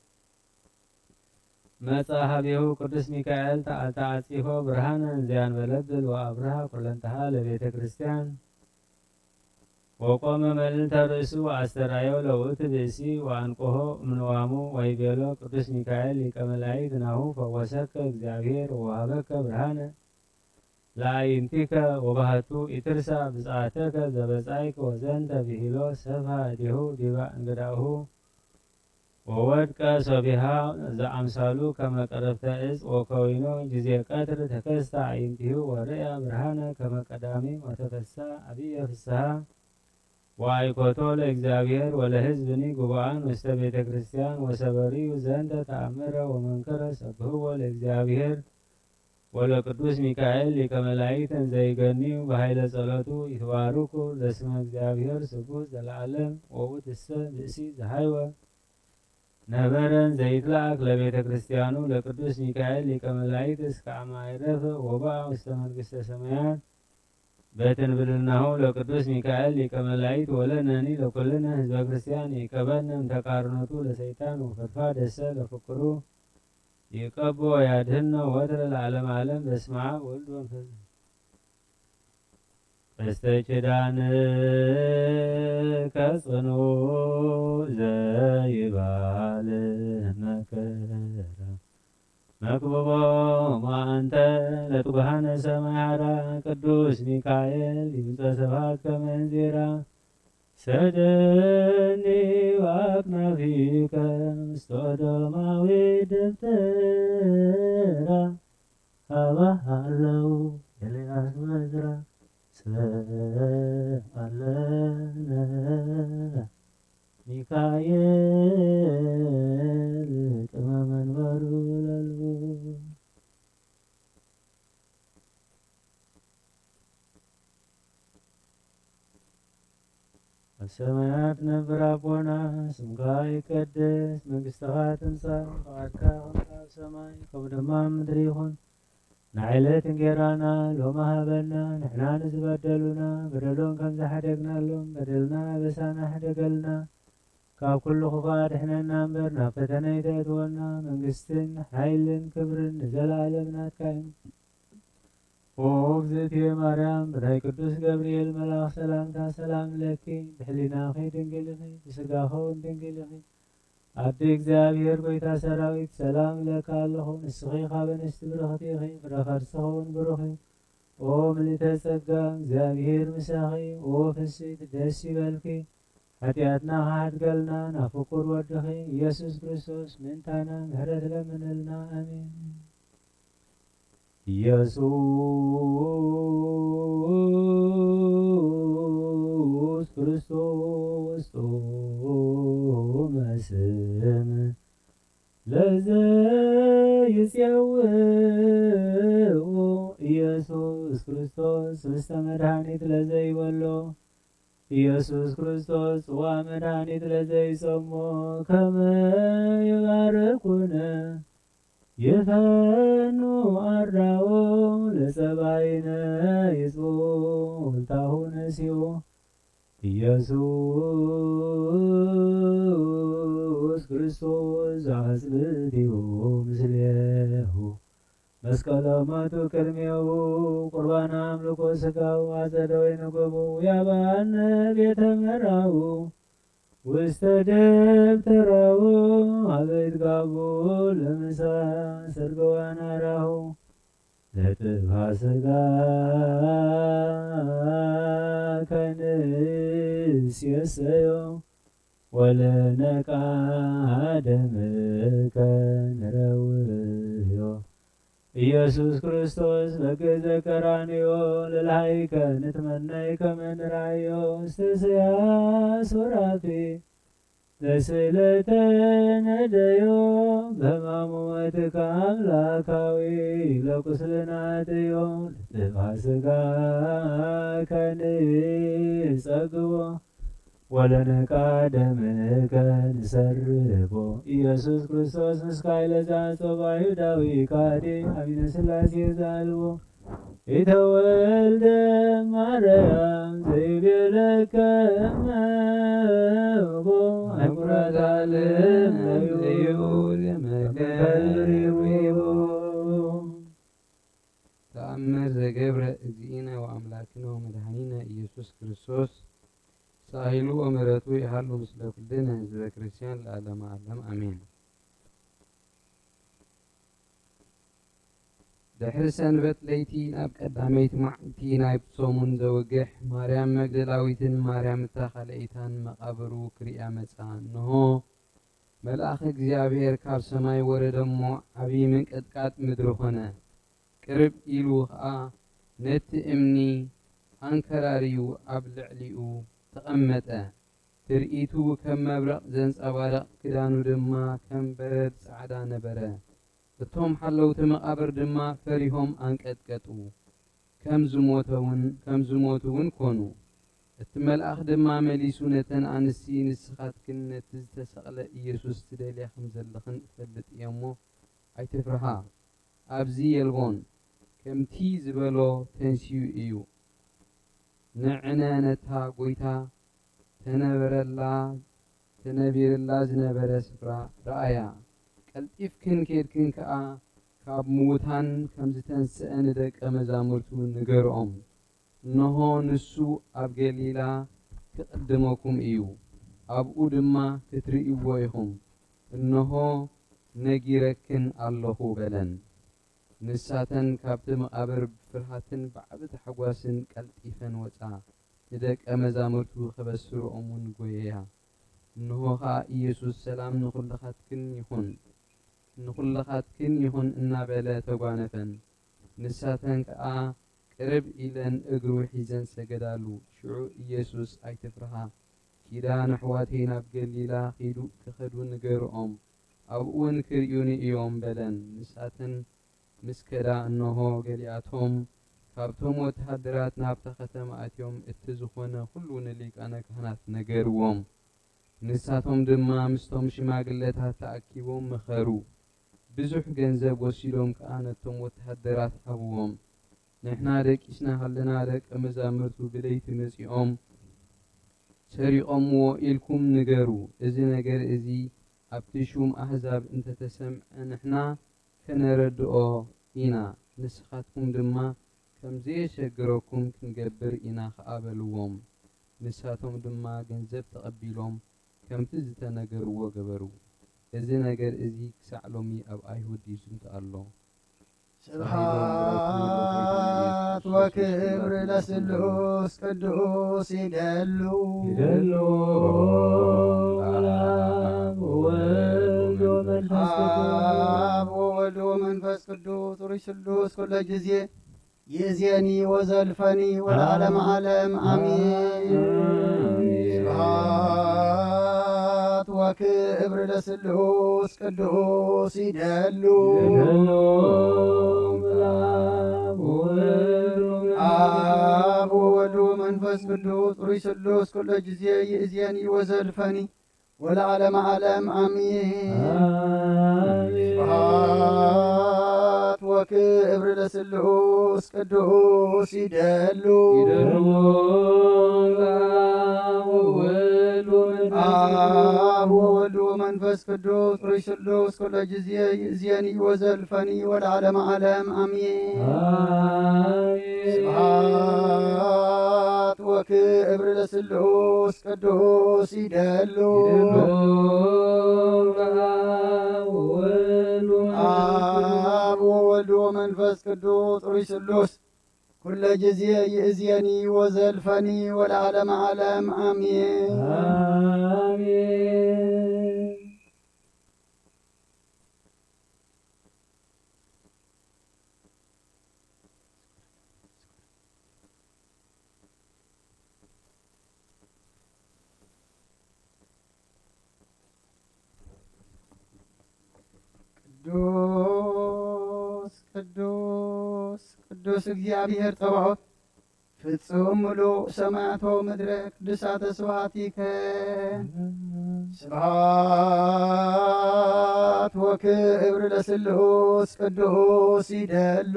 መጽአ ኀቤሁ ቅዱስ ሚካኤል ተአጽሖ ብርሃነ እንዘያንበለብል ወአብርሃ ኩለንተሃ ለቤተ ክርስቲያን ወቆመ መልዕልተ ርእሱ አስተርአዮ ለውእቱ ብእሲ ወአንቆሆ እምንዋሙ ወይቤሎ ቅዱስ ሚካኤል ሊቀ መላእክት ናሁ ፈወሰከ እግዚአብሔር ወወሀበከ ብርሃነ ለአዕይንቲከ ወባህቱ ኢትርሳ ብፅዓተከ ዘበጻይከ ወዘንተ ብሂሎ ሰብሐ እዴሁ ዲበ እንግዳሁ ወወድቀ ሶቢሃ ዘአምሳሉ ከመ ቀረፍተ ዕፅ ወከዊኖ ጊዜ ቀትር ተከስተ አዕይንቲሁ ወርእያ ብርሃነ ከመ ቀዳሚ ወተፈስሐ አብየ ፍስሐ ወአይኮቶ ለእግዚአብሔር ወለሕዝብኒ ጉባኤን ውስተ ቤተ ክርስቲያን ወሰበሪዩ ዘንተ ተአምረ ወመንከረ ሰብሕዎ ለእግዚአብሔር ወለቅዱስ ሚካኤል ሊቀ መላእክት እንዘይገኒዩ በኃይለ ጸሎቱ ይትባርኩ ለስመ እግዚአብሔር ስቡሕ ዘለዓለም ወውእቱሰ ብእሲ ዘሃይወ ነበረን ዘይትላክ ለቤተ ክርስቲያኑ ለቅዱስ ሚካኤል ሊቀ መላእክት እስከ አመ አይረፈ ወበአ ውስተ መንግሥተ ሰማያት በትንብልናሁ ለቅዱስ ሚካኤል ሊቀ መላእክት ወለነኒ ለኩልነ ህዝበ ክርስቲያን ይቀበነ እምተቃርኖቱ ለሰይጣን ወፈድፋደሰ ለፍቅሩ ይቀቦ ያድህነ ወትረ ለዓለመ ዓለም በስመ አብ ወወልድ ወመንፈስ በስተጭዳን ከጽኑ ዘይባል መከራ መክብቦ ማንተ ለትጉሃነ ሰማያራ ቅዱስ ሚካኤል ይምፀ ስብሐት ከመ እንዚራ ሰደኒ ወአክናፊከ ውስተ ዶማዊ ደብተራ ሀባሃለው ኤልያስ መዝራ ስለአለነ ሚካኤል ቅመ መንበሩ ለልቡ በሰማያት ነብር አቦና ስምከ ይቀደስ መንግሥትከ ትምጻእ ፈቃድከ በከመ በሰማይ ከመ ምድር ይኩን ንዕለት እንጀራና ሎሚ ሀበነ ንሕና ንዝበደሉና በደሎን ከም ዝሓደግናሎም በደልና አበሳና ሓደገልና ካብ ኩሉ ክፉእ አድሕነና እምበር ናብ ፈተና ይተእትወና መንግስትን ሓይልን ክብርን ንዘለዓለም ናትካ እዩ። ኦ እግዝእትየ ማርያም ብናይ ቅዱስ ገብርኤል መልአክ ሰላምታ ሰላም ለኪ ብሕሊናኺ ድንግል ኢኺ ብስጋኺ እውን ድንግል ኢኺ አዲ እግዚአብሔር ጎይታ ሰራዊት ሰላም ለካ ኣለኹ ንስኺ ካብ እንስቲ ብርኽቲ ኢኺ ፍረ ከርስኺ እውን ብሩኽ እዩ። ኦ ምልዕተ ጸጋ እግዚአብሔር ምሳኺ ኦ ፍስሕት ደስ ይበልኪ ኃጢአትና ካሓድገልና ናብ ፍቁር ወድኺ ኢየሱስ ክርስቶስ ምንታና ምሕረት ለምንልና አሜን። ኢየሱስ ክርስቶስ ጾመ ስም ለዘይጼውዑ ኢየሱስ ክርስቶስ ስልስተ መድኃኒት ለዘይበሎ ኢየሱስ ክርስቶስ ጽዋ መድኃኒት ለዘይጾሞ ከመ ይባርኩነ ይፈኑ አርዳኦ ለጸባይነ ይጽኡ ወልታሁ ነሲኡ ኢየሱስ ክርስቶስ ዘአጽብዕቲሁ ምስሌሁ መስቀለ ሞቱ ቅድሜሁ ቁርባነ አምልኮ ሥጋው አጸደ ወይነ ገቦው ያባነ ቤተ መራው ውስተ ደብተራው አበይት ጋቡ ለምሳ ሰርገዋን አራሁ ለጥፋ ሥጋ ከንስ የሰዮ ወለነቃ ደምከ ንረውዮ ኢየሱስ ክርስቶስ በገዘ ቀራንዮ ለላይከ ንትመነይ ከመ ንራዮ እስትስያስ ወራፊ ለስእለተ ነደዮ በሕማሙ ሞትከ አምላካዊ ለቁስልናትዮ ለጥፋ ሥጋከ ንጸግቦ ወለነቃ ደምከ ንሰርቦ ኢየሱስ ክርስቶስ ምስካየ ለዘአጽብዖ አይሁዳዊ ካዲ አሚነ ሥላሴ ዘአልቦ ኢተወልደ ማርያም ዘይቤለከ እመቦ አሕጉራተ ዓለም ለዩ ለመገሪቦ ተአምር ዘገብረ እግዚእነ ወአምላክነ ወመድኃኒነ ኢየሱስ ክርስቶስ ሳሂሉ ወምሕረቱ ይሃሉ ምስለ ኩልነ ህዝበ ክርስቲያን ለዓለመ ዓለም አሜን። ድሕሪ ሰንበት ለይቲ ናብ ቀዳመይቲ መዓልቲ ናይ ጾሙን ዘወግሕ ማርያም መግደላዊትን ማርያም እታ ካልአይታን መቃብሩ ክሪኣ መጻ። እንሆ መልአኽ እግዚአብሔር ካብ ሰማይ ወረደ እሞ ዓብዪ ምንቅጥቃጥ ምድሪ ኾነ። ቅርብ ኢሉ ኸዓ ነቲ እምኒ አንከራርዩ ኣብ ልዕሊኡ ተቐመጠ። ትርኢቱ ከም መብረቕ ዘንጸባርቕ ክዳኑ ድማ ከም በረድ ጻዕዳ ነበረ። እቶም ሓለውቲ መቃብር ድማ ፈሪሆም አንቀጥቀጡ፣ ከም ዝሞቱ እውን ኮኑ። እቲ መልአኽ ድማ መሊሱ ነተን ኣንስቲ ንስኻትክን ነቲ ዝተሰቕለ ኢየሱስ ትደልያኽም ዘለኽን እፈልጥ እየ እሞ ኣይትፍርሃ፣ ኣብዚ የልቦን ከምቲ ዝበሎ ተንስዩ እዩ። ንዕነ ነታ ጎይታ ተነቢርላ ዝነበረ ስፍራ ረአያ። ቀልጢፍክን ኬድክን ከዓ ካብ ምዉታን ከም ዝተንስአ ንደቀ መዛሙርቱ ንገርኦም። እነሆ ንሱ ኣብ ገሊላ ክቅድመኩም እዩ፣ ኣብኡ ድማ ክትርእይዎ ኢኹም። እነሆ ነጊረክን ኣለኹ በለን። ንሳተን ካብቲ መቃብር ብፍርሃትን ብዓቢ ታሕጓስን ቀልጢፈን ወፃ። ንደቀ መዛሙርቱ ከበስርኦም እውን ጎየያ። እንሆ ኸዓ ኢየሱስ ሰላም ንኹላኻትክን ይኹን እናበለ ተጓነፈን። ንሳተን ከዓ ቅርብ ኢለን እግሩ ሒዘን ሰገዳሉ። ሽዑ ኢየሱስ ኣይትፍርሃ፣ ኪዳን ኣሕዋተይ ናብ ገሊላ ክኸዱ ንገርኦም፣ ኣብኡውን ክርእዩኒ እዮም በለን። ንሳተን ምስ ከዳ እንሆ ገሊኣቶም ካብቶም ወተሃደራት ናብታ ከተማ ኣትዮም እቲ ዝኾነ ኩሉ ንሊቃነ ካህናት ነገርዎም። ንሳቶም ድማ ምስቶም ሽማግለታት ተኣኪቦም መኸሩ። ብዙሕ ገንዘብ ወሲዶም ከዓ ነቶም ወተሃደራት ሃብዎም። ንሕና ደቂስና ሃለና ደቀ መዛሙርቱ ብለይቲ መጺኦም ሰሪቖምዎ ኢልኩም ንገሩ። እዚ ነገር እዚ ኣብቲ ሹም ኣሕዛብ እንተተሰምዐ ንሕና ከነረድኦ ኢና፣ ንስኻትኩም ድማ ከምዘየሸግረኩም ክንገብር ኢና ከዓ በልዎም። ንሳቶም ድማ ገንዘብ ተቐቢሎም ከምቲ ዝተነገርዎ ገበሩ። እዚ ነገር እዚ ክሳዕ ሎሚ ኣብ ኣይሁድ ይዝንቱ ኣሎ። ስብሐት ወክብር ለስሉስ ቅዱስ ይደሉ አብ ወወልድ ወመንፈስ ቅዱስ ሩይ ስሉስ ኩለ ጊዜ ይእዜኒ ወዘልፈኒ ወለዓለመ ዓለም አሜን። ስብሐት ወክብር ለስሉስ ቅዱስ ይደሉ አብ ወወልድ ወመንፈስ ቅዱስ ሩይ ስሉስ ኩለ ጊዜ ይእዜኒ ወዘልፈኒ ወለዓለመ ዓለም አሜን። ስብሐት ወክብር ለስሉስ ቅዱስ ይደሉ አብ ወወልድ ወመንፈስ ቅዱስ ሩይ ስሉስ ኩለ ጊዜ ይእዜኒ ወዘልፈኒ ወለዓለመ ዓለም አሜን። ስብሐት ወክብር ለስሉስ ቅዱስ ይደሉ አብ ወወልድ ወመንፈስ ቅዱስ ሩይ ስሉስ ኩለ ጊዜ ይእዜኒ ወዘልፈኒ ወለዓለመ ዓለም አሜን። ቅዱስ ቅዱስ እግዚአብሔር ጸባኦት ፍጹም ምሉእ ሰማያቶ ምድረ ቅዱሳተ ስብሐቲከ ስብሐት ወክብር ለስሉስ ቅዱስ ይደሉ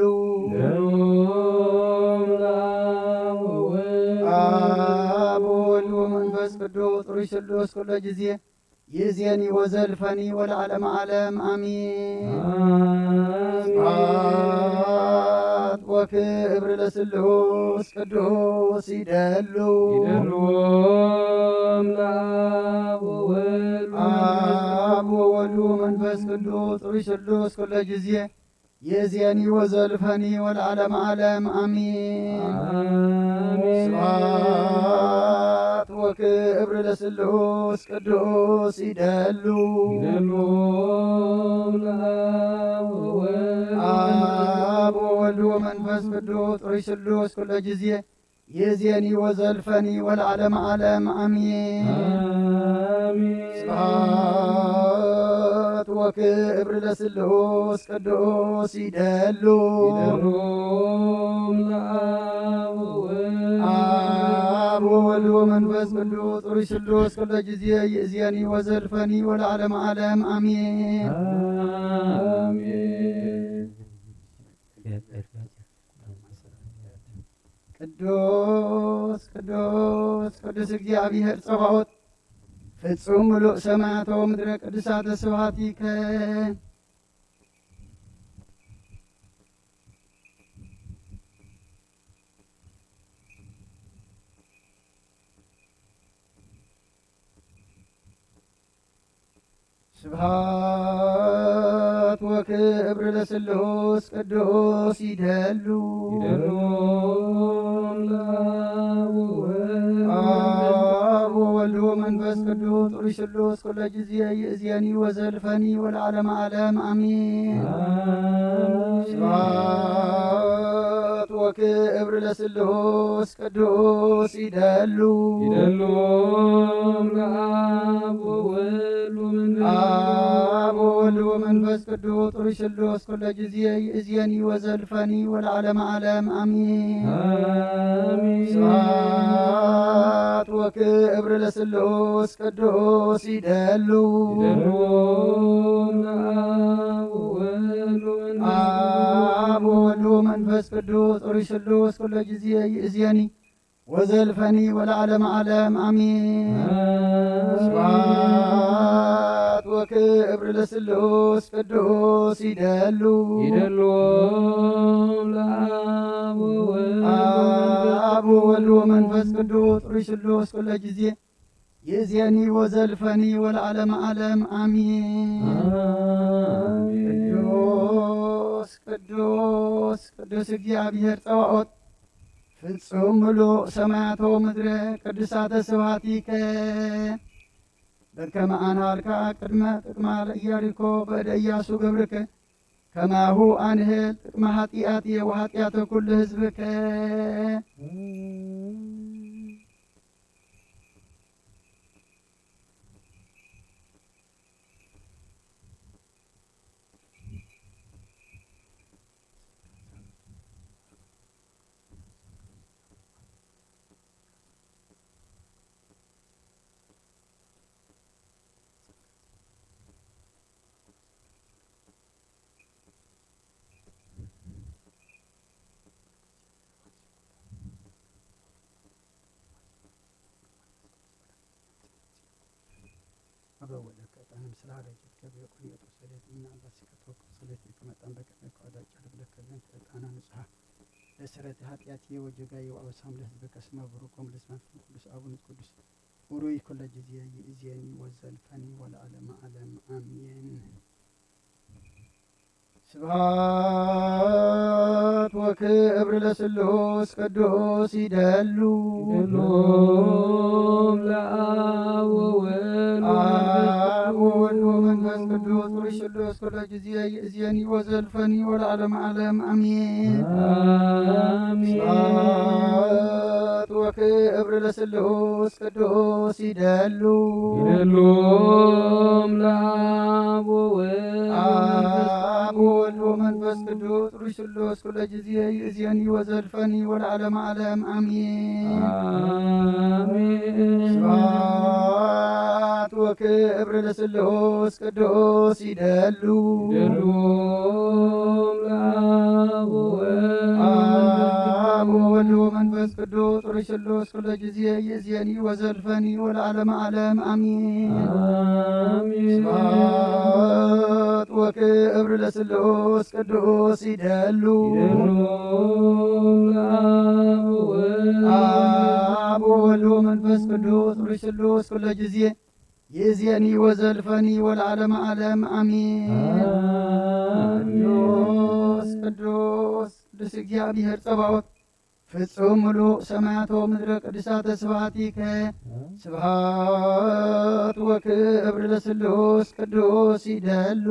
አብ ወወልድ ወመንፈስ ቅዱስ ጥሩይ ስሉስ ኩለ ጊዜ ይእዜኒ ወዘልፈኒ ወለዓለመ ዓለም አሚን። ስብሐት ወክብር ለስሉስ ቅዱስ ይደሉ አብ ወወልድ ወመንፈስ ቅዱስ ጥሩይ ስሉስ ኩለ ጊዜ ይእዜኒ ወዘልፈኒ ወለዓለመ ዓለም አሚን። ስብሐት ወክብር ለስሉስ ቅዱስ ይደሉ አብ ወወልድ ወመንፈስ ቅዱስ ጥሩይ ስሉስ ኩለ ጊዜ ይእዜኒ ወዘልፈኒ ወለዓለመ ዓለም አሚን። ስብሐት ወክብር ለስሉስ ቅዱስ ይደሉ አብ ወወልድ ወመንፈስ ቅዱስ ጥሩይ ስሉስ ኩለ ጊዜ ይእዜኒ ወዘልፈኒ ወለዓለመ ዓለም አሚን። ቅዱስ ቅዱስ ቅዱስ እግዚአብሔር ጸባኦት ፍጹም ምሉእ ሰማያቶ ምድረ ቅዱሳተ ስብሐቲከ ስብሐት ወክብር ለስሉስ ቅዱስ ይደሉ አብ ወወልድ ወመንፈስ ቅዱስ ጥሩይ ስሉስ ኩለ ጊዜ ይእዜኒ ወዘልፈኒ ወለዓለመ ዓለም አሚን። ስብሐት ወክብር ለስሉስ ቅዱስ ይደሉ አብ ወወልድ ወመንፈስ ቅዱስ ጥሩይ ስሉስ ኩለ ጊዜ ይእዜኒ ወዘልፈኒ ወለዓለመ ዓለም አሚን። ስብሐት ወክብር ለስሉስ ቅዱስ ይደሉ አብ ወወልድ ወመንፈስ ቅዱስ ጥሩይ ስሉስ ኩለ ጊዜ ይእዜኒ ወዘልፈኒ ወለዓለመ ዓለም አሚን። ስብሐት ወክብር ለስሉስ ቅዱስ ይደሉ አብ ወወልድ ወመንፈስ ቅዱስ ጥሩይ ስሉስ ኩለ ጊዜ ይእዜኒ ወዘልፈኒ ወለዓለመ ዓለም አሚን። ቅዱስ ቅዱስ ቅዱስ እግዚአብሔር ጸባኦት ፍጹም ምሉእ ሰማያቶ ምድረ ቅዱሳተ ስብሐቲከ በከመ አንሃልካ ቅድመ ጥቅማ ለኢያሪኮ በእደ ኢያሱ ገብርከ ከማሁ አንህል ጥቅመ ኃጢአትየ ወኃጢአተ ኩሉ ሕዝብከ አበወለከ ጣንም ስላረጀት ከበኩል የተሰለተ እና ባስከተው ሰለተ ከመጣን በቀር ከወዳጭ ለከለን ጣና ንጽሐ ለስረት ኃጢአት የወጀጋ የዋውሳም ለህዝብ ከስማ ብሩኮም ለስማት ቅዱስ አቡነ ቅዱስ ወሩይ ኩለ ጊዜ ይእዜኒ ወዘልፈኒ ወለዓለመ ዓለም አሜን። ስብሐት ወክብር ለስሉስ ቅዱስ ይደሉ ለአብ ወወልድ ወመንፈስ ቅዱስ ጥሩይ ስሉስ ኩለ ጊዜ ይእዜኒ ወዘልፈኒ ወለዓለመ ዓለም አሜን። ስብሐት ወክብር ለስሉስ ቅዱስ ይደሉ ለአብ ወወልድ ወመንፈስ ቅዱስ ሩይ ስሉስ ኩለ ጊዜ ይእዜኒ ወዘልፈኒ ወለዓለመ ዓለም አሜን። ስብሐት ወክብር ለስሉስ ቅዱስ ይደሉ አብ ወወልድ ወመንፈስ ቅዱስ ሩይ ስሉስ ኩለ ጊዜ ይእዜኒ ወዘልፈኒ ወለዓለመ ዓለም አሜን። ስብሐት ወክብር ለስሉስ ቅዱስ ይደሉ አብ ወወልድ ወመንፈስ ቅዱስ ሩይ ስሉስ ኩለ ጊዜ ይእዜኒ ወዘልፈኒ ወለዓለመ ዓለም አሜን። ቅዱስ ቅዱስ ቅዱስ እግዚአብሔር ጸባኦት ፍጹም ምሉእ ሰማያቶ ምድረ ቅዱሳተ ስብሐቲከ ስብሐት ወክብር ለስሉስ ቅዱስ ይደሉ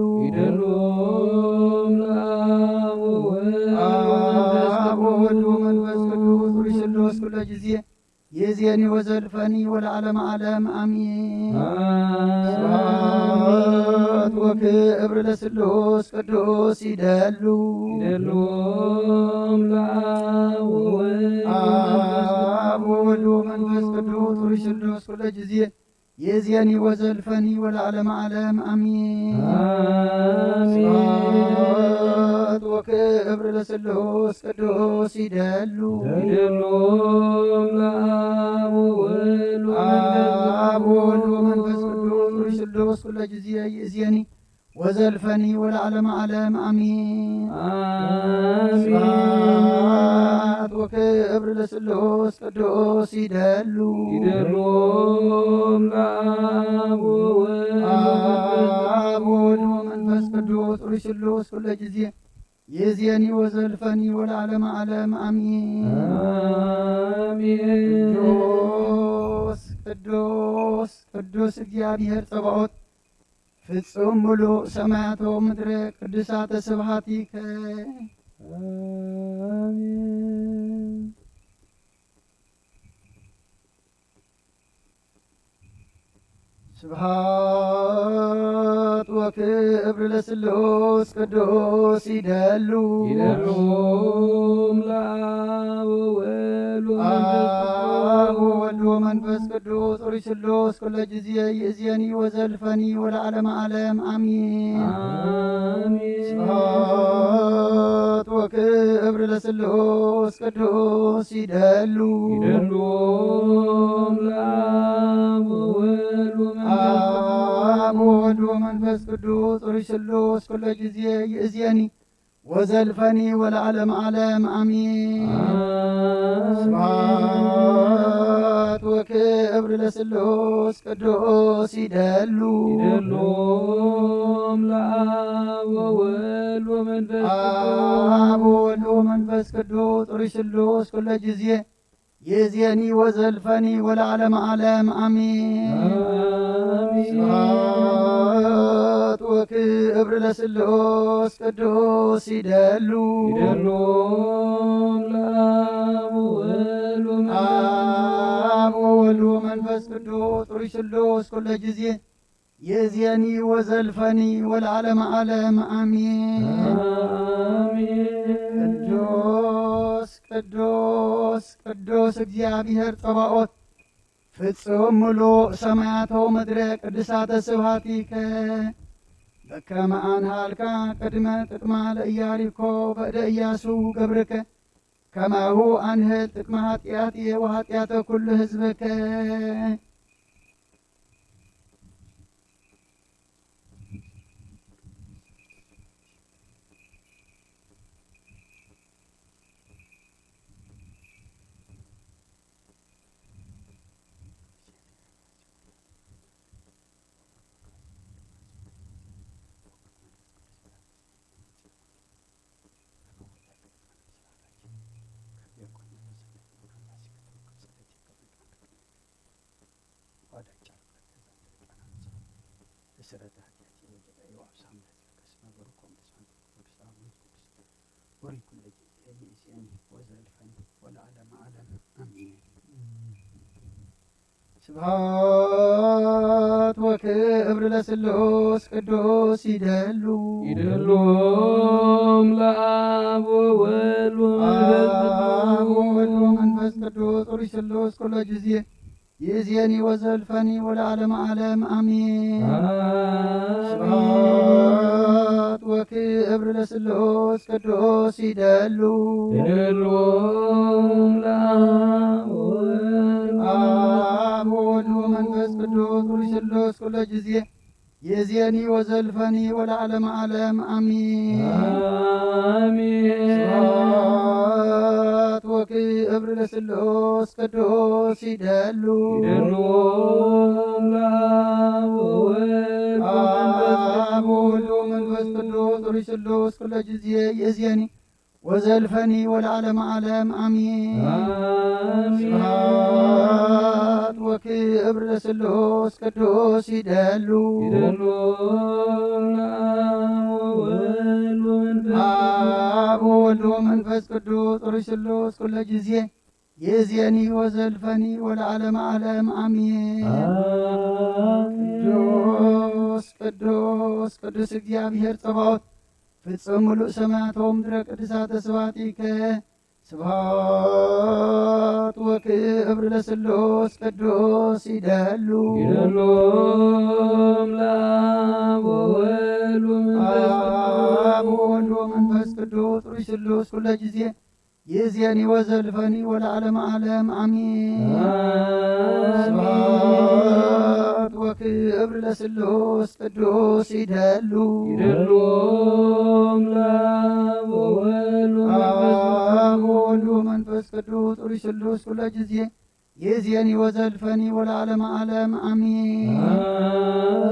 አብ ወወልድ ወመንፈስ ቅዱስ ሩይ ስሉስ ኩለ ጊዜ ይእዜኒ ወዘልፈኒ ወለዓለመ ዓለም አሜን። ስብሐት ወክብር ለስሉስ ቅዱስ ይደሉ አብ ወወልድ ወመንፈስ ቅዱስ ሩይ ስሉስ ኩለ ጊዜ ይእዜኒ ወዘልፈኒ ወለዓለመ ዓለም አሜን። ስብሐት ወክብር ለስሉስ ቅዱስ ይደሉ አብ ወወልድ ወመንፈስ ቅዱስ ሩይ ስሉስ ኩለ ጊዜ ይእዜኒ ወዘልፈኒ ወለዓለመ ዓለም አሜን። ስብሐት ወክብር ለስሉስ ቅዱስ ይደሉ አብ ወወልድ ወመንፈስ ቅዱስ ሩይ ስሉስ ኩለ ጊዜ ይእዜኒ ወዘልፈኒ ወለዓለመ ዓለም አሜን። ቅዱስ ቅዱስ ቅዱስ እግዚአብሔር ጸባኦት ፍጹም ምሉእ ሰማያቶ ምድረ ቅዱሳተ ስብሐቲከ ስብሐት ወክብር ለስሉስ ቅዱስ ይደሉ አብ ወወልድ ወመንፈስ ቅዱስ ሩይ ስሉስ ኩለ ጊዜ ይእዜኒ ወዘልፈኒ ወለዓለመ ዓለም አሜን። ስብሐት ወክብር ለስሉስ ቅዱስ ይደሉ አብ ወወልድ ወመንፈስ ቅዱስ ሩይ ስሉስ ኩለ ጊዜ ይእዜኒ ወዘልፈኒ ወለዓለመ ዓለም አሜን። ስብሐት ወክብር ለስሉስ ቅዱስ ይደሉ አብ ወወልድ ወመንፈስ ቅዱስ ሩይ ስሉስ ኩለ ጊዜ ይእዜኒ ወዘልፈኒ ወለዓለመ ዓለም አሜን። ስብሐት ወክብር ለስሉስ ቅዱስ ይደሉ አብ ወወልድ ወመንፈስ ቅዱስ ሩይ ስሉስ ኩለ ጊዜ ይእዜኒ ወዘልፈኒ ወለዓለመ ዓለም አሜን። ቅዱስ ቅዱስ ቅዱስ እግዚአብሔር ጸባኦት ፍጹም ምሉእ ሰማያቶ ምድረ ቅዱሳተ ስብሐቲከ በከመ አንሃልካ ቅድመ ጥቅማ ለኢያሪኮ በእደ ኢያሱ ገብርከ ከማሁ አንህል ጥቅመ ኃጢአትየ ወኃጢአተ ኩሉ ሕዝብከ ስብሐት ወክብር ለስሉስ ቅዱስ ይደሉ ይደሎም ለአብ ወወልድ ወመንፈስ ቅዱስ ሩይ ስሉስ ኩሎ ጊዜ ይእዜኒ ወዘልፈኒ ወለዓለመ ዓለም አሜን። ስብሐት ወክብር ለስሉስ ቅዱስ ይደሉ ይደሎም ለአብ ወወልድ ወመንፈስ ቅዱስ ሩይ ስሉስ ኩሎ ጊዜ ይእዜኒ ወዘልፈኒ ወለዓለመ ዓለም አሜን። ስብሐት ወክብር ለስሉስ ቅዱስ ይደሉ ይደሎም ለአብ ወወልድ ወመንፈስ ቅዱስ ሩይ ስሉስ ኩሎ ጊዜ ይእዜኒ ወዘልፈኒ ወለዓለመ ዓለም አሜን። ስብሐት ወክብር ለስሉስ ቅዱስ ይደሉ ይደሎም አብ ወወልድ ወመንፈስ ቅዱስ ሩይ ስሉስ ኩሎ ጊዜ ይእዜኒ ወዘልፈኒ ወለዓለመ ዓለም አሜን። ቅዱስ ቅዱስ ቅዱስ እግዚአብሔር ጸባኦት ፍጹም ሙሉእ ሰማያት ወምድረ ቅድሳተ ስብሐቲከ ስብሐት ወክብር ለስሉስ ቅዱስ ይደሉ ይደሎም ለአብ ወወልድ ወመንፈስ ቅዱስ ሩይ ስሉስ ኩሎ ጊዜ ይእዜኒ ወዘልፈኒ ወለዓለመ ዓለም አሜን። ስብሐት ወክብር ለስሉስ ቅዱስ ይደሉ ይደሎም ለአብ ወወልድ ወመንፈስ ቅዱስ ሩይ ስሉስ ኩሎ ጊዜ ይእዜኒ ወዘልፈኒ ወለዓለመ ዓለም አሜን።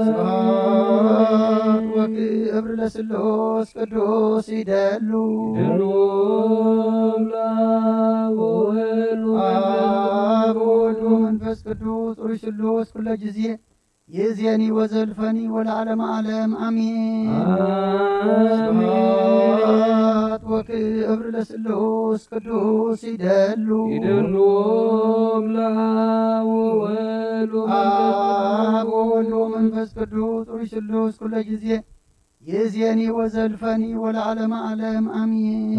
ስብሐት ወክብር ለስሉስ ቅዱስ ይደሉ ይደሎም ለአብ ወወልድ ወመንፈስ ቅዱስ ሩይ ስሉስ ኩሎ ጊዜ ይእዜኒ ወዘልፈኒ ወለዓለመ ዓለም አሜን። ስብሐት ወክብር ለስሉስ ቅዱስ ይደሉ ይደሎም ለአብ ወወልድ ወመንፈስ ቅዱስ ሩይ ስሉስ ኩሎ ጊዜ ይእዜኒ ወዘልፈኒ ወለዓለመ ዓለም አሜን።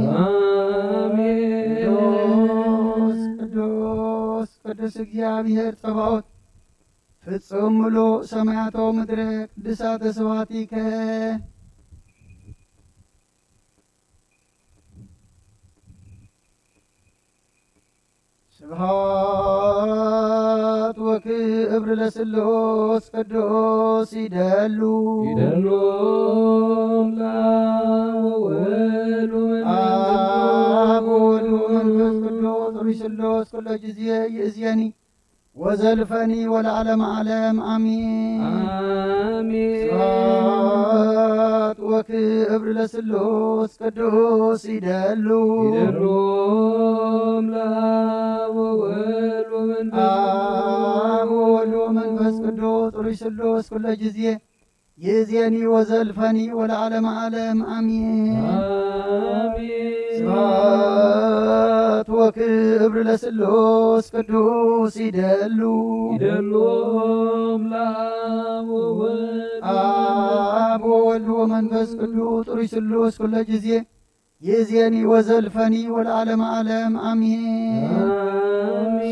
ቅዱስ ቅዱስ ቅዱስ እግዚአብሔር ጸባኦት ፍጹም ሙሉእ ሰማያት ወምድረ ቅድሳተ ስብሐቲከ ስብሐት ወክብር ለስሉስ ቅዱስ ይደሉ ይደሎም ለአብ ወወልድ ወመንፈስ ቅዱስ ሩይ ስሉስ ኩሎ ጊዜ ይእዜኒ ወዘልፈኒ ወለዓለመ ዓለም አሜን። ስብሐት ወክብር ለስሉስ ቅዱስ ይደሉ ይደሎም ለአብ ወወልድ ወመንፈስ ቅዱስ ሩይ ስሉስ ኩሎ ጊዜ ይእዜኒ ወዘልፈኒ ወለዓለመ ዓለም አሜን። ስብሐት ወክብር ለስሉስ ቅዱስ ይደሉ ይደሎም ለአብ ወወልድ ወመንፈስ ቅዱስ ሩይ ስሉስ ኩሎ ጊዜ ይእዜኒ ወዘልፈኒ ወለዓለመ ዓለም አሜን።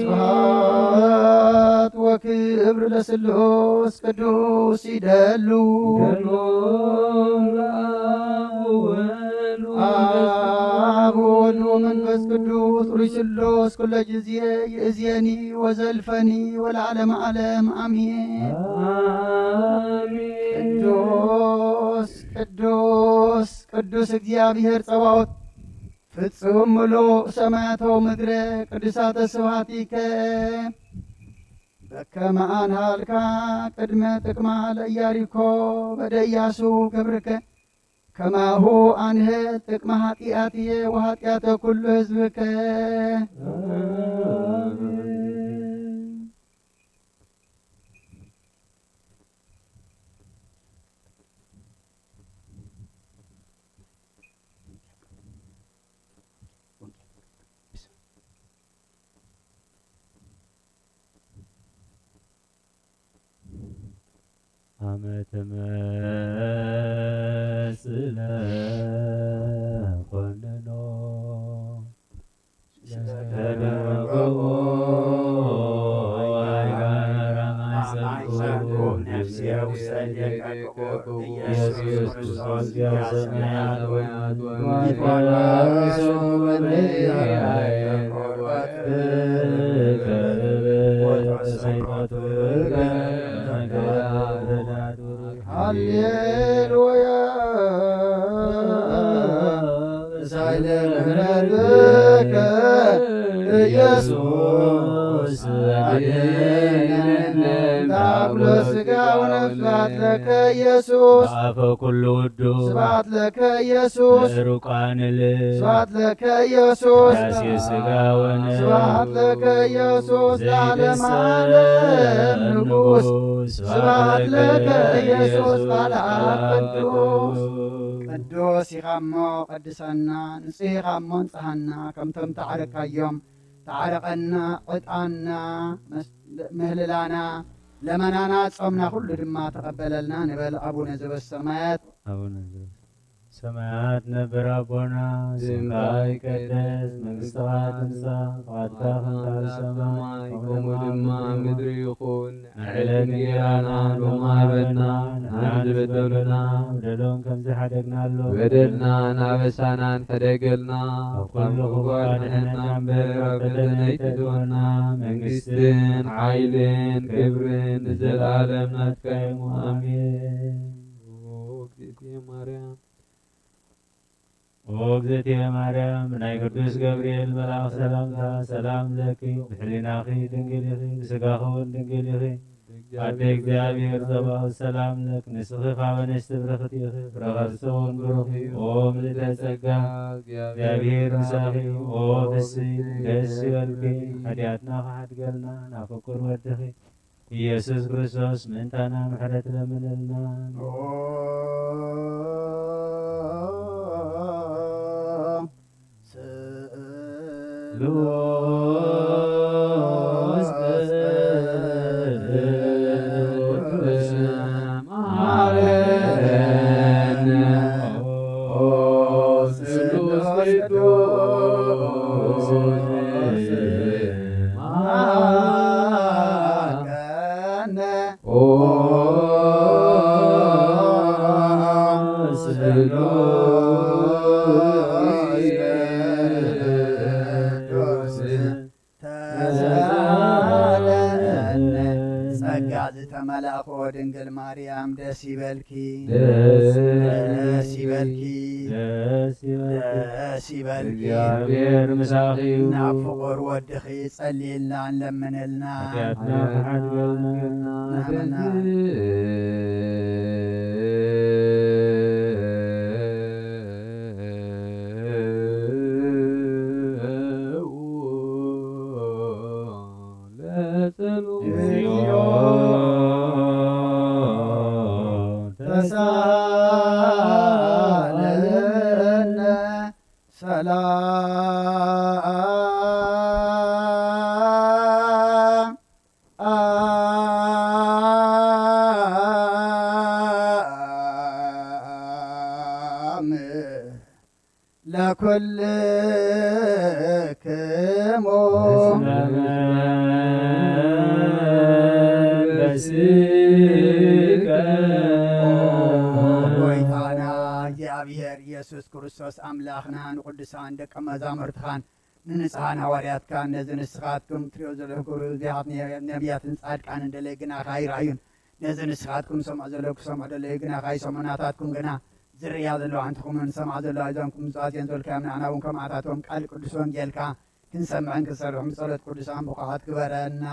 ስብሐት ወክብር ለስሉስ ቅዱስ ይደሉ ይደሎም ለአብ ወወልድ ወመንፈስ ቅዱስ ሩይ ስሉስ ኩሎ ጊዜ ይእዜኒ ወዘልፈኒ ወለዓለመ ዓለም አሜን። ቅዱስ ቅዱስ ቅዱስ እግዚአብሔር ጸባኦት ፍጹም ሙሉእ ሰማያት ወምድረ ቅድሳተ ስብሐቲከ በከመ አንሃልካ ቅድመ ጥቅማ ለኢያሪኮ በደኢያሱ ክብርከ ከማሁ አንህ ጥቅመ ኃጢአትየ ወኃጢአተ ኩሉ ሕዝብከ አመትመስለ ኮንኖ ለተደረገቦ አይጋራማይሰልኩም ነፍሴ ውሰደቀ ኢየሱስ ክርስቶስ ያሰማያት ወያት ወሚቆራሱ ሃሌሉያ ሳይለ ምሕረትከ ኢየሱስ አድነን ታብሎ ሥጋው ነፍሳት ለከ ኢየሱስ አፈ ኩሉ ውዱ ስብሐት ለከ ኢየሱስ ሩቃን ስብሐት ለከ ኢየሱስ ዳሴ ሥጋውን ስብሐት ለከ ኢየሱስ ለዓለመ ዓለም ንጉሥ ስብሐት ለከ ኢየሱስ ቃል አብ ቅዱስ ቅዱስ ኢኻሞ ቀድሰና ንጹሕ ኢኻሞ ንጽሐና ከምቶም ተዓረካዮም ተዓረቐና ዕጣና ምህልላና ለመናና ጾምና ሁሉ ድማ ተቐበለልና ንበል አቡነ ዘበሰማያት አቡነ ሰማያት ነበር አቦና ስምከ ይትቀደስ መንግሥትከ ትምጻእ ፈቃድከ በከመ በሰማይ ከማሁ ድማ ምድሪ ይኩን ንዕለትነ ጌራና ሎሙ ሀበና ንሕነ በደሉና በደሎን ከምዚ ሓደግናሎ በደልናን አበሳናን ፈደገልና ኩሉ ጓድሕና እምበር ኣብ ቀደመ ይትድወና መንግስትን ኃይልን ክብርን ንዘለዓለም ናትካ ኢሙ አሜን። እግዝእትየ ማርያም ወእግዝእትየ ማርያም ናይ ቅዱስ ገብርኤል መልአክ ሰላምታ ሰላም ለኪ ብሕሊናኺ ድንግል ኢኺ ብሥጋኺ እውን ድንግል ኢኺ አደ እግዚአብሔር ጸባኦት ሰላም ለክ ንስኺ ኻበ ንእሽቲ ብርኽቲ ኢኺ ፍረኸርሲ እውን ብሩኽ እዩ ኦ ምልዕተ ጸጋ እግዚአብሔር ምሳኺ ኦ ፍስሕት ደስ ይበልኪ ኃጢአትና ከሓድገልና ናብ ፍቁር ወድኺ ኢየሱስ ክርስቶስ ምእንታና ምሕረት ለምንልና ሉስ ቅዱስ ማረነ ኦ ስሉስ ቅዱስ ማረነ ኦ ዝተመላእኮ ድንግል ማርያም ደስ ይበልኪ ደስ ይበልኪ ደስ ይበልኪ እግዚአብሔር ምሳኺ ናብ ፍቁር ወድኺ ጸሊልና እንለምንልና ኃጢአትና ከሓድገልና ተሳለነ ሰላም ለኩልክሙ ጎይታና እግዚአብሔር ኢየሱስ ክርስቶስ አምላኽና ንቅዱሳን ደቀ መዛሙርትኻን ንንጽሓን ሐዋርያትካ ነዚ ንስኻትኩም ትሪኦ ዘለኹም ዚኣት ነቢያትን ጻድቃን እንደለይ ግና ካይረአዩን ነዚ ንስኻትኩም ሰምዑ ዘለኩ ሰምዑ ደለይ ግና ካይሰሙናታትኩም ግና ዝርያ ዘለዋ አንትኹምን ሰምዑ ዘለዋ እዞምኩም ምጽዋትየን ዘልካዮም ንዓና እውን ከምኣታቶም ቃል ቅዱስ ወንጌልካ ክንሰምዕን ክንሰርሑን ብጸሎት ቅዱሳን ቡኻት ግበረና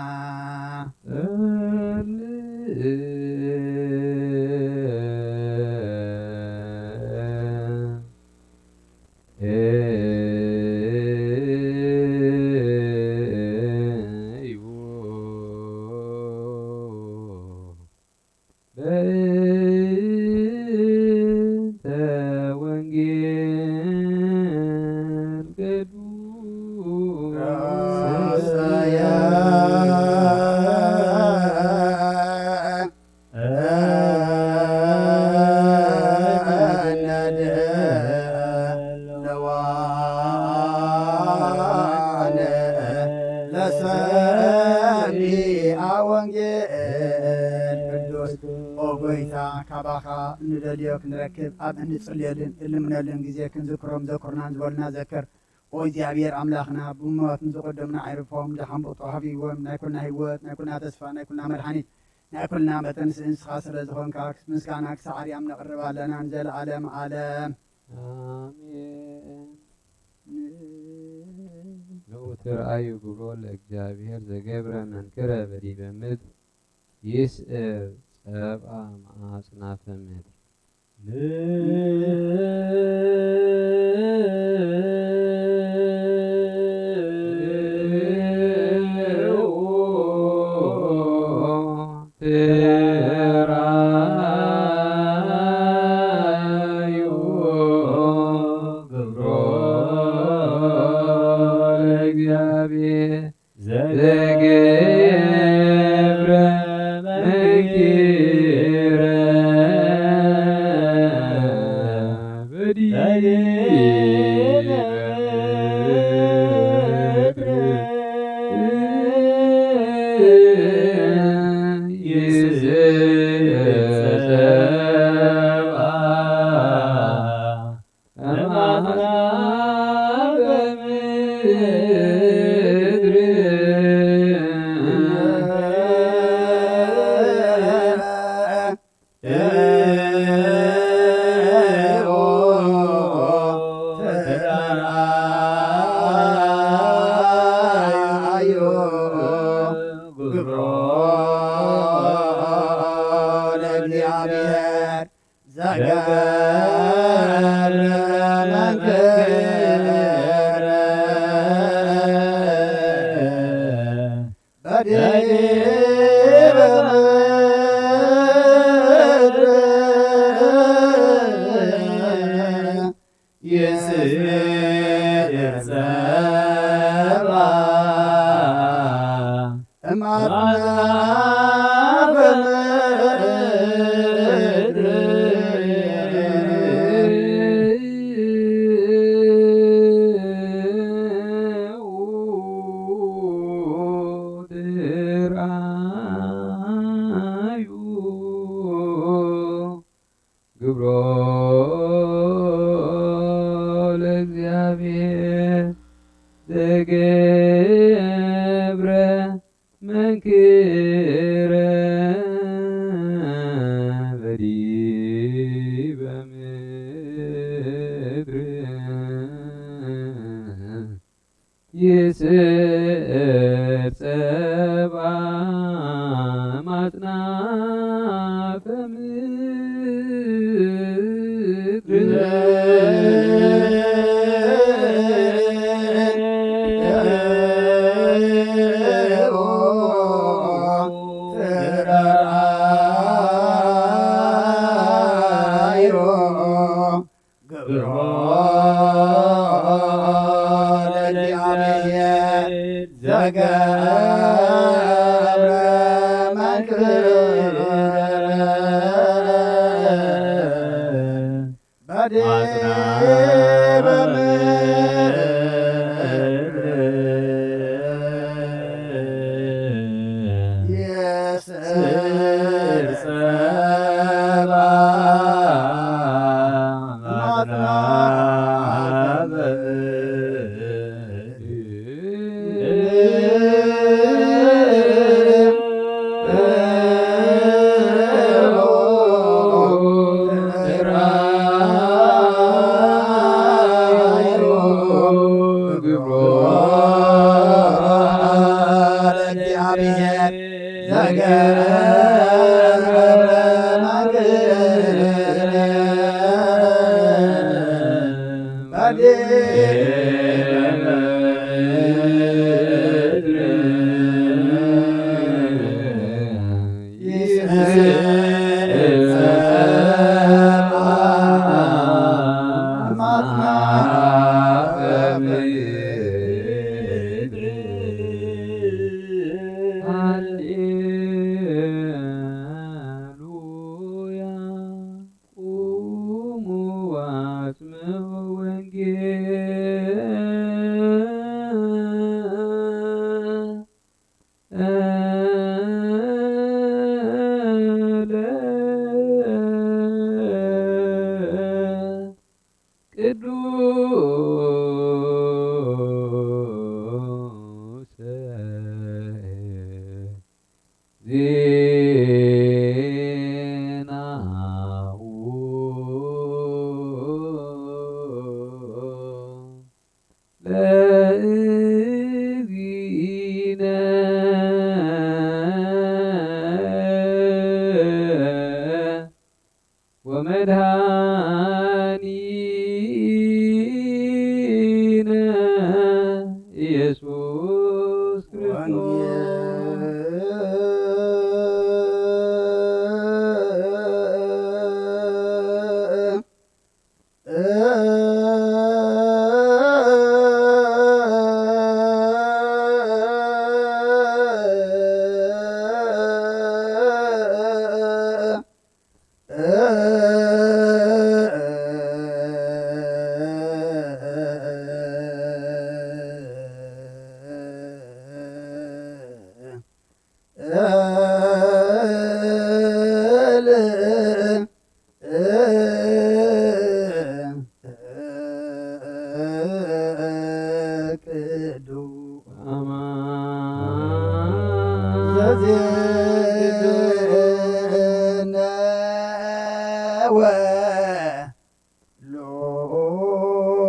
ቅዱስ ናባኻ እንደልዮ ክንረክብ ኣብ እንጽልየልን እልምነልን ግዜ ክንዝክሮም ዘኩርናን ዝበልና ዘክር ኦ እግዚኣብሔር ኣምላኽና ብሞት ንዝቐደሙና ኣይርፎም ድሓን ብቕጡ ሃቢቦም ናይ ኩልና ህይወት ናይ ኩልና ተስፋ ናይ ኩልና መድሓኒት ናይ ኩልና መጠንስ እንስኻ ስለ ዝኾንካ ምስጋና ክሳብ ዓርያም ነቕርብ ኣለና ንዘለዓለም ዓለም አሜን። ንኡትርአዩ ግብሮ ለእግዚአብሔር ዘገብረ መንክረ በዲበ ምድር ይስዕር ጸብአ ማዕጽናፈ ምድር ግብሮ ለእግዚአብሔር ዘገብረ መንክረ በዲበ ምድር ይስዕር ጸብአ ማጽናፈ ሃሌሉያ ቁሙ ዋስምዑ ወንጌል ቅዱስ ዜናሁ ለእግዚእነ ወመድኃኒነ ኢየሱስ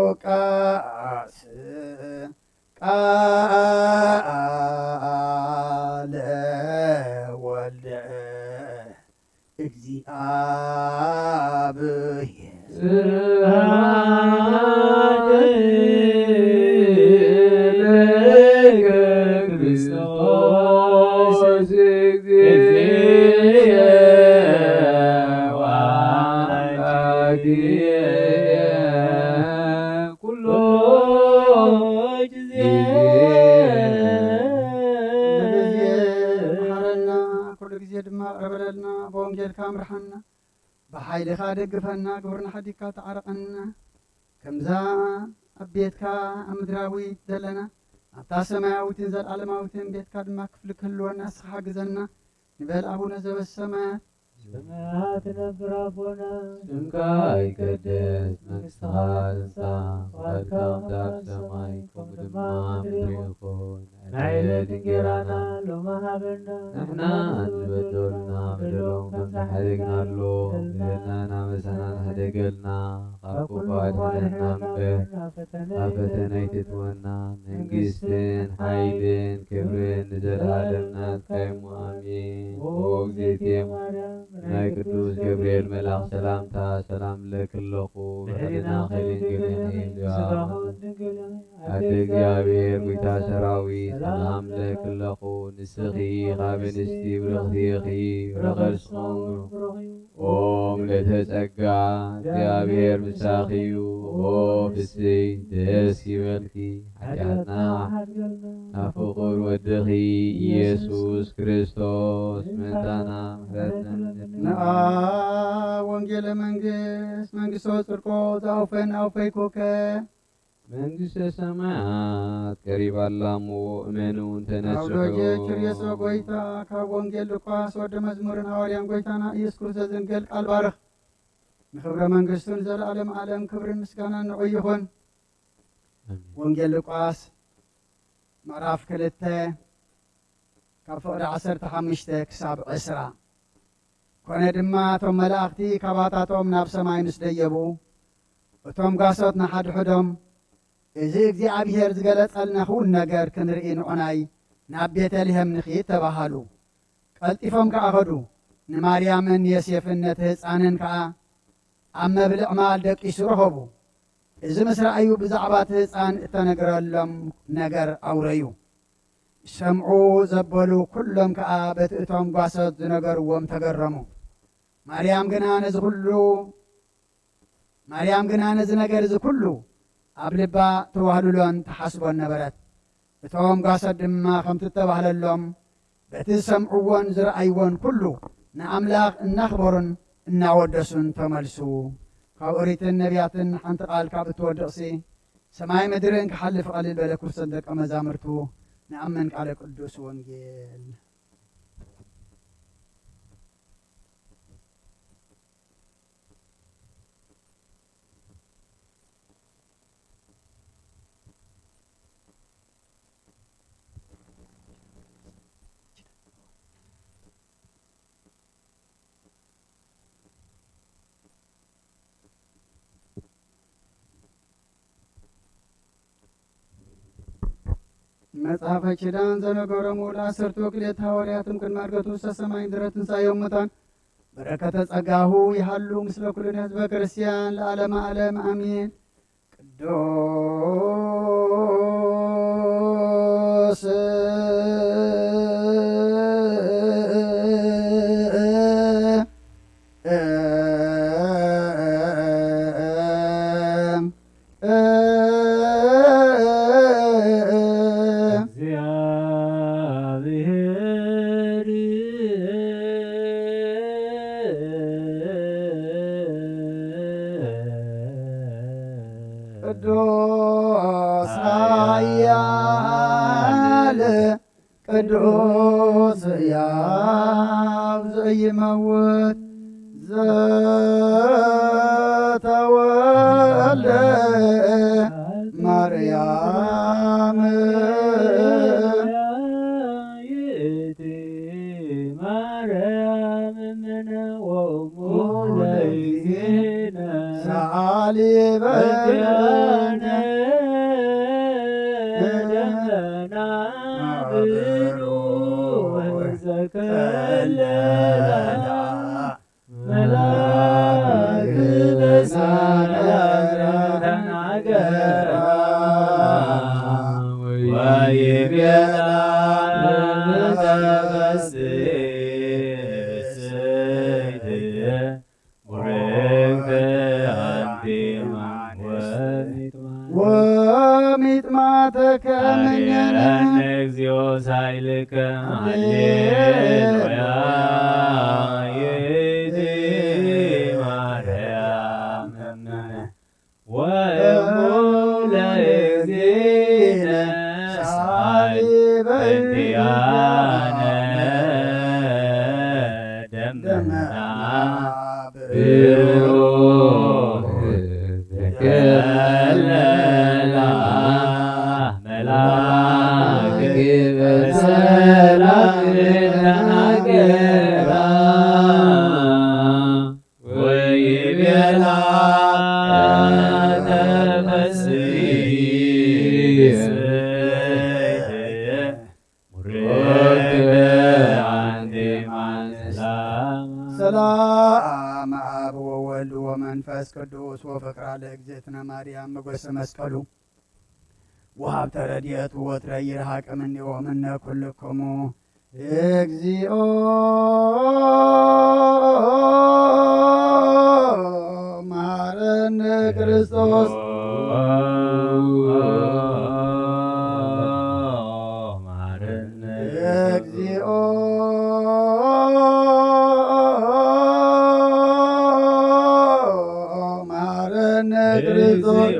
ሉቃስ ቃለ ወልደ እግዚአብሔር ስብሐት ለከ ክርስቶስ እግዚእየ ወአምላክየ ኩሎ ጊዜ መሐረና ኩሉ ጊዜ ድማ ቀበለልና በወንጌልካ ምርሐና ብሓይልኻ ደግፈና ግብርና ሓዲግካ ተዓረቐና ከምዛ ኣብ ቤትካ ኣብ ምድራዊት ዘለና ኣብታ ሰማያዊትን ዘለዓለማዊትን ቤትካ ድማ ክፍሊ ክህልወና ንስኻ ግዘና ንበል አቡነ ዘበሰማያት ሰማያት ነብር አቦና ስምካ ይቀደስ መንግሥትኻ ትምጻእ ፈቃድካ ከምቲ ሰማይ ከምኡ ድማ ምድሪ ይኹን ናይለት እንጀራና ሎሚ ሃበና ንሕና ዝበደሉና በደሎም ከም ዝሓደግናሉ በደልና ናበሳና ንሕደገልና ካብ ክፉ ኣድሕነና እምበር ኣብ ፈተና ኣይትእትወና መንግስትን ሓይልን ክብርን ንዘለኣለም ናትካ እሞ ኣሜን። ኦ እግዝእትየ ማርያም ናይ ቅዱስ ገብርኤል መልኣኽ ሰላምታ ሰላም ለክለኹ ብሕሊና ኣደ እግዚአብሔር ጐይታ ሰራዊት ሰላም ለክለኹ ንስኺ ካብ እንስቲ ብርኽቲ ኢኺ ረኸስኹም ኦም ለተጸጋ እግዚአብሔር ምሳኺ እዩ ኦ ፍስሕት ደስ ይበልኪ ሓጢኣትና ናብ ፍቁር ወድኺ ኢየሱስ ክርስቶስ ምንታና ምሕረትን ንኣ ወንጌለ መንግስት መንግስቶ ጽድቆ ዘአውፈን አውፈይኮከ መንግሥተ ሰማያት ቀሪባላ እሞ እመኑን ተነስሑ። አውሎጀ ችርየሶ ጎይታ ካብ ወንጌል ሉቃስ ወደ መዝሙርን ሐዋርያን ጎይታና ኢየሱስ ክርስቶስ ዘንጌል ቃል ባርኽ ንክብረ መንግስቱን ዘለዓለም ዓለም ክብርን ምስጋናን ንዑ ይኹን። ወንጌል ሉቃስ ምዕራፍ 2 ካብ ፍቕዲ 15 ክሳብ 20 ኮነ ድማ እቶም መላእኽቲ ካባታቶም ናብ ሰማይ ምስ ደየቡ እቶም ጋሶት ንሓድሕዶም እዚ እግዚኣብሔር ዝገለጸልና ኽውን ነገር ክንርኢ ንዑናይ ናብ ቤተልሔም ንኺድ ተባሃሉ። ቀልጢፎም ከዓ ኸዱ ንማርያምን ዮሴፍን ነቲ ህፃንን ከዓ ኣብ መብልዕ ማል ደቂሱ ረኸቡ። እዚ ምስ ረኣዩ ብዛዕባ እቲ ህፃን እተነግረሎም ነገር ኣውረዩ። ሰምዑ ዘበሉ ኩሎም ከዓ በቲ እቶም ጓሶት ዝነገርዎም ተገረሙ። ማርያም ግና ነዚ ነገር እዚ ኩሉ ኣብ ልባ ተዋህልሎን ተሓስቦን ነበረት። እቶም ጓሶት ድማ ከምቲ ተባህለሎም በቲ ሰምዑዎን ዝረኣይዎን ኩሉ ንኣምላኽ እናኽበሩን እናወደሱን ተመልሱ። ካብ ኦሪትን ነቢያትን ሓንቲ ቃል ካብ እትወድቕሲ ሰማይ ምድርን ክሓልፍ ቀሊል በለ ክርስቶስ ደቀ መዛሙርቱ ንኣመን ቃለ ቅዱስ ወንጌል መጽሐፈ ኪዳን ዘነገሮሙ ለአሰርቱ ክልኤቱ ሐዋርያትም ቅድመ ዕርገቱ ውስተ ሰማይ ድኅረ ትንሣኤ እሙታን በረከተ ጸጋሁ ይሃሉ ምስለ ኩልነ ሕዝበ ክርስቲያን ለዓለመ ዓለም አሜን። ቅዱስ ቅዱስ ኃያል ቅዱስ ሕያው ዘኢይመውት ዘተወልደ ማርያም ይእቲ ማርያም እምነ ወእሙ ለእግዚእነ ሰአሊ በዚአነ በነ ደመና ብሩህ ዘከለላ መልአክ በሰማይ ተናገራ ወይቤላ ለምተፈሥሕት ቡርክት አንቲ ወሚጥማተ ከመኘነ እግዚኦ ሳይልከ ሃሌሉያ ይእቲ ማርያም እምነ ወእሙ ለእግዚእነ ሰአሊ በእንቲአነ ደመና ብሩህ ዘከለላ መልአክ በሰላም ተናገራ ወይቤላ ተፈሥሕት ቡርክት አንቲ ሰላም አብ ወወልድ ወመንፈስ ቅዱስ ወፍቅራ ለእግዝእትነ ማርያም መጎሰ መስቀሉ ወሀብተ ረድኤቱ ወትረ ይርሐቅ እምኔ ወእምነ ኩልክሙ እግዚኦ መሐረነ ክርስቶስ እግዚኦ መሐረነ ክርስቶስ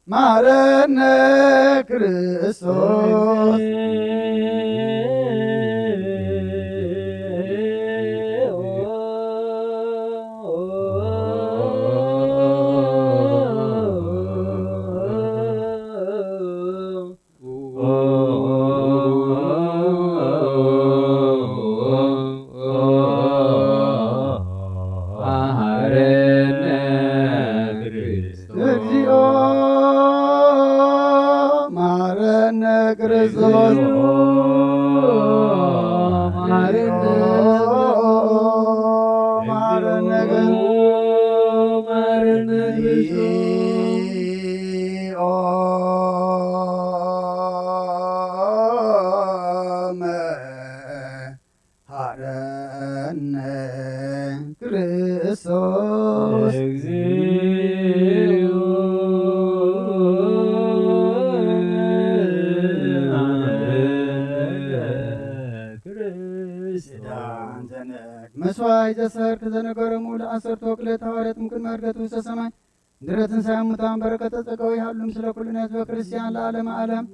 መሐረነ ክርስቶስ እግዚኦ መሐረነ ክርስቶስ መሐረነ እግዚኦ መሐረነ ክርስቶስ መስዋዕት ዘሰርክ ዘነገሮሙ ለአሰርቱ ክልኤቱ ሐዋርያት እምቅድመ ዕርገቱ ውስተ ሰማይ ድረ ትንሣኤ ሙታን በረከተ ጸጋው ያሉ ምስለ ኩልነ ሕዝበ ክርስቲያን ለዓለመ ዓለም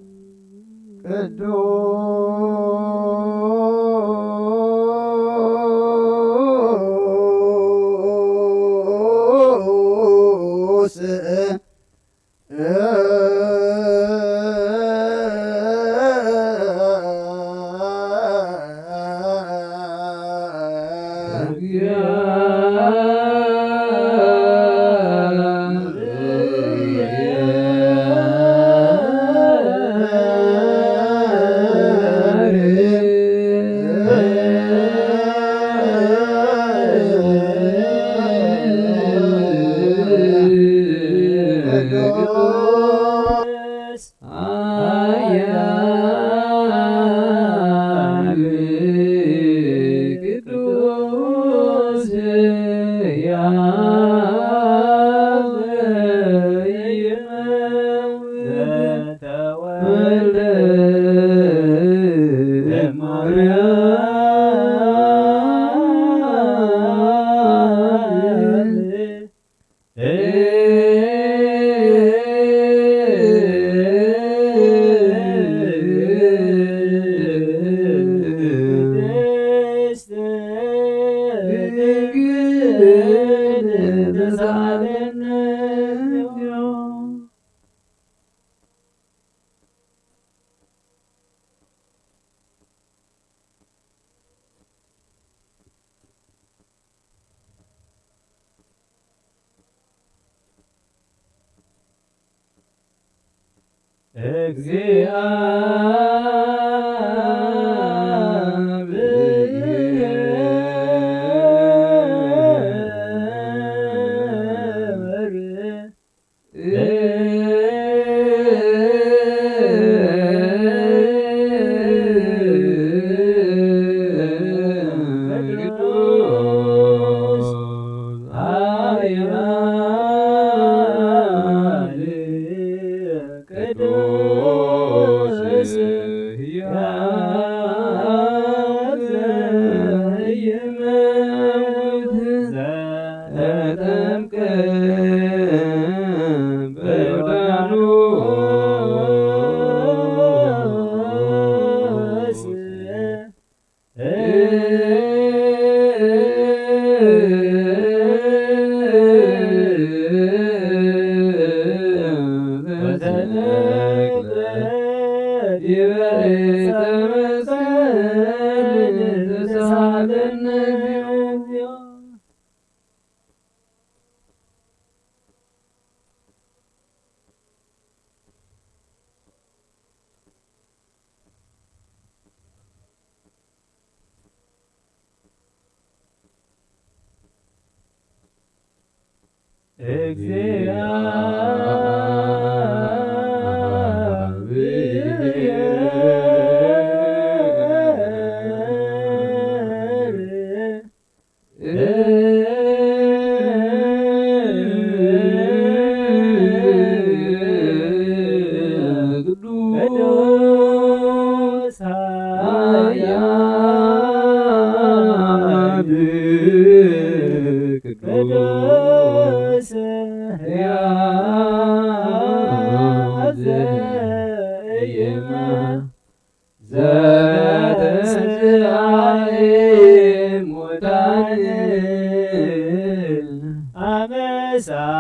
ቅዱስ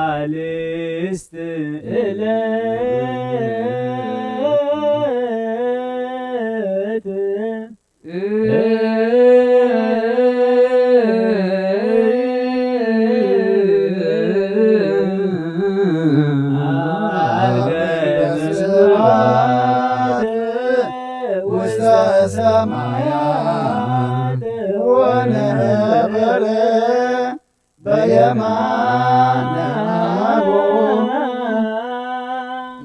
አመሳልስት ዕለት ውስተ ሰማያት ወነበረ በየማነ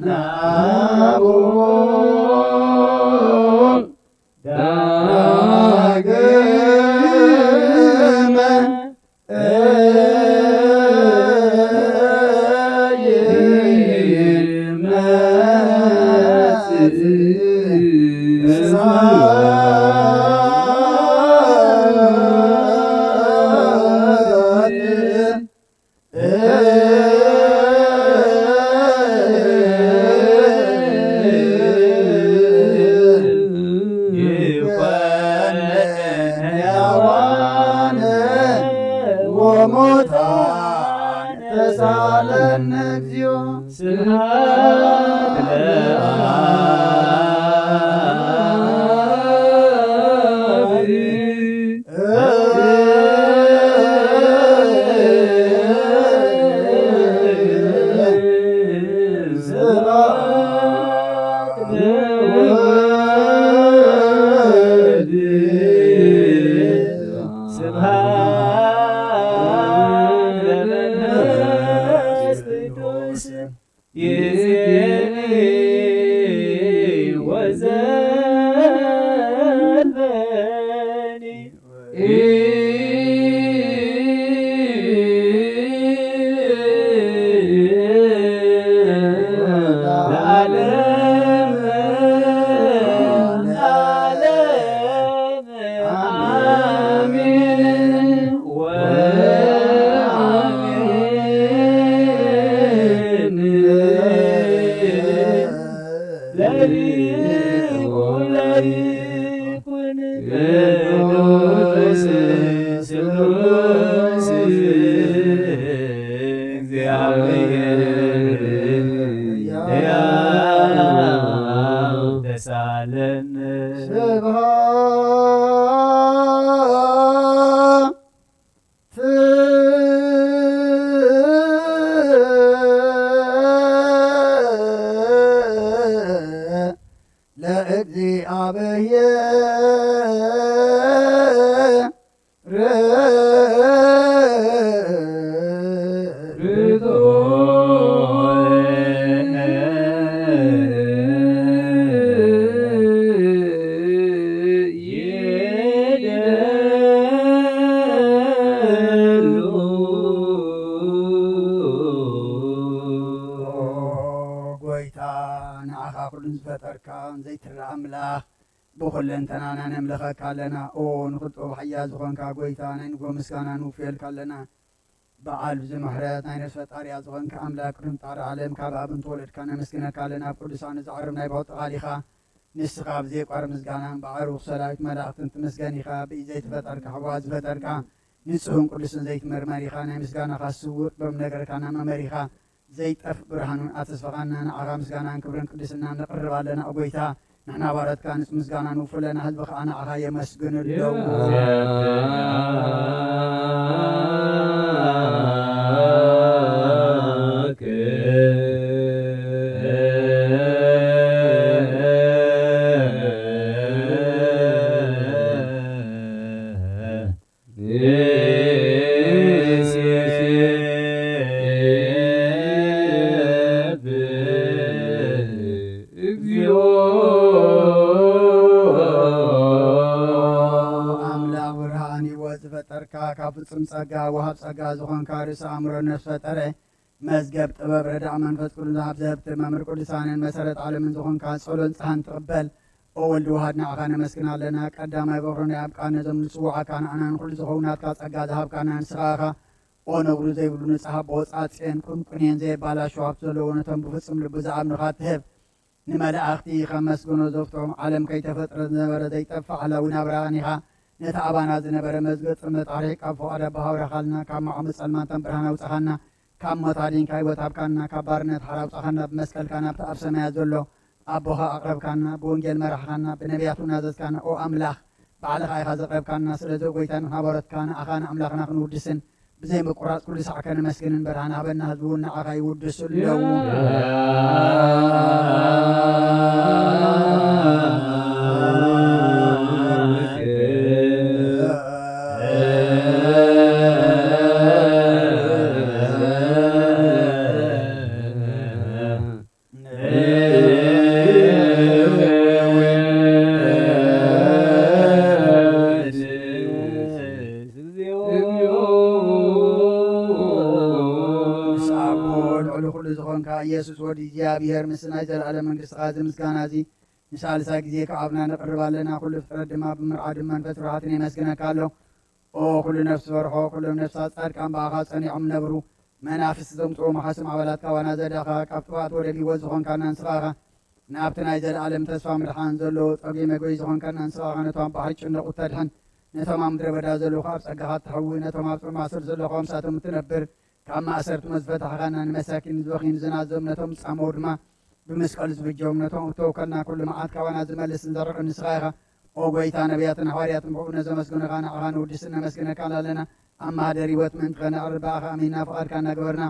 ናቦ ዳግመ ይመጽእ ተሳለነ እግዚኦ ስብሐት بخلنتنا نملخك لنا او نخطو بحياز خونكا غويتا ننغو مسكانا نوفيل كلنا بعال زمحرات ناين فطار يا زغنك املاك رم طار عالم كبابن تولد كان مسكنك لنا قدسان زعرم ناي بوت غاليخا نسخاب زي قرم مسكانا بعروخ صلاة ملاك انت مسكانيخا بيزيت فطرك حواز فطرك نسهم قدسن زيت مرمريخا ناي مسكانا خاصو بم نغر كان ممريخا زيت اف برهانون اتسفقانا نعغا مسكانا كبرن قدسنا نقرب لنا ابويتا نحن بارد كانت مسجانا نوفلنا هذبخ أنا عهاي مسجن الدو ፍጹም ጸጋ ወሃብ ጸጋ ዝኾን ካርስ አእምሮ ነፍስ ፈጠረ መዝገብ ጥበብ ረዳእ መንፈስ ቅዱስ ኣብ ዘህብቲ መምህር ቅዱሳንን መሰረት ዓለምን ዝኾንካ ጸሎን ጸሃን ትቕበል ኦ ወልድ ዋሃድ ንዓኻ ነመስግን ኣለና ቀዳማይ በኩር ናይ ኣብቃነ ዞም ንፅውዓካ ንኣናን ኩሉ ዝኾውናትካ ጸጋ ዝሃብካና ንስኻኻ ኦ ነብሩ ዘይብሉ ንጽሓ ብወፃፅን ቁንቁንን ዘየባላሹ ሃብቲ ዘለዎ ነቶም ብፍጹም ልቢ ዝኣምንኻ ትህብ ንመላእኽቲ ከመስግኖ ዘፍቶም ዓለም ከይተፈጥረ ዝነበረ ዘይጠፍእ ዓላዊ ናብራን ኢኻ ነታ ኣባና ዝነበረ መዝገብ ጽልመት ኣርሒቅ ኣብ ፍቓደ ባሃውረኻልና ካብ ማዕሙ ጸልማንተን ብርሃን ኣውፅኻና ካብ ሞታዲን ካይወት ሃብካና ካብ ባርነት ሓር ኣውፅኻና ብመስቀልካ ናብቲ ኣብ ሰማያት ዘሎ ኣቦኻ ኣቕረብካና ብወንጌል መራሕኻና ብነቢያቱ ናዘዝካና ኦ ኣምላኽ ባዕልኻ ኢኻ ዘቕረብካና ስለዚ ጐይታ ንሓበረትካ ንኣኻ ንኣምላኽና ክንውድስን ብዘይ ምቁራፅ ኩሉ ሰዕ ከነመስግንን ብርሃን ሃበና ህዝቡ ንዓኻ ይውድሱ ኣለዉ ኢየሱስ ወዲ እግዚአብሔር ምስናይ ዘላለም መንግሥት ቃዝ ምስጋና እዚ ንሳልሳ ጊዜ ከአብና ነቅርባለና ኩሉ ፍጥረት ድማ ብምርዓድ መንፈስ ብርሃትን የመስግነካለሁ ኦ ኩሉ ነፍስ በርሖ ኩሎም ነፍሳት ጻድቃን በኣኻ ጸኒዖም ነብሩ መናፍስ ዘምጽኦ መሓስም ኣባላትካ ዋና ዘዳኻ ካብ ጥዋት ወደ ሊወት ዝኾንካና ንስኻኻ ናብቲ ናይ ዘለዓለም ተስፋ ምድሓን ዘለዎ ጸጊ መጎይ ዝኾንካና ንስኻኻ ነቶም ባሕሪ ጭነቑ ተድሕን ነቶም ኣብ ምድረ በዳ ዘለኹ ኣብ ጸጋኻ ትሐዊ ነቶም ኣብ ጽልማስር ዘለኹም ሳቶም ትነብር ካብ ማእሰርቲ መዝፈታሕኻና ንመሳኪን ዝወኺን ዝናዞም ነቶም ፃመው ድማ ብመስቀል ዝፍጀዎም ነቶም እተወከልና ኩሉ መዓት ካባና ዝመልስ ንዘርቕ ንስኻ ኢኻ ኦ ጎይታ ነቢያትን ሐዋርያትን ብኡ ነዘመስግኑኻ ንዓኻ ንውድስን ነመስግነካ ኣለና ኣብ ማህደር ሂወት ምእንቲ ኸነቕርባኻ ኣሚንና ፍቓድካ እናገበርና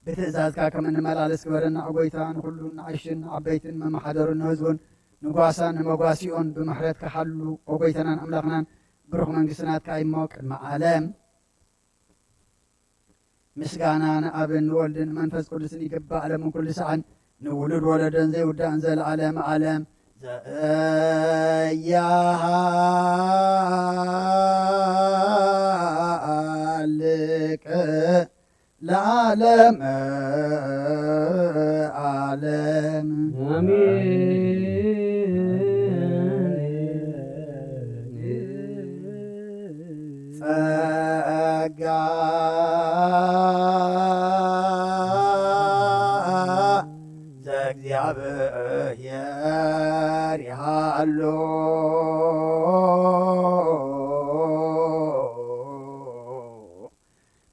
ብትእዛዝካ ከም እንመላለስ ግበረና ጎይታ ንኩሉ ንዓይሽን ዓበይትን መማሓደሩን ንህዝቡን ንጓሳን ንመጓሲኦን ብምሕረትካ ሓሉ ጎይታናን ኣምላኽናን ብሩኽ መንግስትናትካ ይሞ ቅድመ ዓለም ምስጋና ንኣብን ንወልድን መንፈስ ቅዱስን ይግባእ ዓለምን ኩሉ ሰዓን ንውሉድ ወለደን ዘይውዳእን ዘለዓለም ዓለም ዘያሃልቅ ለዓለም ዓለም ጸጋ ዘእግዚአብሔር ያሎ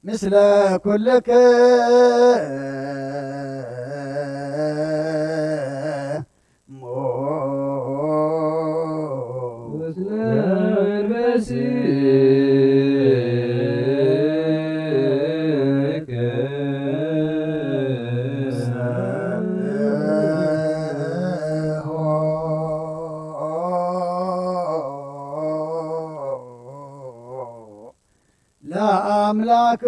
ምስለ ኩልክሙ ለአምላክ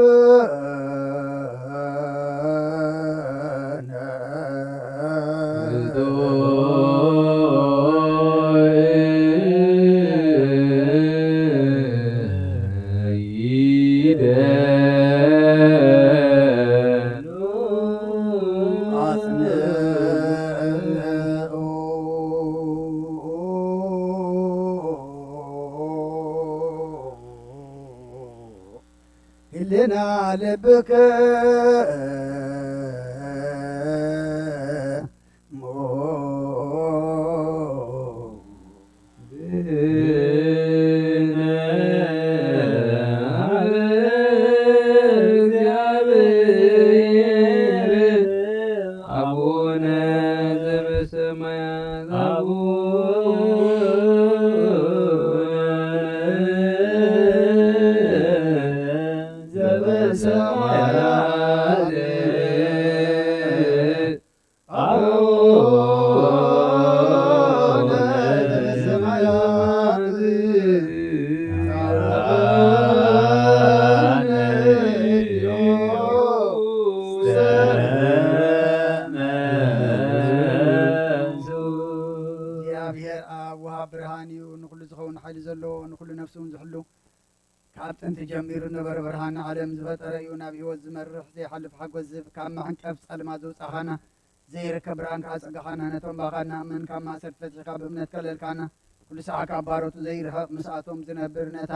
ህሊና ልብክ አቡነ ዘበሰማያት እግዚአብሔር ኣብ ወሃብ ብርሃን እዩ ንኩሉ ዝኸውን ሓይሊ ዘለዎ ንኩሉ ነፍሱን ዝሕሉ ካብ ጥንቲ ጀሚሩ ነበረ ብርሃን ዓለም ዝፈጠረ እዩ ናብ ህይወት ዝመርሕ ዘይሓልፍ ሓጎስ ዝህብ ካብ ማዕንቀፍ ጸልማ ዘውፃኻና ዘይርከብ ብርሃን ከዓ ጸጋኻና ነቶም ባኻና እመን ካብ ማእሰርቲ ፈቲሕካ ብእምነት ከለልካና ኩሉ ሰዓ ካብ ባሮቱ ዘይርሕቕ ምስኣቶም ዝነብር ነታ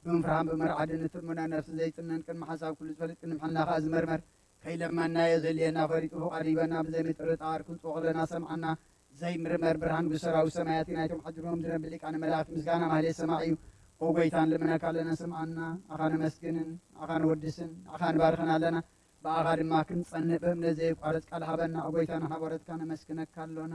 ብምፍርሃን ብመርዓድን እትእሙነ ነፍሲ ዘይጥነን ቅድሚ ሓሳብ ኩሉ ዝፈልጥ ቅድሚ ምሕልናኻ ዝመርመር ከይለመናዮ ዘልየና ፈሪጡ ፍቓዲበና ብዘይምጥርጣር ክንጽኦ ከለና ሰምዓና ዘይምርመር ብርሃን ጉሰራዊ ሰማያት ናይቶም ሓድሮም ዝነብር ሊቃነ መላእክት ምስጋና ማህሌት ሰማዕ እዩ ኦ ጎይታን ልምነካ ኣለና ስምዓና ኣኻ ነመስግንን ኣኻ ንወድስን ኣኻ ንባርኽን ኣለና ብኣኻ ድማ ክንጸንእ ብእምነት ዘይቋረጽ ቃል ሃበና ኦ ጎይታን ሓበረትካ ነመስግነካ ኣሎና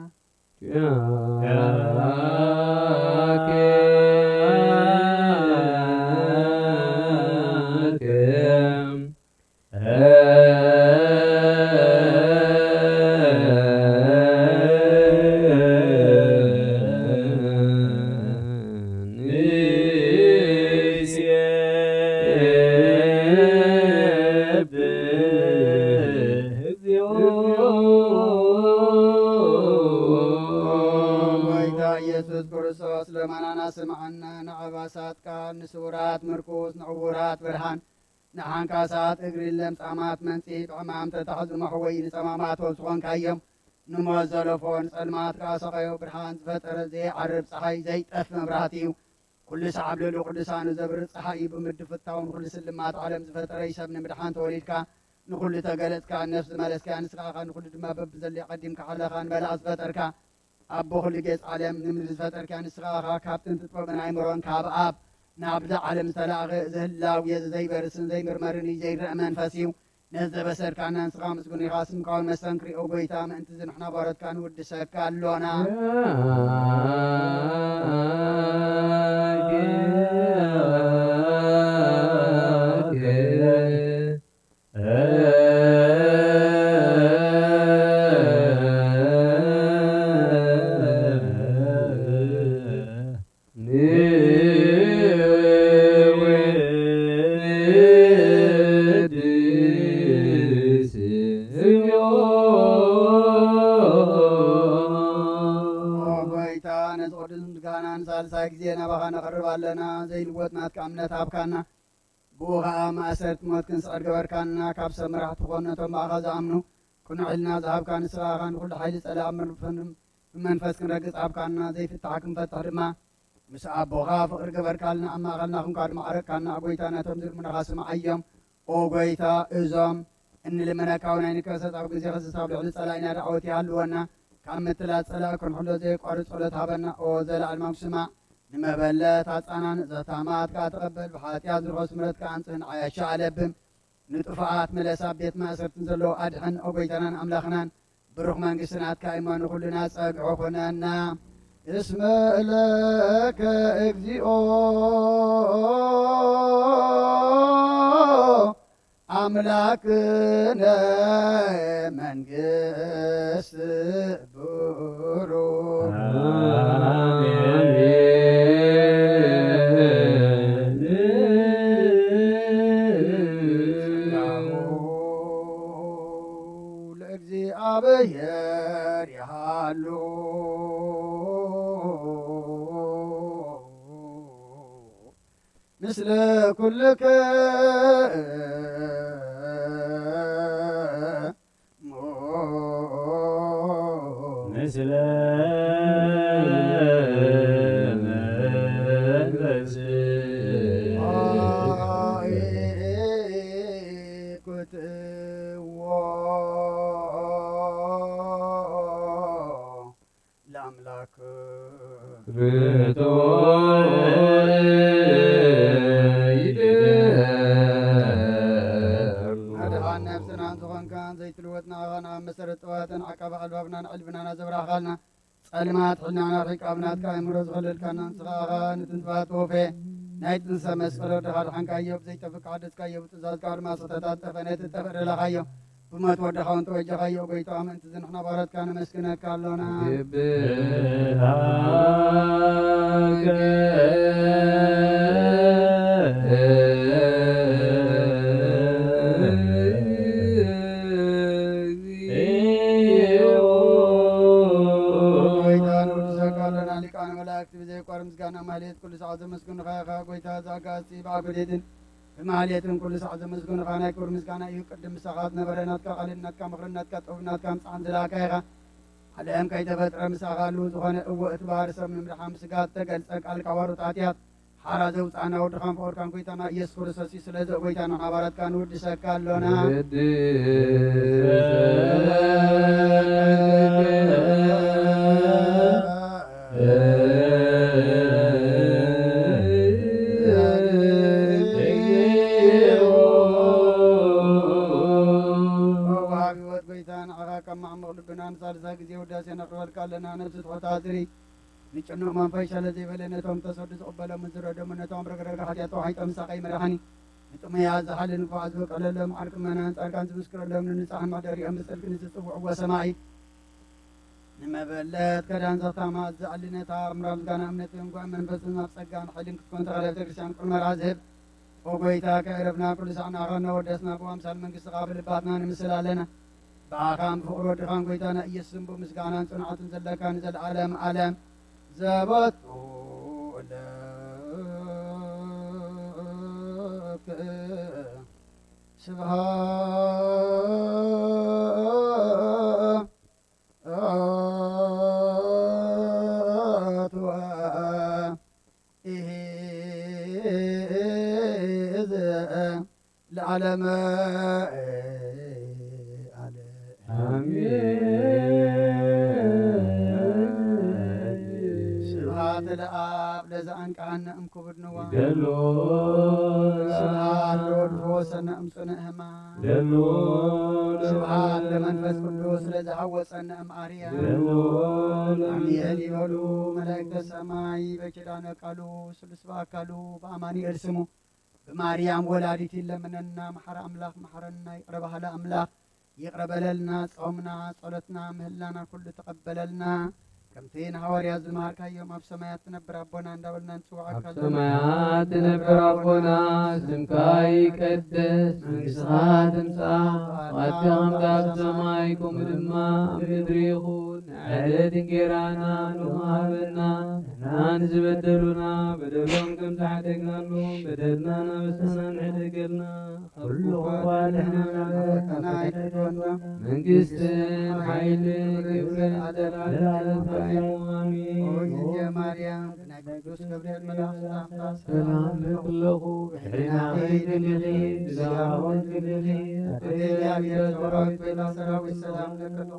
ኢየሱስ ክርስቶስ ለመናና ስምዓና ንዓባሳትካ ንስውራት ምርኩስ ንዕውራት ብርሃን ንሓንካሳት እግሪ ለምጻማት መንጽሂ ጥዕማም ተታሕዙ መሕወይ ንጸማማት ወብዝኾንካዮም ንሞት ዘለፎን ጸልማትካ ሰቐዮ ብርሃን ዝፈጠረ ዘይዓርብ ፀሓይ ዘይጠፍ መብራህቲ እዩ ኩሉ ሰዓብ ልዕሊ ቅዱሳኑ ዘብርህ ፀሓይ እዩ ብምድፍታውን ኩሉ ስልማት ዓለም ዝፈጠረ ሰብ ንምድሓን ተወሊድካ ንኩሉ ተገለጽካ ነፍሲ መለስካ ንስኻኻ ንኩሉ ድማ በብዘለየ ቀዲምካ ሓለኻ ንበላእ ዝፈጠርካ ኣቦ ኩሉ ጌጽ ዓለም ንምድሪ ዝፈጠርካ ንስኻኻ ካብ ጥንቲ ጥበብን ኣይምሮን ካብ ኣብ نابد عالم سلاغ زهلاو يزيبرسن زي مرمرني زي منفسيو نزل بسر كان انسقام سكوني خاسم كون مسنكري او بيتا ما انت زنحنا بارد كان ود سكالونا ሳልሳይ ጊዜ ናባኻና ኸርባለና ዘይልወጥናት ከእምነት ሃብካና ብኡ ኸዓ ማእሰርቲ ሞት ክንስዕር ገበርካና ካብ ሰብ መራሕቲ ዝኾኑ ነቶም ባእኻ ዝኣምኑ ኩንዕልና ዝሃብካ ንስኻኻ ንኩሉ ሓይሊ ጸላም ብመንፈስ ክንረግጽ ሃብካና ዘይፍታሕ ክንፈትሕ ድማ ምስ ኣቦኻ ፍቕሪ ገበርካልና ኣብ ማእኸልና ኹንካ ድማ ዓረቅካና ጎይታ ነቶም ዝልሙናኻ ስምዓዮም ኦ ጎይታ እዞም እንልመነካው ናይ ንከሰት ኣብ ግዜ ክስሳብ ልዕሊ ጸላኢና ዳዕወት ይሃልወና ካብ ምትላት ጸላእ ክንሕሎ ዘይቋርጽ ጸሎት ሃበና ኦ ዘለዓለማዊ ስማዕ ንመበለት ኣጻናን ዘታማትካ ተቐበል ብሓጢኣት ዝርኸሱ ምሕረትካ አንጽህን ዓያሻ ኣለብን ንጥፉኣት መለሳብ ቤት ማእሰርትን ዘለዎ ኣድሕን ኦ ጎይታናን ኣምላኽናን ብሩኽ መንግስትናትካ እመኑ ኩሉና ጸግዖ ኮነና እስመ ለከ እግዚኦ አምላክነ መንግስት ብሩክ ለእግዚአብሔር ያሉ ምስለ ኩልከ ምስለ መንፈስ ኩትዎ ለአምላክ ርቶ ኣድኻን ነብስና ዝኾንካን ዘይትልወጥና ኻና መሰረት ጥዋትን ዓቀባ ኣልባብናን ዕልብናና ዘብራኻልና ጸልማት ሕልናና ሒቃብናትካ እምሮ ዝኸለልካና ንስኻኻ ንትንትባት ወፌ ናይ ጥንሰ መስቀል ወድኻ ድሓንካዮ ብዘይተፍካ ሓደስካዮ ብትእዛዝካ ድማ ስሕተታት ጠፈነት ተፈቕደለኻዮ ብሞት ወድኻ እውን ተወጀኻዮ ጎይታ ምእንቲ ዝንሕና ባረትካ ነመስግነካ ኣሎና ቋር ምስጋና ማህሌት ኩሉ ሰዓት ዘመስግኑኻ ኢኻ ጎይታ ዛጋሲ ብዓበዴትን ብማህሌትን ኩሉ ሰዓት ዘመስግኑኻ ናይ ክብሪ ምስጋና እዩ ቅድም ምሳኻ ዝነበረ ናትካ ቃልናትካ ምኽርናትካ ጥበብናትካ ምፅዓን ዝላካ ኢኻ ዓለም ከይተፈጥረ ምሳኻ ሉ ዝኾነ እወ እቲ ባህሪ ሰብ ንምድሓ ምስጋት ተገልፀ ቃልካ ዋሩጣት እያት ሓራ ዘውፃእና ወድኻን ፍቅርካን ጎይታና ኢየሱስ ክርስቶስ እዩ ስለዚ ጎይታና ሓባራትካ ንውድሰካ ኣሎና ሳልሳ ጊዜ ውዳሴ ነቕርበልካ ኣለና ነብሲ ትኾታትሪ ንጭኑቕ መንፈስ ሸለ ዘይበለ ነቶም ተሰዱ ዝቕበሎም ዝረደሙ ነቶም ረግረጋ ሓጢኣት ተዋሒጦም ሳቐይ መድሓኒ ንጥመያ ዝሓልን ክፋ ዝበቀለሎም ዓርቅመናን ጻድቃን ዝምስክረሎም ንንጻሕን ማደሪኦም ብጽድቂ ንዝጽውዕዎ ሰማይ ንመበለት ከዳን ዘኽታማ ዝኣልነታ ምራብ ዝጋና እምነትን ጓዕ መንፈስን ኣብ ጸጋን ሓይልን ክትኮን ተኸለ ቤተ ክርስቲያን ቁል መርዓ ዝህብ ኦ ጎይታ ከዕረፍና ኩሉ ሰዓና ኸና ወደስና ብኣምሳል መንግሥትኻ ብልባትና ንምስል ኣለና ብኣኻን ብፍቕሪ ወድኻን ጎይታና ኢየሱስን ብምስጋናን ጽንዓትን ዘለካ ንዘለዓለም ዓለም ዘበቱ ለክ ስብሃት ወኢዝ ለዓለመ ስብሃት ለአብ ለዘአንቃነ እምኩ ክቡድንዋ ደሉን ስብሐት ለወልድ ፈወሰነ እምጽንዕ ሕማም ደሉን ስብሐት ለመንፈስ ቅዱስ ለዘሐወፀነ እምአርያም ደሉን አሜን ይበሉ መላእክተ ሰማይ በኪዳነ ቃሉ ስሉስ በአካሉ በአማኑኤል ስሙ በማርያም ወላዲት ይለምነና መሐረ አምላክ መሐረና ይቅረ ባህለ አምላክ ይቅረ በለልና ጾምና ጸሎትና ምህላና ኩሉ ተቀበለልና ከምቴን ሐዋርያ ዝማርካዮም ኣብ ሰማያት ትነብር አቦና እንዳበልና ንጽዋዕካ ኣብ ሰማያት ትነብር አቦና ስምካ ይቀደስ መንግሥትኻ ትምጻእ ፈቃድካ ከምቲ ኣብ ሰማይ ከምኡ ድማ ኣብ ምድሪ ይኹን ንዕለት እንጀራና ንሃበና ንሕና ንዝበደሉና በደሎም ከም ዝሓደግናሎም በደልና ናበስና ንሕደገልና ኩሉ ኳልሕና መንግሥትን ሓይልን ክብርን ዘለዓለም ኦየ ማርያም ናይ ቅዱስ ገብርኤል መልአክ ሰላም ለኩለኹ ብሕሊና ከይድልኺ ብዛውን ትልኺ እግዚአብሔር ሰራዊት ቤላ ሰራዊት ሰላም ለከሎ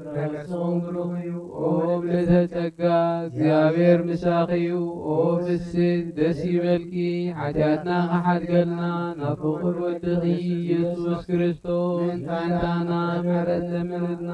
ረከስኹም ብሩኽ እዩ ኦ ብልዕተ ጸጋ እግዚአብሔር ምሳኺ እዩ ኦ ፍስት ደስ ይበልኪ ሓጢአትና ኸሓድገልና ናብ ፍቑር ወድኺ ኢየሱስ ክርስቶስ ምእንታና ምሕረት ለምንልና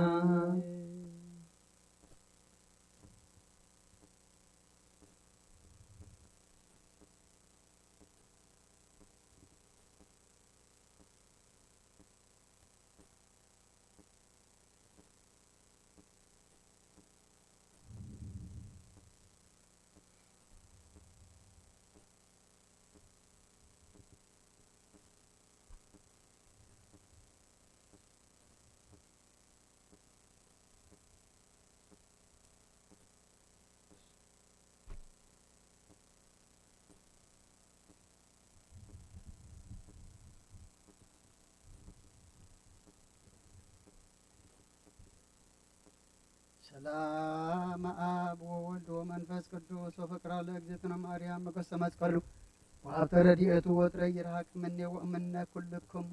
ሰላም አብ ወወልድ ወመንፈስ ቅዱስ ወፍቅራ ለእግዝእትነ ማርያም በቀስተ መስቀሉ ወሀብተ ረድኤቱ ወጥረ ይርሐቅ እምኔ ወእምነ ኩልክሙ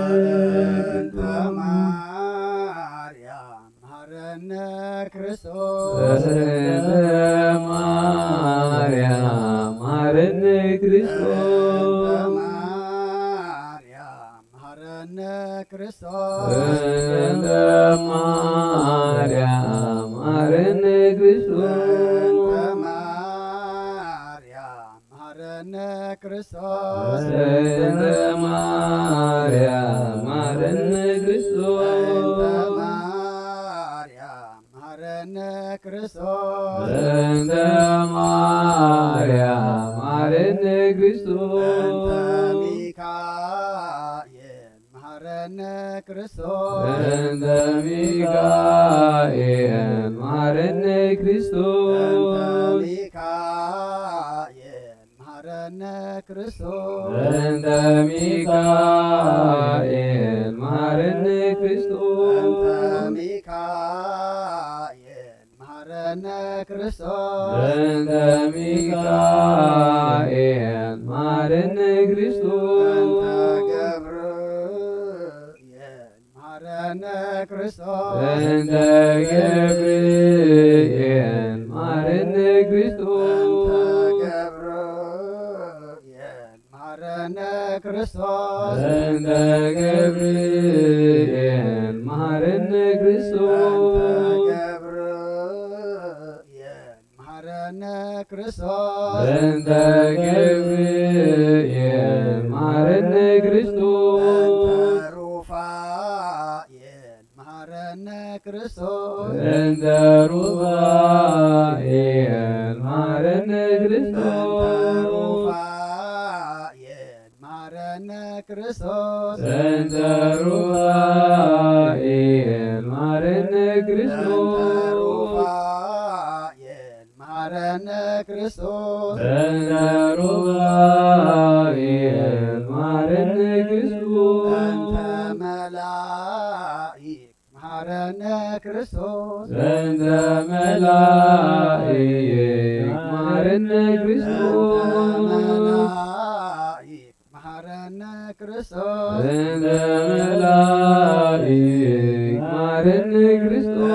በእንተ ማርያም መሐረነ ክርስቶስ ማርያም መሐረነ ክርስቶስ ማርያም መሐረነ ክርስቶስ ማርያም መሐረነ ክርስቶስ ማርያም መሐረነ ክርስቶስ ማርያም መሐረነ ክርስቶስ ማርያም መሐረነ ክርስቶስ ማርያም መሐረነ ክርስቶስ ሚካኤል መሐረነ ክርስቶስ ሚካኤል መሐረነ ክርስቶስ ሚካኤል መሐረነ ክርስቶስ ሚካኤል መሐረነ ክርስቶስ ሚካኤል መሐረነ ክርስቶስ ሚካኤል መሐረነ ክርስቶስ ገብርኤል መሐረነ ክርስቶስ ገብርኤል መሐረነ ክርስቶስ ገብርኤል መሐረነ ክርስቶስ ገብርኤል መሐረነ ክርስቶስ ገብርኤል መሐረነ ክርስቶስ ገብርኤል መሐረነ ክርስቶስ ሩፋኤል መሐረነ ክርስቶስ ሩፋኤል መሐረነ ክርስቶስ ሩፋኤል መሐረነ ክርስቶስ ሩፋኤል መሐረነ ክርስቶስ ሩፋኤል መሐረነ ክርስቶስ ሩፋኤል መሐረነ ክርስቶስ መላኢክ መሐረነ ክርስቶስ መላኢክ መሐረነ ክርስቶስ መላኢክ መሐረነ ክርስቶስ መላኢክ መሐረነ ክርስቶስ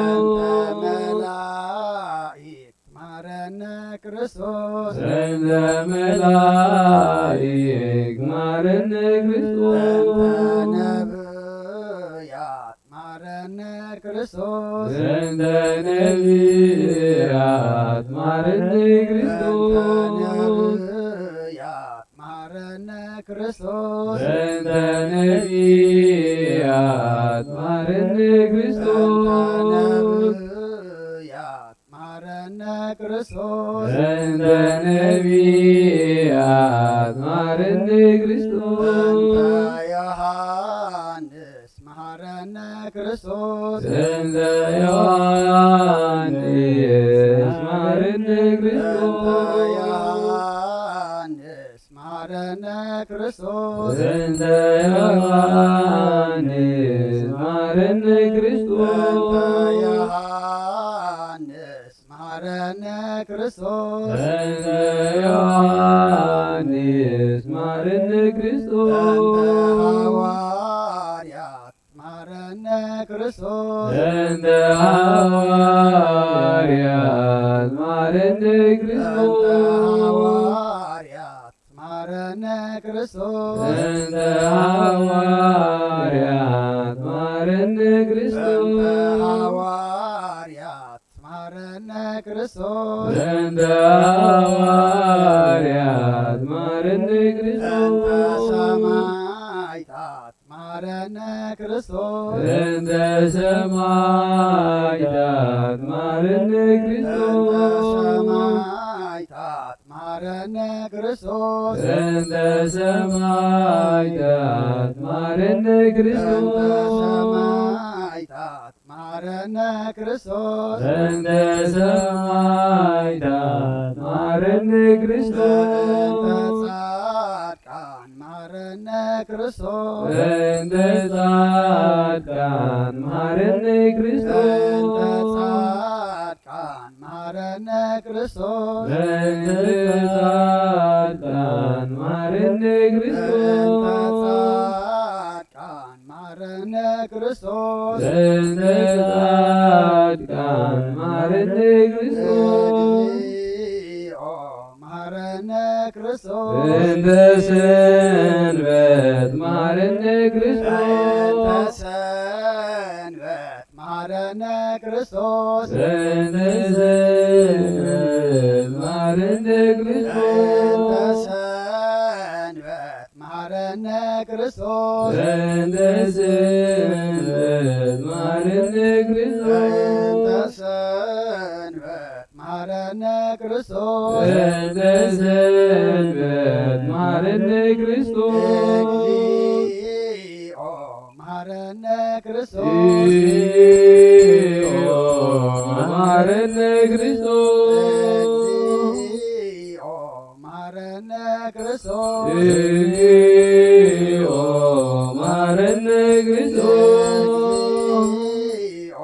መላኢክ መሐረነ ክርስቶስ መላኢክ መሐረነ ክርስቶስ ነብያት መሐረነ ክርስቶስ ነቢያት መሐረነ ክርስቶስ ነብያት መሐረነ ክርስቶስ ነቢያት መሐረነ ክርስቶስ ነብያት መሐረነ ክርስቶስ ነቢያት መሐረነ ክርስቶስ ዮሐንስ መሐረነ ክርስቶስ ዮሐንስ መሐረነ ክርስቶስ ዮሐንስ መሐረነ ክርስቶስ ዮሐንስ መሐረነ ክርስቶስ ዮሐንስ መሐረነ ክርስቶስ ዮሐንስ መሐረነ ክርስቶስ ሐዋርያት መሐረነ ክርስቶስ ሐዋርያት መሐረነ ክርስቶስ ሐዋርያት መሐረነ ክርስቶስ ሐዋርያት መሐረነ ክርስቶስ ሐዋርያት መሐረነ ክርስቶስ ሐዋርያት መሐረነ ክርስቶስ ሰማዕታት መሐረነ ክርስቶስ ሰማዕታት መሐረነ ክርስቶስ ሰማዕታት መሐረነ ክርስቶስ ሰማዕታት መሐረነ ክርስቶስ ሰማዕታት መሐረነ ክርስቶስ ሰማዕታት መሐረነ ክርስቶስ ጻድቃን መሐረነ ክርስቶስ ጻድቃን መሐረነ ክርስቶስ ጻድቃን መሐረነ ክርስቶስ ጻድቃን መሐረነ ክርስቶስ ጻድቃን ማረነ ክርስቶስ በእንተ ጻድቃን ማረነ ክርስቶስ እግዚኦ ማረነ ክርስቶስ በእንተ ሰንበት ማረነ ክርስቶስ ሰንበት ማረነ ክርስቶስ በእንተ ሰንበት ማረነ ክርስቶስ ሰንበት ማረነ ክርስቶስ በእንተ ሰንበት ማረነ ክርስቶስ ሰንበት ማረነ ክርስቶስ በእንተ ሰንበት ማረነ ክርስቶስ እግዚኦ ማረነ ክርስቶስ እግዚኦ ማረነ ክርስቶስ እግዚኦ ማረነ ክርስቶስ እግዚኦ ማረነ ክርስቶስ እግዚኦ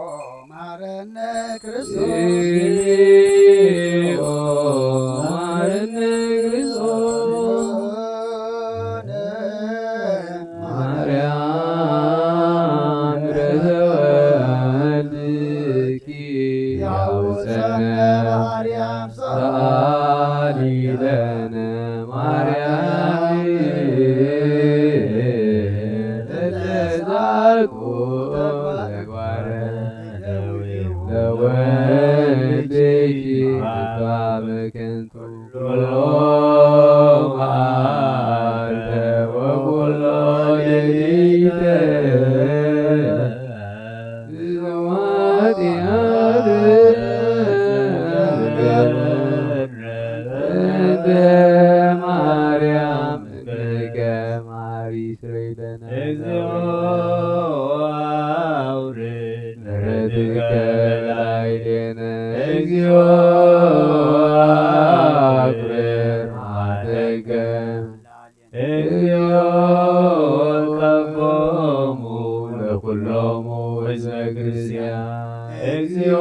ማረነ ክርስቶስ እግዚኦ ማረነ ክርስቶስ ማርያም ረዘወልድኪ ያውፀነ ማርያም ሰአሊ ለነ ማርያም ተዛልቁ ተግባረ ለወልድኪ በከንቱ ኩሎ መዓልተ ወኩሎ ሌሊተ ዘዋትያት እንደ ማርያም እምከ ማሪ ስረይለነ ምሕረትከ ላዕሌነ እግዚኦ አክብር መዓልተከ እግዚኦ ከቦሙ ለኩሎሙ ሕዝበ ክርስቲያን እግዚኦ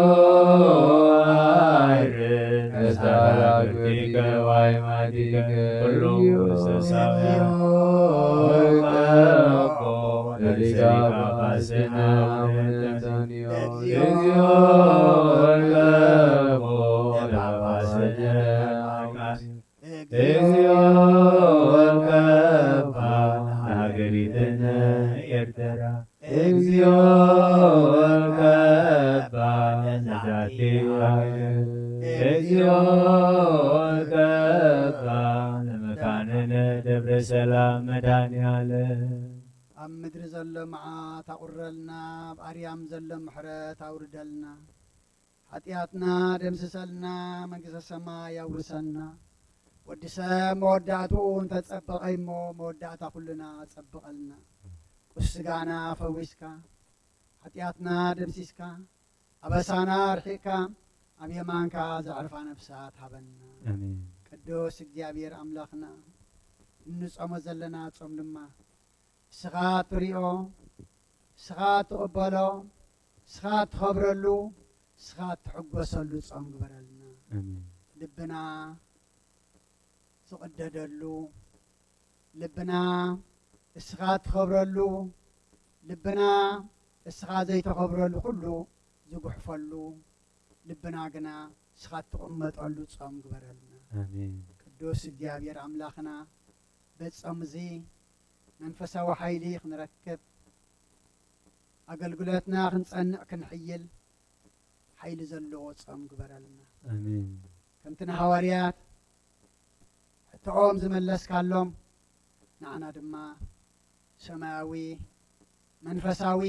አይርህ ነሳራግቲከ ዋይማቲከ እግዚኦ ከቦ ለሊቀ ጳጳስና አቡነ አንቶንዮስ እግዚኦ ከቦ ለጳጳስና እግዚኦ ከባ ሀገሪትነ ኤርትራ እግዚኦ ከባ ነዛቲ ሀገር እግዚኦ ከባ ለመካንነ ደብረ ሰላም መድኃኔዓለም ኣብ ምድሪ ዘሎ መዓት ኣቁረልና ኣብ ኣርያም ዘሎ ምሕረት ኣውርደልና ሓጢኣትና ደምስሰልና መንግስተ ሰማይ ኣውርሰና ወዲ ሰብ መወዳእትኡ እንተፀበቐ እሞ መወዳእታ ኩልና ፀብቐልና ቁስ ስጋና ፈዊስካ ሓጢኣትና ደምሲስካ ኣበሳና ርሒቕካ ኣብ የማንካ ዘዕርፋ ነፍሳት ሃበና ቅዱስ እግዚኣብሔር ኣምላኽና እንፆሞ ዘለና ፆም ድማ እስኻ ትሪኦ እስኻ ትቕበሎ እስኻ ትኸብረሉ እስኻ ትሕጐሰሉ ፆም ግበረልና ልብና ዝቕደደሉ ልብና እስኻ ትኸብረሉ ልብና እስኻ ዘይተኸብረሉ ኩሉ ዝጉሕፈሉ ልብና ግና እስኻ ትቕመጠሉ ፆም ግበረልና ቅዱስ እግዚኣብሔር ኣምላኽና በፆም እዚ መንፈሳዊ ሓይሊ ክንረክብ ኣገልግሎትና ክንፀንዕ ክንሕይል ሓይሊ ዘለዎ ፆም ግበረልና ከምቲ ንሃዋርያት ሕቶኦም ዝመለስካሎም ንዓና ድማ ሰማያዊ መንፈሳዊ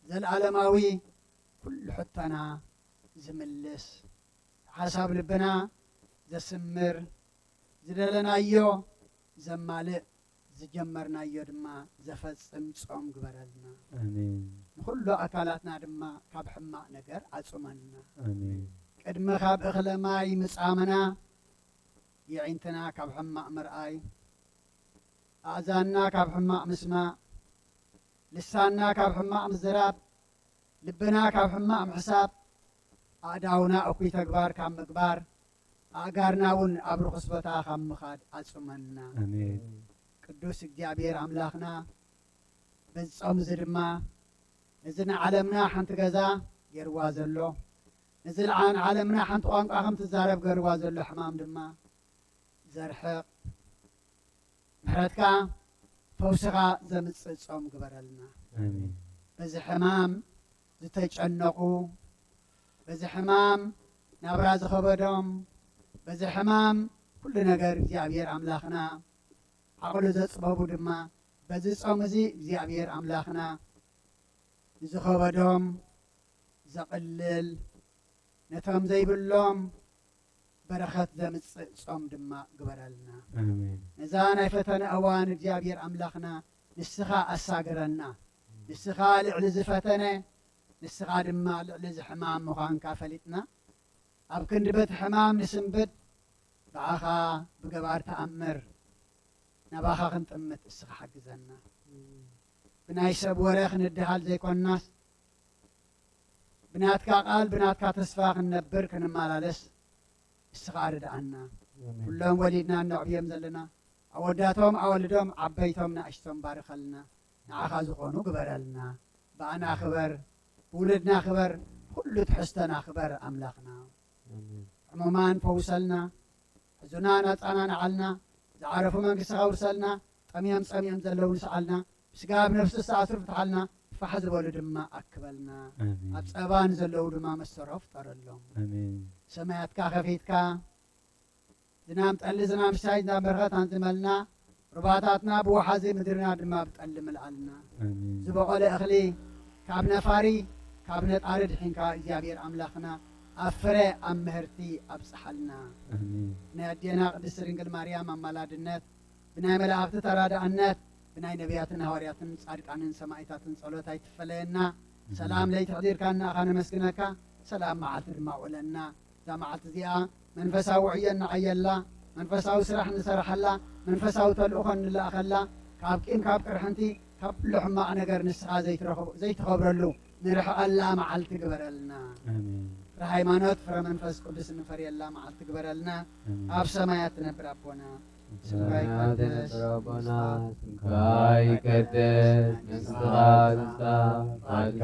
ዘለዓለማዊ ኩሉ ሕቶና ዝምልስ ሓሳብ ልብና ዘስምር ዝደለናዮ ዘማልእ ዝጀመርናዮ ድማ ዘፈጽም ፆም ግበረልና ንኩሉ ኣካላትና ድማ ካብ ሕማቕ ነገር ኣጹመልና ቅድሚ ካብ እኽለ ማይ ምጻመና ይዒንትና ካብ ሕማቕ ምርኣይ ኣእዛንና ካብ ሕማቕ ምስማዕ ልሳንና ካብ ሕማቕ ምዝራብ ልብና ካብ ሕማቕ ምሕሳብ ኣእዳውና እኩይ ተግባር ካብ ምግባር ኣእጋርና እውን ኣብ ርኩስ ቦታ ካብ ምኻድ ኣጹመና ቅዱስ እግዚኣብሔር ኣምላኽና በጾም ዝድማ እዝና ዓለምና ሓንቲ ገዛ ገይርዋ ዘሎ እዚ ልዓን ዓለምና ሓንቲ ቋንቋ ከም ትዛረብ ገይርዋ ዘሎ ሕማም ድማ ዘርሕቕ ምሕረትካ ፈውስኻ ዘምፅእ ጾም ግበረልና በዚ ሕማም ዝተጨነቁ በዚ ሕማም ናብራ ዝኸበዶም በዚ ሕማም ኩሉ ነገር እግዚኣብሔር ኣምላኽና ዓቕሉ ዘፅበቡ ድማ በዚ ጾም እዚ እግዚኣብሔር ኣምላኽና ንዝኸበዶም ዘቕልል ነቶም ዘይብሎም በረኸት ዘምፅእ ጾም ድማ ግበረልና ነዛ ናይ ፈተነ እዋን እግዚኣብሔር ኣምላኽና ንስኻ ኣሳግረና ንስኻ ልዕሊ ዝፈተነ ንስኻ ድማ ልዕሊ ዝሕማም ምዃንካ ፈሊጥና ኣብ ክንዲ በቲ ሕማም ንስንብድ ብዓኻ ብገባር ተኣምር ናባኻ ክንጥምት እስኻ ሓግዘና ብናይ ሰብ ወረ ክንድሃል ዘይኮናስ ብናትካ ቃል ብናትካ ተስፋ ክንነብር ክንመላለስ እስኻ ርድኣና ኩሎም ወሊድና እነዕብዮም ዘለና ኣወዳቶም ኣወልዶም ዓበይቶም ንእሽቶም ባርኸልና ንዓኻ ዝኾኑ ግበረልና ብኣና ክበር ብውልድና ክበር ኩሉ ትሕዝተና ክበር ኣምላኽና ሕሙማን ፈውሰልና ሕዙናን ኣፃና ንዓልና ዝዓረፉ መንግሥትኻ ውርሰልና ጠምዮም ፀሚኦም ዘለዉ ንስኣልና ብስጋ ብነፍሲ ዝተኣስሩ ፍትሓልና ፋሕ ዝበሉ ድማ ኣክበልና ኣብ ፀባን ዘለዉ ድማ መሰሮ ፍጠረሎም ሰማያትካ ከፊትካ ዝናም ጠሊ ዝናም ሳይ ዝናም በረኸት ኣንዝመልና ሩባታትና ብወሓዚ ምድርና ድማ ብጠሊ ምልኣልና ዝበቆለ እኽሊ ካብ ነፋሪ ካብ ነጣሪ ድሒንካ እግዚኣብሔር ኣምላኽና ኣብ ፍረ ኣብ ምህርቲ ኣብፅሓልና ብናይ ኣዴና ቅድስቲ ድንግል ማርያም ኣማላድነት ብናይ መላእኽቲ ተራዳእነት ብናይ ነቢያትን ሃዋርያትን ጻድቃንን ሰማዕታትን ጸሎት ኣይትፈለየና ሰላም ለይትሕዲርካ ንኣኻ ነመስግነካ ሰላም መዓልቲ ድማ ውዕለና እዛ መዓልቲ እዚኣ መንፈሳዊ ውዕዮ ንዓየላ መንፈሳዊ ስራሕ ንሰርሐላ መንፈሳዊ ተልእኾ ንለኣኸላ ካብ ቂም ካብ ቅርሕንቲ ካብ ኩሉ ሕማቕ ነገር ንስኻ ዘይትኸብረሉ ንርሕቐላ መዓልቲ ግበረልና ፍረ ሃይማኖት ፍረ መንፈስ ቅዱስ ንፈርየላ መዓልቲ ግበረልና ኣብ ሰማያት ትነብር ኣቦና ሰማያት ትነብር ኣቦና ስምካ ይቀደስ መንግሥትኻ ትምጻእ ፈቃድካ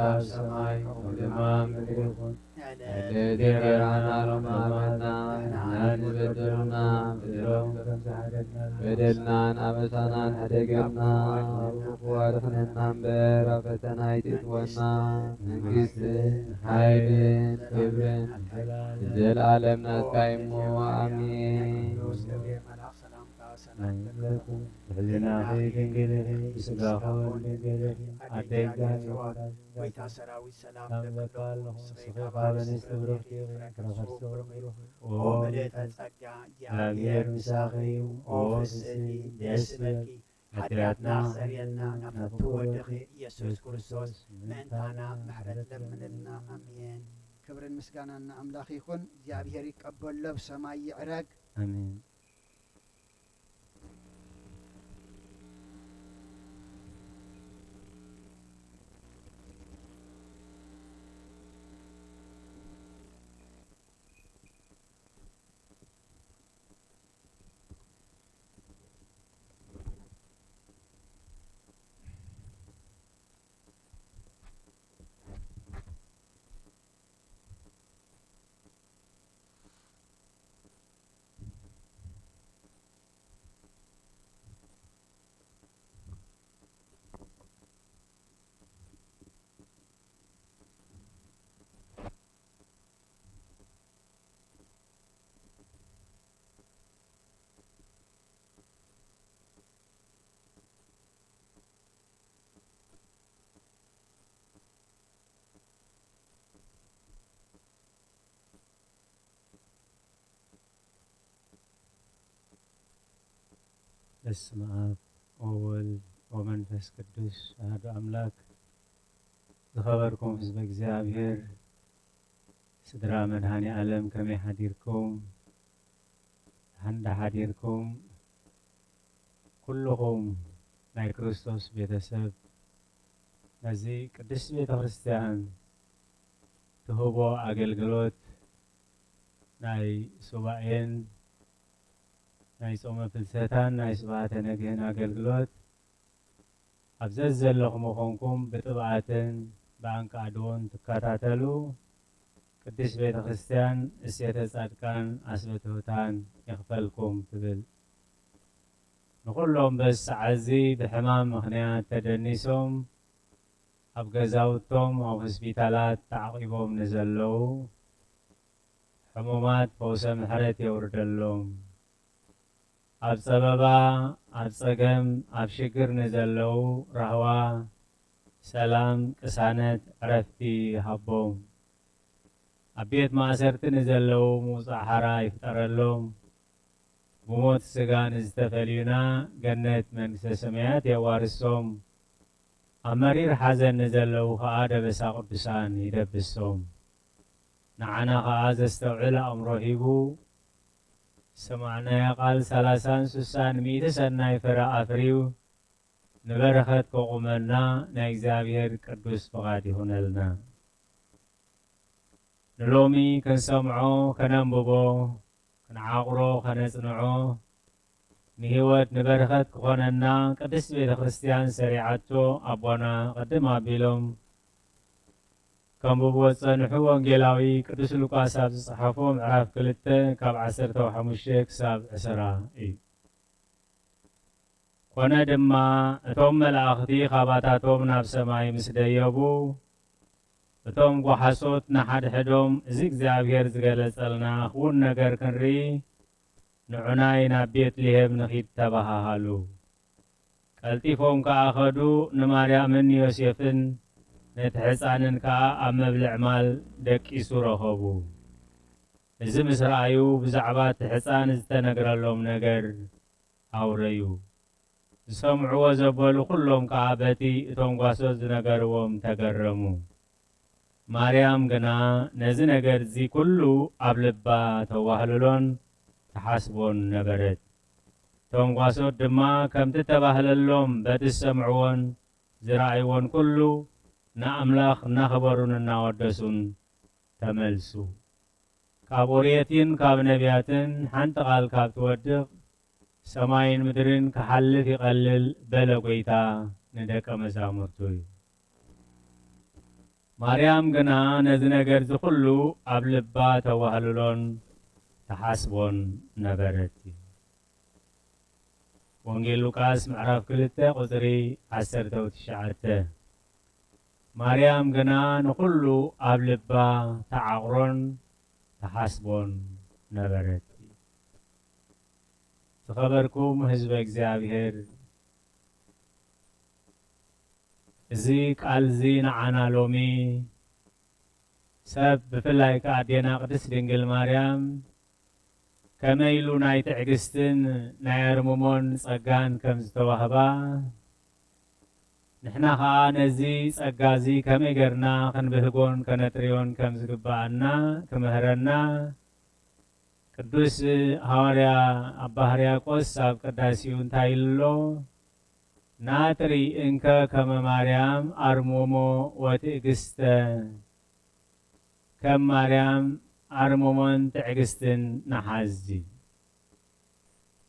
ኣብ ሰማይ ከምኡ ድማ ምድሪ ይኹን ዕለት እንጀራና ሎሚ ሃበና ንሕና ንበደሉና በደሎም ከም ዝሓደግና በደልናን ኣበሳናን ሓደገና ኣብ ክፉ ኣድሕነና እምበር ኣብ ፈተና ኣይትእትወና መንግሥትን ሓይልን ክብርን ዘለዓለም ናትካ እሞ ኣሜን ሕሊናኺ ድንግልኺ ስጋኹን ድንግልኺ ኣደይጋን ወይታ ሰራዊት ሰላም ለካ ኣለኹ ስኺኻ በንስቲ ብሩኽቲ ክረኸርሶ ብሩኽ ኦ ምልእተ ጸጋ እግዚኣብሔር ምሳኺ እዩ ኦ ፍስእቲ ደስ በልኪ ሓጢኣትና ክሰርየልና ናብቲ ወድኺ ኢየሱስ ክርስቶስ ምእንታና ምሕረት ለምንልና ኣሜን ክብርን ምስጋናን ኣምላኽ ይኹን እግዚኣብሔር ይቀበሎ ብሰማይ ይዕረግ ኣሜን በስመ አብ ወወልድ ወመንፈስ ቅዱስ አሐዱ አምላክ ዝኸበርኩም ህዝበ እግዚአብሔር ስድራ መድኃኔ ዓለም ከመይ ሓዲርኩም ሓዲርኩም ኩልኹም ናይ ክርስቶስ ቤተሰብ ነዚ ቅድስት ቤተ ክርስቲያን ትህቦ አገልግሎት ናይ ሱባኤን ናይ ጾመ ፍልሰታን ናይ ስብዓተ ነግህን አገልግሎት أبزز لكم مخونكم بطبعاتن بانقادون تكاتاتلو قديس بيت خريستيان السيادة صادقان أسبتوتان يخفلكم تبل نقولهم بس عزي بحمام مخنيات تدنيسهم أبغزاوتهم أو هسبيتالات تعقيبهم نزلوا حمومات فوسم حرت يوردلهم أب سببا أب سقم أب شكر نزلوا رهوا سلام كسانت عرفتي حبهم أبيت ما أسرت نزلوا موسى حرا يفترلهم بموت سجان استفلينا جنة من سسميات يوارسهم أمرير حزن نزلوا خاده بسا قدسان يدبسهم نعنا خاز استوعل أمره يبو سمعنا يقال سلاسان سسان ميت سنة فرا أفريو نبرخت كومنا نيزابير قدوس فقادي هنالنا نلومي كنسمعو كننببو كنعاقرو كنصنعو نهوت نبرخت كوننا قدس بيت خريستيان سريعتو أبونا قدم أبيلهم كم ببوت صنحو وانجيلاوي قدس لوقاس ساب صحفو معراف كلته كاب 15 ساب 10 كونه دما اتوم ملاختي خاباتاتهم ناب سماي مسديبو اتوم قحصوت نحد حدوم زيك زابير زغلصلنا خون نجر كنري نعناي نابيت ليهم نخيت تباهالو قلتيفهم كاخدو نماريامن يوسفن نتحصانن كا امبلع مال دقيسو رخبو እዚ ምስራዩ ብዛዕባ ሕፃን ዝተነገረሎም ነገር አውረዩ ዝሰምዕዎ ዘበሉ ኩሎም ከዓ በቲ እቶም ጓሶት ዝነገርዎም ተገረሙ ማርያም ግና ነዚ ነገር እዚ ኩሉ ኣብ ልባ ተዋህልሎን ተሓስቦን ነበረት እቶም ጓሶት ድማ ከምቲ ተባህለሎም በቲ ዝሰምዕዎን ዝረአይዎን ኩሉ ንኣምላኽ እናኸበሩን እናወደሱን ተመልሱ ካብ ኦርየትን ካብ ነቢያትን ሓንቲ ቃል ካብ ትወድቕ ሰማይን ምድርን ክሓልፍ ይቐልል በለ ጎይታ ንደቀ መዛሙርቱ እዩ ማርያም ግና ነዚ ነገር ዝኩሉ ኣብ ልባ ተዋህልሎን ተሓስቦን ነበረት ወንጌል ሉቃስ ምዕራፍ 2 ቁፅሪ 19 ማርያም ግና ንኩሉ ኣብ ልባ ተዓቕሮን ተሓስቦን ነበረት ተኸበርኩም ህዝበ እግዚአብሔር እዚ ቃል እዚ ንዓና ሎሚ ሰብ ብፍላይ ከዓ ኣዴና ቅድስት ድንግል ማርያም ከመይ ኢሉ ናይ ትዕግስትን ናይ ኣርምሞን ጸጋን ከም ዝተዋህባ ንሕና ከዓ ነዚ ጸጋ እዚ ከመይ ገርና ክንብህጎን ከነጥርዮን ከም ዝግባአና ክምህረና ቅዱስ ሐዋርያ አባ ሕርያቆስ ኣብ ቅዳሴኡ እንታይ ኢሎ ናጥሪ እንከ ከመ ማርያም አርሞሞ ወትዕግስተ ከም ማርያም አርሞሞን ትዕግስትን ንሓዚ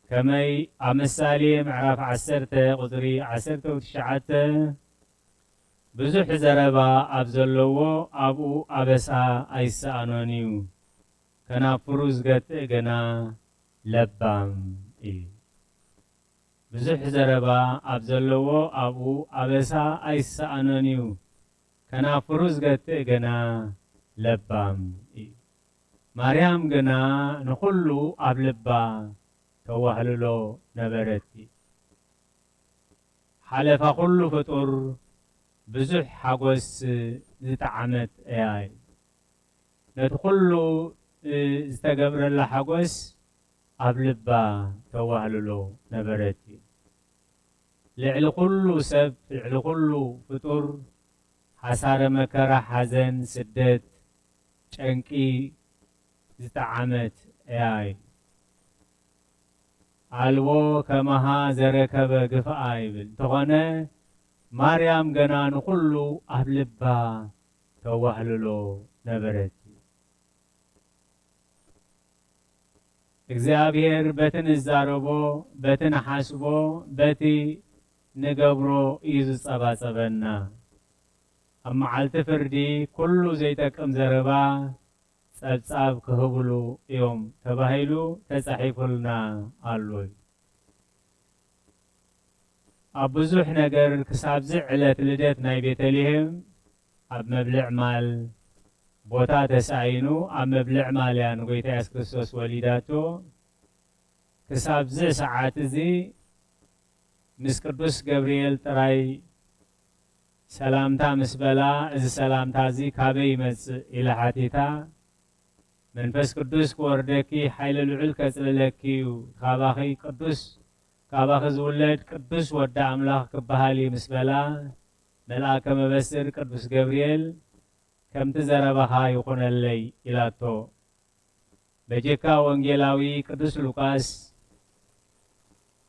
ከመይ ኣብ ምሳሌ ምዕራፍ 10 ቁፅሪ 19 ብዙሕ ዘረባ ኣብ ዘለዎ ኣብኡ ኣበሳ ኣይሰኣኖን እዩ ከናፍሩ ዝገጥእ ገና ለባም እዩ ብዙሕ ዘረባ ኣብ ዘለዎ ኣብኡ ኣበሳ ኣይሰኣኖን እዩ ከናፍሩ ዝገጥእ ገና ለባም እዩ ማርያም ግና ንኩሉ ኣብ ልባ ተዋህልሎ ነበረት ሓለፋ ኩሉ ፍጡር ብዙሕ ሓጎስ ዝተዓመት እያ ነቲ ኩሉ ዝተገብረላ ሓጎስ ኣብ ልባ ተዋህልሎ ነበረት ልዕሊ ኩሉ ሰብ ልዕሊ ኩሉ ፍጡር ሓሳረ መከራ ሓዘን ስደት ጨንቂ ዝተዓመት እያ አልቦ ከመሃ ዘረከበ ግፍአ ይብል ተኾነ ማርያም ገና ንኩሉ ኣብ ልባ ተዋህልሎ ነበረት እግዚአብሔር በቲ ንዛረቦ በቲ ንሓስቦ በቲ نقبرو إيزو صبنا أما عالت فردي كله زيتكم زربا صاب كهبلو يوم تباهيلو تسحيف لنا قالوي أبزوح نقر كساب زعلت لديت ناي بيتليهم أب مبلع مال بوتا تسعينو أب مبلع مال يعني قويتا يسكسوس وليداتو كساب زي ساعات زي مسكردوس جبريل تراي سلامتا مسبلا إذا سلامتا زي كابي مس إلى حاتيتا منفس قدوس كوردكي حيل العل كسللكي وخاباخي قدوس كاباخ زولد قدوس ودع أملاخ كبهالي مسبلا ملاك مبسر قدوس جبريل كم تزربها يكون اللي إلى تو بجيكا وانجيلاوي قدوس لوكاس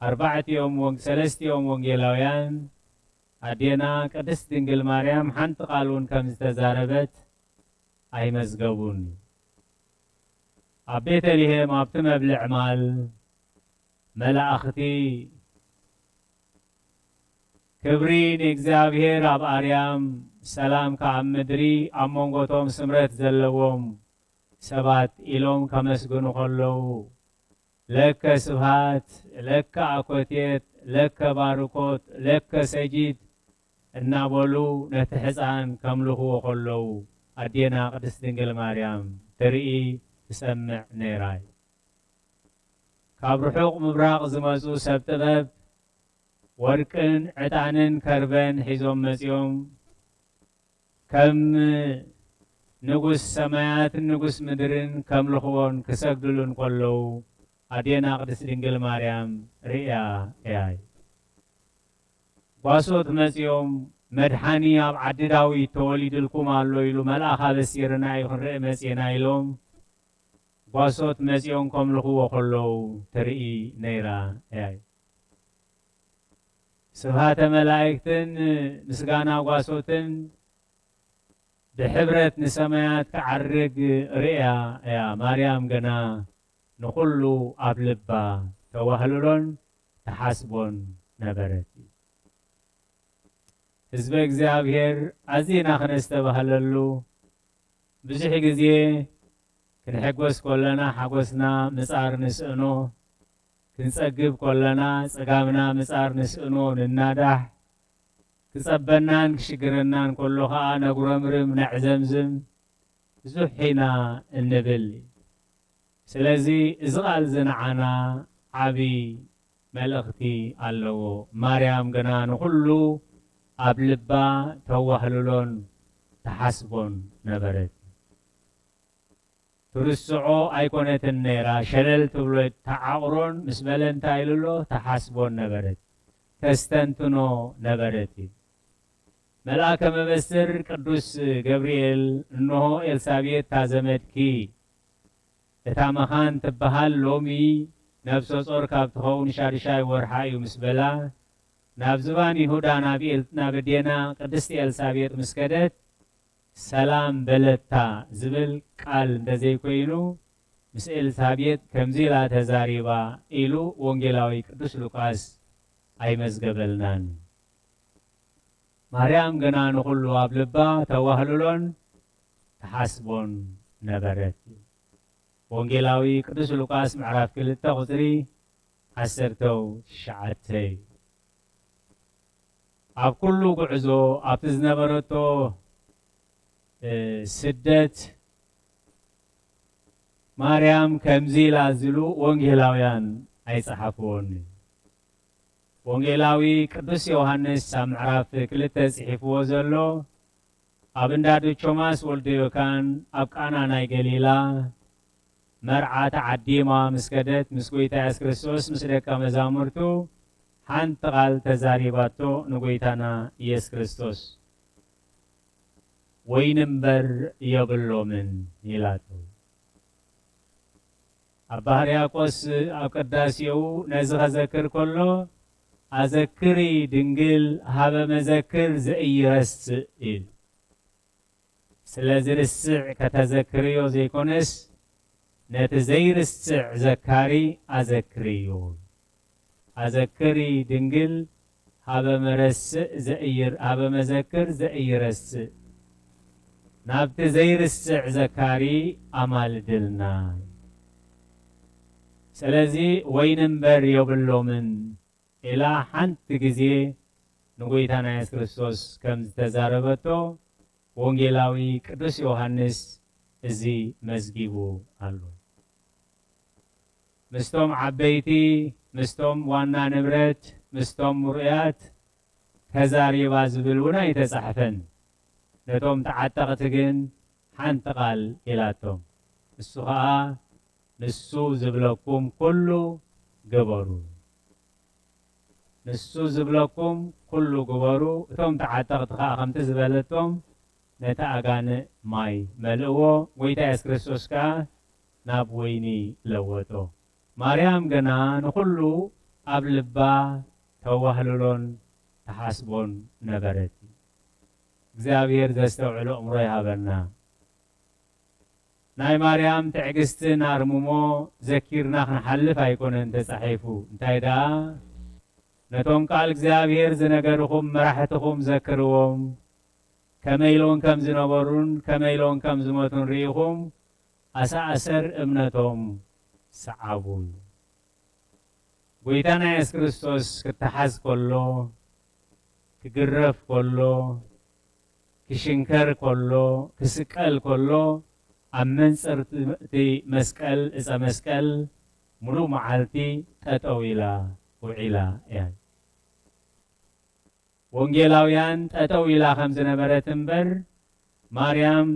4 يوم 3 يوم وانجيلاويان أدينا قدس دنجل مريم حنت قالون كم استزاربت أي مزقبون أبيت لهم أبتم بالعمال ملا أختي كبرين إجزابير أب أريام سلام كعم مدري أمون قطوم سمرت زلوهم سبات إلوم كمسقون خلو لك سبهات لك أكوتيت لك باروكوت لك سجيد النابلو نتحسان كملوه خلو أدينا قدس دنجل مريم ترئي تسمع نيراي كابرحوق مبراق زمازو سبتبب وركن عتانن كربن حيزوم مسيوم كم نقص سمايات نقص مدرن كم لخوان كسقدلون قلو أدينا قدس دنجل مريم رئيا اي واسوت مسيوم مدحاني اب عدداوي توليد لكم الله يلو ملأخا بسيرنا يخن رئي مسينا يلوم واسوت مسيوم كم لخو وقلو ترئي نيرا اي سبحات ملائكتن مسقانا واسوتن بحبرة نسميات كعرق رئيا يا مريم قنا نقولو أبلبا توهلون تحاسبون نبرتي حزب እግዚአብሔር أزينا خنستبهللو بزح ጊዜ كنحقوس كلنا حقوسنا مسار نسأنو كنسقب كلنا صقامنا مسار نسأنو ننادح كصبنان كشقرنان كله خا نغرمرم نعزمزم زحينا النبلي سلازي إزغال زنعنا عبي ملأختي اللو مريم قنان كله أبلبا توهللون تحسبون نبرت ترسعو أيقونة النيرا شلل تبلو تعاورون مسبلن تايللو تحسبون نبرت تستنتنو نبرتي ملاك مبسر قدوس جبريل إنه إلسابيت تازمتكي تتامخان تبهال لومي نفسو صور كابتخون شارشاي ورحاي ومسبلا نابزبان يهودا نابدينا قدستي إلسابيت مسكدت سلام بلتا زبل قال دزي كوينو مس إلسابيت كمزيلا تزاريبا إلو وانجلاوي قدس لوكاس أي مزقبلنان مريم قنان قلو أبلبا توهللون تحسبون نبرت وانجلاوي قدس لوكاس معراف كلتا غزري حسرتو شعتي أب كله قعزو أب تزنبرتو سدت مريم كمزيلا زلو وانجلاويان أي صحفون وانجلاوي قدس يوحنس معراف كلتا صحفو زلو أبندادو تشوماس ولديو كان أبقانا ناي قليلا مرعات عديما مسكدت مسكويتا يس كريستوس مسلكا مزامرتو حانت قال تزاريباتو نقويتانا يس كريستوس وينمبر يبلو من يلاتو أبهرياقوس أقداسيو نزغ ذكر كله أذكري دنجل هذا مذكر زي رسئل سلازر السع كتذكريو زي كونس نتزير السع ذكاري أذكريو أذكري دنجل هذا مرس زئير هذا مذكر زئيرس نابت زير السع زكاري أمال دلنا سلازي ويننبر يبلو من إلى حنت جزي نقولتنا يسوع كريستوس كم تزاربته وانجيلاوي قدوس يوحنس زي مزجيبو الله مستوم عبيتي مستوم وانا نبرت مستوم مرئات كزاري بازبلونا يتسحفن نتوم تعتقتكن حنتقال إلاتهم السخاء نسو زبلكم كله قبروا نسو زبلكم كله قبروا توم تعتقد خاهم تزبلتهم نتاعان ماي ملؤو ويتا يسكريستوس كا نابويني لوتو مريم جنا نقولو قبلبا توهللون تحاسبون نبرتي እግዚአብሔር ዘስተውዕሎ እምሮ ይሃበና ናይ ማርያም ትዕግስትን አርምሞ ዘኪርና ክንሓልፍ ኣይኮነን ተጻሒፉ እንታይ ዳ ነቶም ቃል እግዚአብሔር ዝነገርኩም መራሕትኩም ዘክርዎም ከመይሎን ከም ዝነበሩን ከመይሎን ከም ዝሞቱን ርኢኹም ኣሳእሰር እምነቶም ሰዓቡ ጎይታና ኢየሱስ ክርስቶስ ክትሓዝ ከሎ ክግረፍ ከሎ كشنكر كله كسكال كله أمن صرتي مسكال إذا مسكال ملو معالتي تطويلا وعلا يعني وانجيلاويان تطويلا 5 نبرتنبر مريم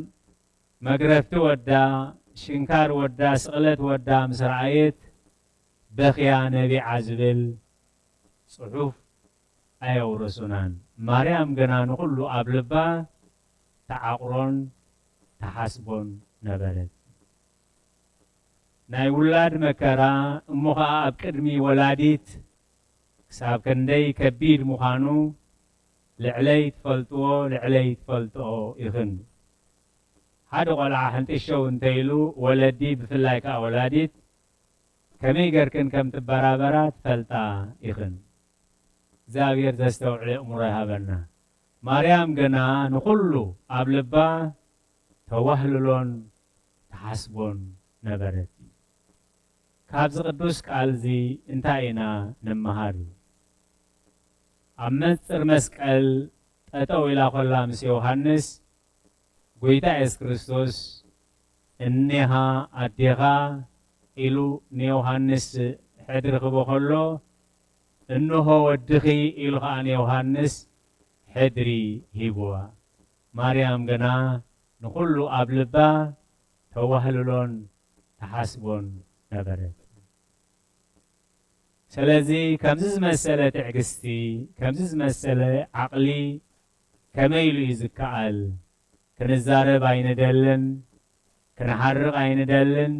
مغرفت ودا شنكار ودا سقلت ودا مسرعيت بخيا نبي عزبل صحف أيو رسولان مريم جنان كله أبلبا تعقرون تحسبون نبرت ناي ولاد مكرا مخا أبكرمي ولاديت كساب كندي كبير مخانو لعليت فلتو يخن هذا قلعة هنتشو انتيلو ولدي بفلايك ولاديت كمي قركن كم تبرابرات فلتا يخن زاوير تستوعي أمرها بنا مريم جنا نقولو قبلبا توهللون تحسبون نبرتي كابز قدوس قالزي انتاينا نمهاري أمنتر مسكال تتو إلى خلامس يوحنس قويتا إس كريستوس إنها أديغا إلو نيوحنس حدر خبو خلو إنه ودخي إلغان يوحنس حدري هيبوا مريم جنا نقولو قبلبا توهللون تحسبون نبرت سلازي كمزز مسألة تعكستي كمزز مسألة عقلي كميلو يزكعل كنزارب عين دلن كنحرق عين دلن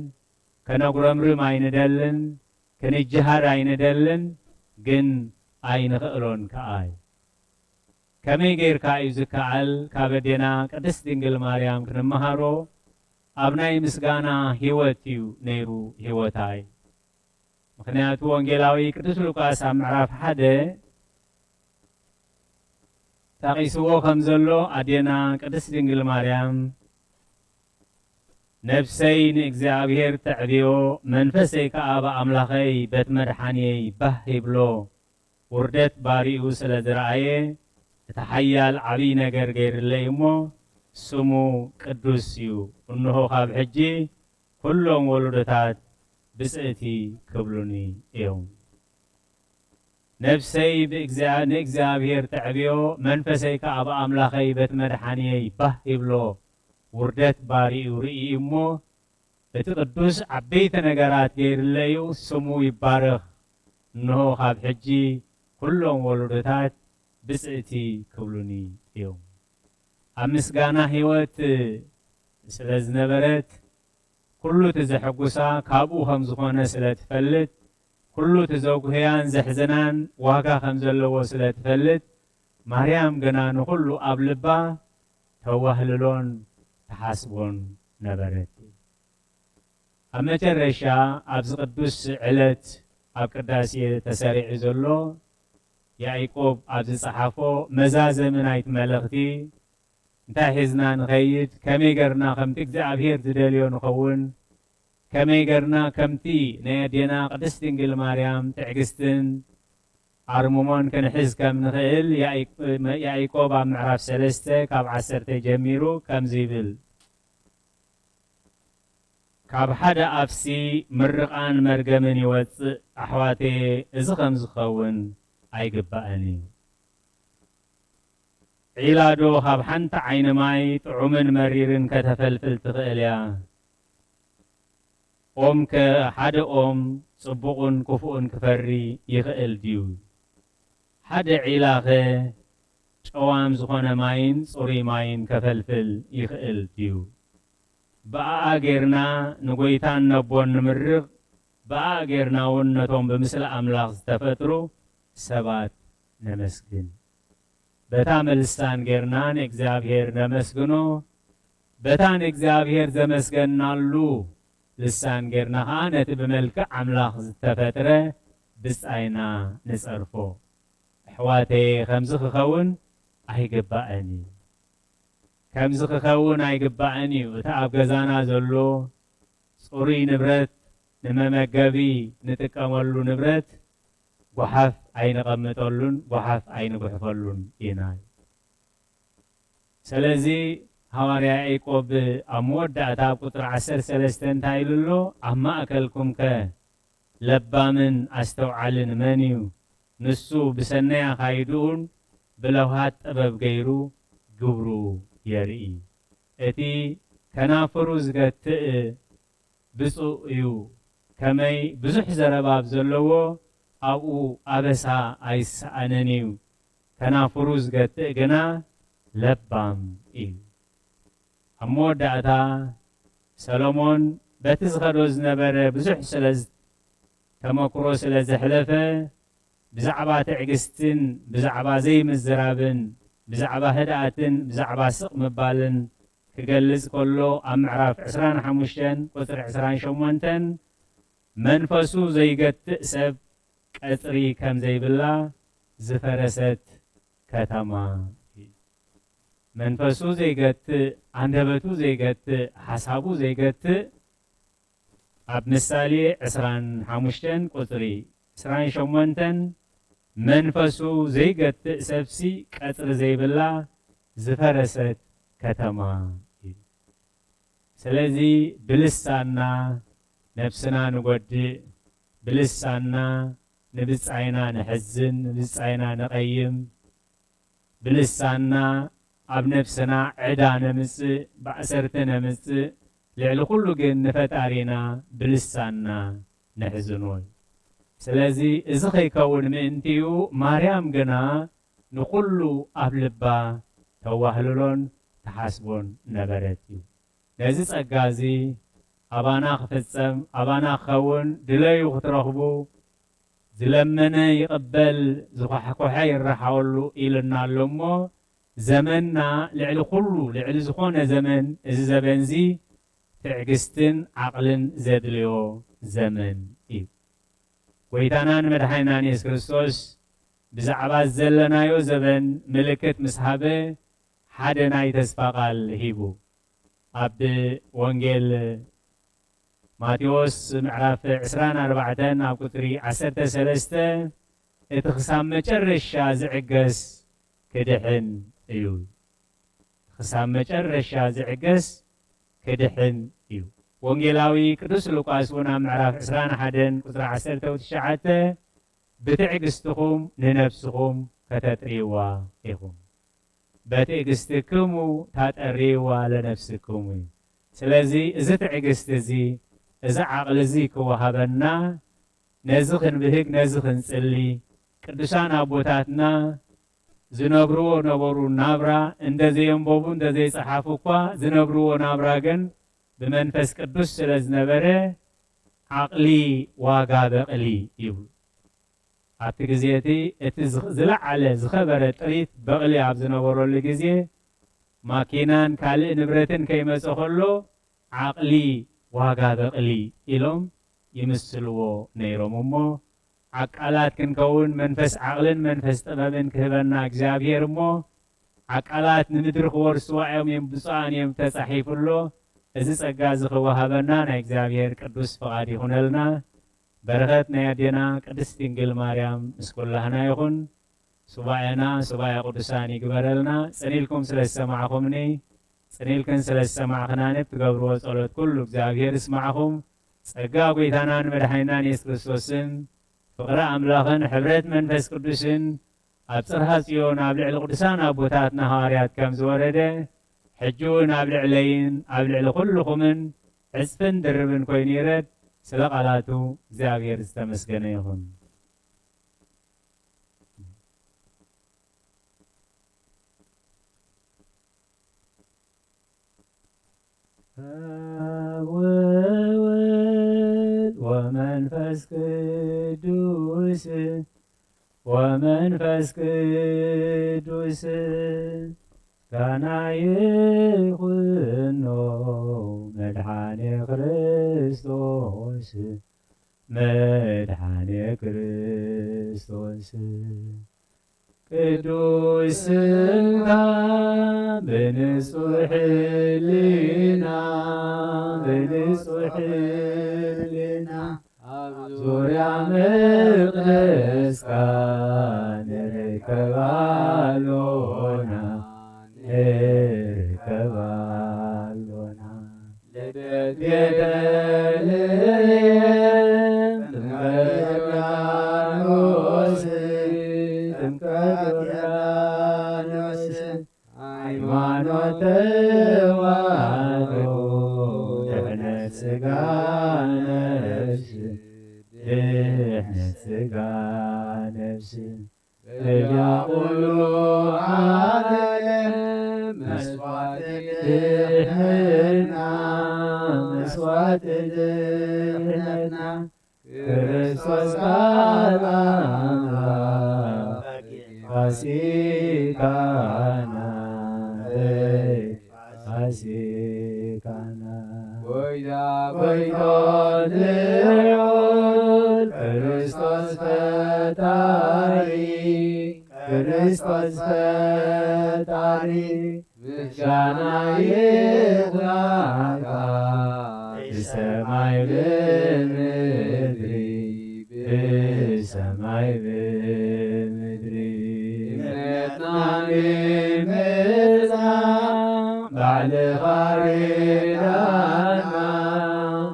كنقرمرم عين دلن كنجهر عين دلن جن عين خيرون كأي كمي غير كأي زكعل كابدنا قدس دنجل مريم كنمهارو أبناء مسجانا هيوتيو نيرو هيوتاي مخنياتو وانجيلاوي قدس لوقاس معرف حدا تقيسو خمزلو أدينا قدس دنجل مريم نفسين እግዚአብሔር تعبيو منفسي كأبا أملاخي بيت مدحاني بهبلو وردت باريو سلدرعي تحيال عبي نجر غير الليمو سمو قدوسيو انه خاب حجي كلهم ولدتات بسئتي كبلوني يوم نفسي بإግዚአብሔር تعبيو منفسي كأبا أملاخي بيت مدحاني بهبلو وردت باريو رئيمو بتقدس عبيت نجارات غير الليو سمو يبارخ انه خاب حجي كلهم ولدتات بسئتي كبلوني يوم أمسجانا هيوت سلز نبرت كله تزحقوسا كابو خمزخونة سلت فلت كله تزوجهيان زحزنان واقع خمزلو سلت فلت مريم جنان كله قبلبا توهللون تحاسبون نبرت أما ترشا أبز قدوس علت أبقداسية تسارع زلو ያዕቆብ ኣብዚ ጸሓፎ መዛዘምን ናይቲ መልእኽቲ እንታይ ሒዝና ንኸይድ ከመይ ገርና ከምቲ እግዚኣብሔር ዝደልዮ ንኸውን ከመይ ገርና ከምቲ ናይ ኣዴና ቅድስት ድንግል ማርያም ትዕግስትን ኣርምሞን ክንሕዝ ከም ንኽእል ያዕቆብ ኣብ ምዕራፍ 3 ካብ 10 ጀሚሩ ከምዚ ይብል ካብ ሓደ ኣፍሲ ምርቓን መርገምን ይወፅእ ኣሕዋቴ እዚ ከም ዝኸውን ኣይግባእኒ ዒላዶ ካብ ሓንቲ ዓይኒ ማይ ጥዑምን መሪርን ከተፈልፍል ትኽእል እያ ኦም ሓደ ኦም ጽቡቕን ክፉእን ክፈሪ ይኽእል ድዩ ሓደ ዒላ ኸ ጨዋም ዝኾነ ማይን ጽሩይ ማይን ከፈልፍል ይኽእል ድዩ በኣ ጌርና ንጎይታን ነቦን ንምርቕ በኣ ጌርና እውን ነቶም ብምስሊ ኣምላኽ ዝተፈጥሩ ሰባት ነመስግን በታ መልሳን ጌርና ንእግዚኣብሔር ነመስግኖ በታ ንእግዚኣብሔር ዘመስገናሉ ልሳን ጌርና ኸዓ ነቲ ብመልክዕ ኣምላኽ ዝተፈጥረ ብጻይና ንጸርፎ ኣሕዋተይ ከምዚ ክኸውን ኣይግባእኒ ከምዚ ክኸውን ኣይግባእን እዩ እቲ ኣብ ገዛና ዘሎ ጽሩይ ንብረት ንመመገቢ ንጥቀመሉ ንብረት ጓሓፍ ኣይንቐምጠሉን ጓሓፍ ኣይንጉሕፈሉን ኢና ስለዚ ሐዋርያ ያዕቆብ ኣብ መወዳእታ ኣብ ቁጥሪ 13 እንታይ ኢሉ ኣሎ ኣብ ማእከልኩም ከ ለባምን ኣስተውዓልን መን እዩ ንሱ ብሰናይ ኣኻይዱን ብለውሃት ጥበብ ገይሩ ግብሩ የርኢ እቲ ከናፍሩ ዝገትእ ብፁዕ እዩ ከመይ ብዙሕ ዘረባብ ዘለዎ ኣብኡ ኣበሳ ኣይሰኣነን እዩ ከናፍሩ ዝገትእ ግና ለባም እዩ ኣብ መወዳእታ ሰሎሞን በቲ ዝኸዶ ዝነበረ ብዙሕ ተመክሮ ስለ ዘሕለፈ ብዛዕባ ትዕግስትን ብዛዕባ ዘይምዝራብን ብዛዕባ ህድኣትን ብዛዕባ ስቕ ምባልን ክገልጽ ከሎ ኣብ ምዕራፍ 25 ቁጥሪ 28 መንፈሱ ዘይገትእ ሰብ ቀጽሪ ከም ዘይብላ ዝፈረሰት ከተማ መንፈሱ ዘይገትእ አንደበቱ ዘይገትእ ሓሳቡ ዘይገትእ ኣብ ምሳሌ 25 ቁጥሪ 28 መንፈሱ ዘይገትእ ሰብሲ ቀጽሪ ዘይብላ ዝፈረሰት ከተማ ስለዚ ብልሳና ነፍስና ንጎድእ ብልሳና ንብጻይና ንሕዝን ንብጻይና ንቐይም ብልሳና ኣብ ነፍስና ዕዳ ነምጽእ ባእሰርቲ ነምጽእ ልዕሊ ኩሉ ግን ንፈጣሪና ብልሳና ንሕዝኖይ ስለዚ እዚ ኸይከውን ምእንቲኡ ማርያም ግና ንኩሉ ኣብ ልባ ተዋህልሎን ተሓስቦን ነበረት እዩ ነዚ ጸጋ እዚ ኣባና ክፍጸም ኣባና ክኸውን ድለዩ ክትረኽቡ ዝለመነ ይቕበል ዝኳሕኩሐ ይረሓወሉ ኢልና ኣሎ እሞ ዘመንና ልዕሊ ኩሉ ልዕሊ ዝኾነ ዘመን እዚ ዘመን እዚ ትዕግስትን ዓቕልን ዘድልዮ ዘመን እዩ ጎይታናን መድሓኒናን ኢየሱስ ክርስቶስ ብዛዕባ ዘለናዮ ዘመን ምልክት ምስ ሃበ ሓደ ናይ ተስፋ ቃል ሂቡ ኣብ ወንጌል ማቴዎስ ምዕራፍ 24 ኣብ ቁጥሪ 13 እቲ ክሳብ መጨረሻ ዝዕገስ ክድሕን እዩ ክሳብ መጨረሻ ዝዕገስ ክድሕን እዩ ወንጌላዊ ቅዱስ ሉቃስ እውን ኣብ ምዕራፍ 21 ቁጥሪ 19 ብትዕግስትኩም ንነፍስኩም ከተጥሪዋ ኢኹም በትዕግስትክሙ ታጠሪዋ ለነፍስክሙ ስለዚ እዚ ትዕግስት እዚ እዚ ዓቕሊ እዚ ክወሃበና ነዚ ክንብህግ ነዚ ክንጽሊ ቅዱሳን ኣቦታትና ዝነብርዎ ነበሩ ናብራ እንደዘየንበቡ እንደዘይጸሓፉ እኳ ዝነብርዎ ናብራ ግን ብመንፈስ ቅዱስ ስለ ዝነበረ ዓቕሊ ዋጋ በቕሊ ይብሉ ኣብቲ ግዜ እቲ ዝለዓለ ዝኸበረ ጥሪት በቕሊ ኣብ ዝነበረሉ ግዜ ማኪናን ካልእ ንብረትን ከይመጽ ከሎ ዓቕሊ ዋጋ በቕሊ ኢሎም ይምስልዎ ነይሮም እሞ عقلات كنكون منفس عقل منفس طببن كهبنا እግዚአብሔር ሞ عقلات نمدر خورسوا يوم بصان يوم تصحيف له እዚ ጸጋ ዝኸወሃበና ናይ እግዚአብሔር ቅዱስ ፈቃድ ይሁነልና በረኸትና ያደና ቅድስት ድንግል ማርያም ምስኩላህና ይሁን ሱባኤና ሱባኤ ቅዱሳን ይግበረልና ጽኒልኩም ስለሰማዕኹምኒ ጽኒልክን ስለሰማዕኽና ንትገብርዎ ጸሎት ኩሉ እግዚአብሔር ይስማዕኹም ጸጋ ጎይታናን መድኃኒናን ኢየሱስ ክርስቶስን ፍቅረ አምላኽን ሕብረት መንፈስ ቅዱስን ኣብ ጽርሐ ጽዮን ኣብ ልዕሊ ቅዱሳን ኣቦታትና ሐዋርያት ከም ዝወረደ ሕጂውን ኣብ ልዕለይን ኣብ ልዕሊ ኩልኹምን ዕፅፍን ድርብን ኮይኑ ይረድ ስለ ቃላቱ እግዚአብሔር ዝተመስገነ ይሁን። ወወልድ ወመንፈስ ቅዱስ ወመንፈስ ቅዱስ ጋና ይኹኖ መድኃኔ ክርስቶስ መድኃኔ ክርስቶስ ቅዱስ ስምካ በንጹሕ ሕሊና በንጹሕ ሕሊና ዙሪያ መቅደስካ ንርከባሎና ንርከባሎና ልደት ቤተልሔም ጥምቀት ዮርዳኖስ ጥምቀት ዮርዳኖስ ሃይማኖት ተዋሕዶ ድኅነት ሥጋ ነፍስ ድኅነት ሥጋ ነፍስ በዲያቆኑ ዓለም መስዋዕት ድኅነትና መስዋዕት ድኅነትና ክርስቶስ ቃል አምላክ ፋሲካና ፋሲካና ጎይታ ጎይቶት ልዑል ክርስቶስ ፈጣሪ ክርስቶስ ፈጣሪ ምስጋና ይግባካ በሰማይ በምድሪ በሰማይ በምድሪ እምነትና ንምጽ ባዕልኻ ርዳእና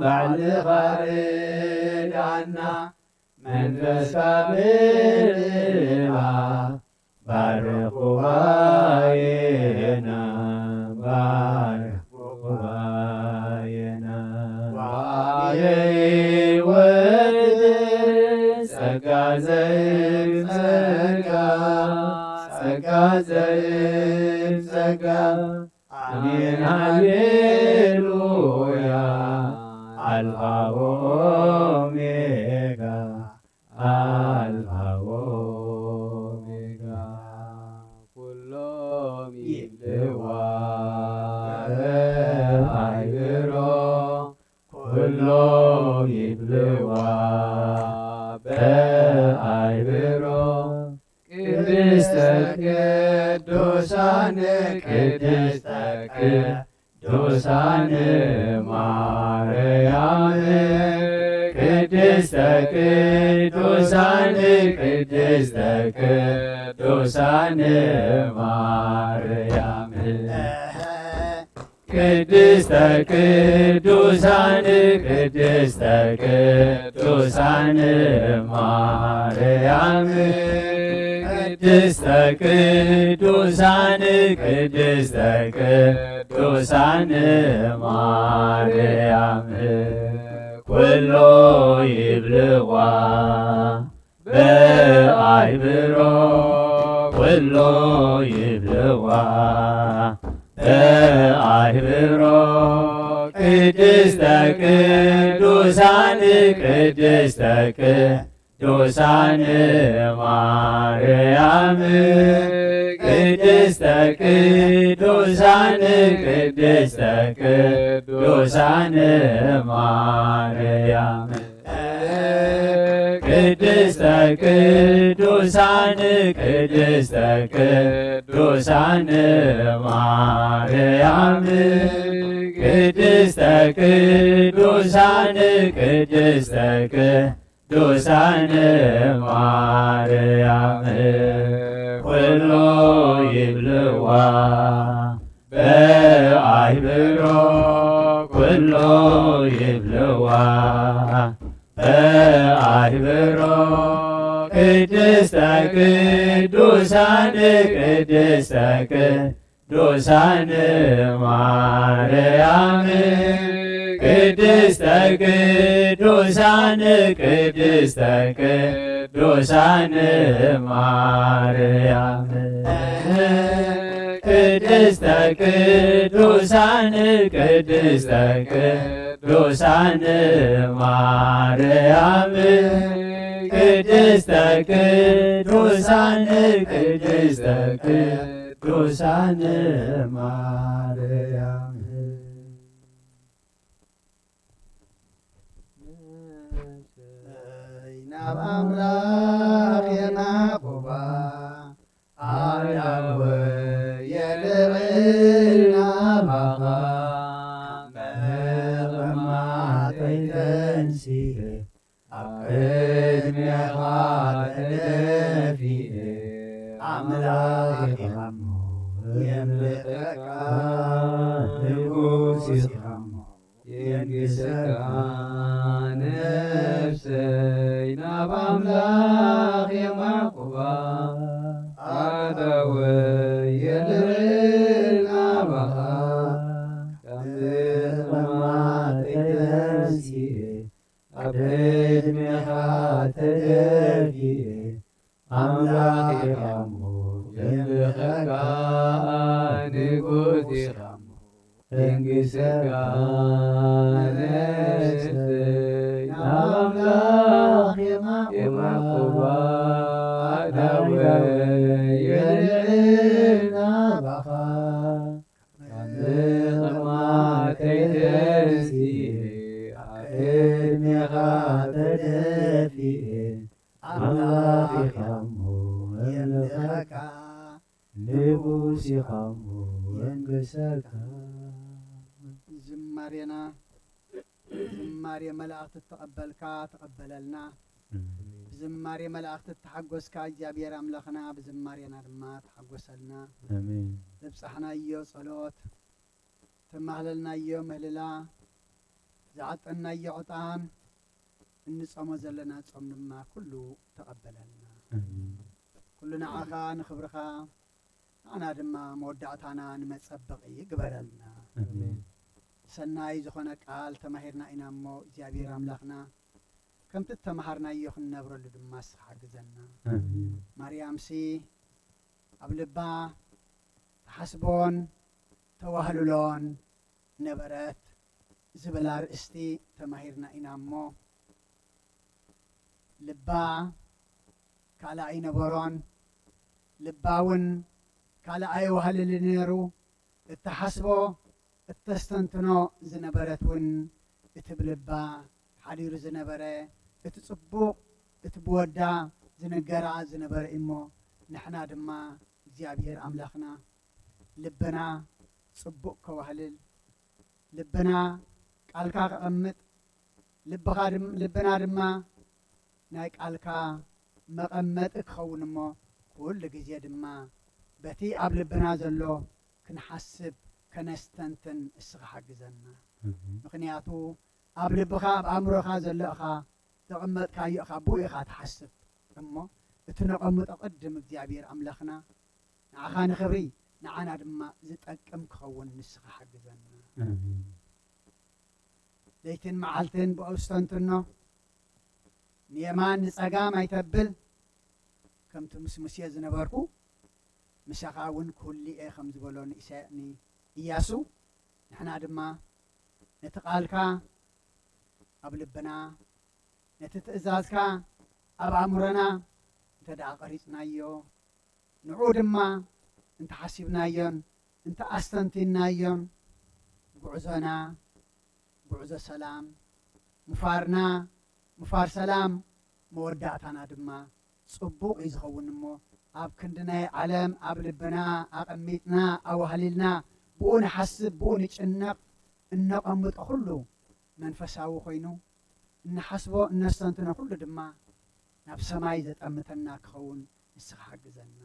ባዕልኻ ርዳእና መንፈስካ ብልባ ባርኽ ጉባኤና ባርኽ ጉባኤና ጉባኤ ሕይወት ጸጋ ዘይጸጋ ጸጋ ዘይጸጋ አሜን ሃሌሉያ አልፋ ወኦሜጋ አልፋ ወኦሜጋ ኩሎም ይብልዋ በሃይብሮ ኩሎም ይብልዋ በሃይብሮ ቅድስተ ቅዱሳን ቅድስተ ቅዱሳን ማርያም ቅድስተ ቅዱሳን ቅድስተ ቅዱሳን ማርያም ቅድስተ ቅዱሳን ቅድስተ ቅዱሳን ማርያም ቅድስተ ቅዱሳን ቅድስተ ቅዱሳን ማርያም ኩሎ ይብልዋ በአይብሮ ኩሎ ይብልዋ በአይብሮ ቅድስተ ቅዱሳን ቅድስተ ቅዱሳን ማርያም ቅድስተ ቅዱሳን ቅድስተ ቅዱሳን ማርያም ቅድስተ ቅዱሳን ቅድስተ ቅዱሳን ማርያም ቅድስተ ቅዱሳን ቅድስተ ቅዱሳን ማርያም ኩሎ ይብልዋ በአይብሮ ኩሎ ይብልዋ በአይብሮ ቅድስተ ቅዱሳን ቅድስተ ቅዱሳን ማርያም ቅድስተ ቅዱሳን ቅድስተ ቅዱሳን ማርያም ቅድስተ ቅዱሳን ቅድስተ ቅዱሳን ማርያም ቅድስተ ቅዱሳን ቅድስተ ቅዱሳን ማርያም ናብ አምላክ የናቁባ አያወ የልዕልና ባኻ መማተይተንሲእ ኣብ ቅድሜኻ ተደፊእ አምላክ ኢኻሞ የምልኸካ ንጉስ ኢኻሞ የንግሰካ ነፍሰይ ናብ አምላክ የማቁባ አደወ የልዕልና ባኻ ከምማተይተንሲእ ኣብ ቅድሜኻ ተደፊእ አምላክ ኢኻሞ የምልኸካ ንጉስ ኢኻሞ የንግሰካ ነፍሰይ ናብ አምላክ የማቁባ አደወ የልዕልና ባኻ ከምማተይተንሲእ ኣብ ቅድሜኻ ተደፊእ አምላክ ኢኻሞ የምልኸካ ንጉስ ኢኻሞ የንግሰካ ዝማሬና ዝማሬ መላእክት ተቀበልካ ተቀበለልና ብዝማሬ መላእክት ተሓጎስካ እግዚአብሔር አምላኽና ብዝማሬና ድማ ተሓጎሰልና ዘብፃሕናዮ ጸሎት ተማህለልናዮ ምህልላ ዝዓጠናዮ ዕጣን እንጸሞ ዘለና ጾም ድማ ኩሉ ተቀበለልና ኩሉ ንዓኻ ንኽብርኻ ኣና ድማ መወዳእታና ንመጸበቒ ግበረልና ሰናይ ዝኾነ ቃል ተማሂርና ኢና እሞ እግዚአብሔር አምላኽና ከምቲ ተማሃርናዮ ክንነብረሉ ድማ ስኻ ግዘና ማርያምሲ ኣብ ልባ ተሓስቦን ተዋህልሎን ነበረት ዝብላ ርእስቲ ተማሂርና ኢና እሞ ልባ ካልኣይ ነበሮን ልባውን ካልኣይ ዋህልል ነይሩ እተሓስቦ እተስተንትኖ ዝነበረት እውን እቲ ብልባ ሓዲሩ ዝነበረ እቲ ጽቡቕ እቲ ብወዳ ዝነገራ ዝነበረ እሞ ንሕና ድማ እግዚአብሔር አምላኽና ልብና ጽቡቕ ከዋህልል ልብና ቃልካ ከቐምጥ ልብና ድማ ናይ ቃልካ መቐመጢ ክኸውን እሞ ኩሉ ግዜ ድማ በቲ ኣብ ልብና ዘሎ ክንሓስብ ከነስተንትን እስኻ ሓግዘና ምክንያቱ ኣብ ልብኻ ኣብ ኣእምሮኻ ዘለእኻ ዘቐመጥካዮ ኢኻ ብኡ ኢኻ ትሓስብ እሞ እቲ ነቐምጦ ቅድም እግዚአብሔር ኣምላኽና ንዓኻ ንኽብሪ ንዓና ድማ ዝጠቅም ክኸውን ንስኻ ሓግዘና ለይትን መዓልትን ብኣውስተንትኖ ንየማን ንጸጋም ኣይተብል ከምቲ ምስ ሙሴ ዝነበርኩ ምሳኻ እውን ኩሊኤ ከም ዝበሎ ኢያሱ ንሕና ድማ ነቲ ቃልካ ኣብ ልብና ነቲ ትእዛዝካ ኣብ ኣእምሮና እንተ ደኣ ቀሪጽናዮ ንዑ ድማ እንተ ሓሲብናዮን እንተ ኣስተንቲናዮን ጉዕዞና ጉዕዞ ሰላም ምፋርና ምፋር ሰላም መወዳእታና ድማ ጽቡቕ እዩ ዝኸውን እሞ ኣብ ክንድናይ ዓለም ኣብ ልብና ኣቐሚጥና ኣዋህሊልና ብኡ ንሓስብ ብኡ ንጭነቕ እነቐምጦ ኩሉ መንፈሳዊ ኮይኑ እንሓስቦ እነስተንትኖ ኩሉ ድማ ናብ ሰማይ ዘጠምተና ክኸውን ንስኻ ሓግዘና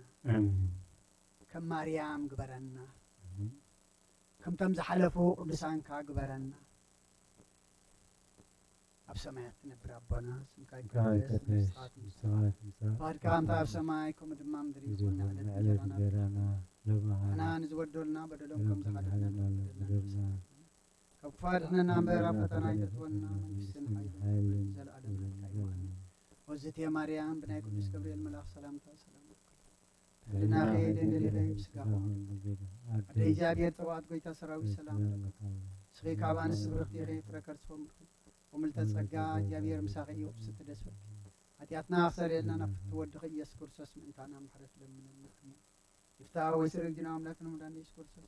ከም ማርያም ግበረና ከምቶም ዝሓለፉ ቅዱሳንካ ግበረና ኣብ ሰማያት ትነብር ኣቦና ስምካ ይቀደስ ባድካ እንታ ኣብ ሰማይ ከምኡ ድማ ምድሪ ይኹን ንሕና ንዝበደሉና በደሎም ከም ዝሓለፍና ካብ ክፋድሕነና እምበር ኣብ ፈተና ይተትወና መንግስትን ሓይልን ዘለኣለም ወዝቴ ማርያም ብናይ ቅዱስ ገብርኤል መልኣኽ ሰላምታ ሰላም ድናኸ ደንገሌለይ ምስጋኹም ኣደ እግዚኣብሔር ፀባዖት ጎይታ ሰራዊት ሰላም ስኺ ካብ ኣንስ ብርኽቲ ኢኸ ፍረከርስፎም وملت ጸጋ እግዚአብሔር ምሳኺ እዩ ስትደስፍ ኃጢአትና አክሰረልና ናፍት ወድኽ ኢየሱስ ክርስቶስ ምንታና ምሕረት ለምንና ይፍታ ወይ ስርግና አምላክና መድኃኒት ኢየሱስ ክርስቶስ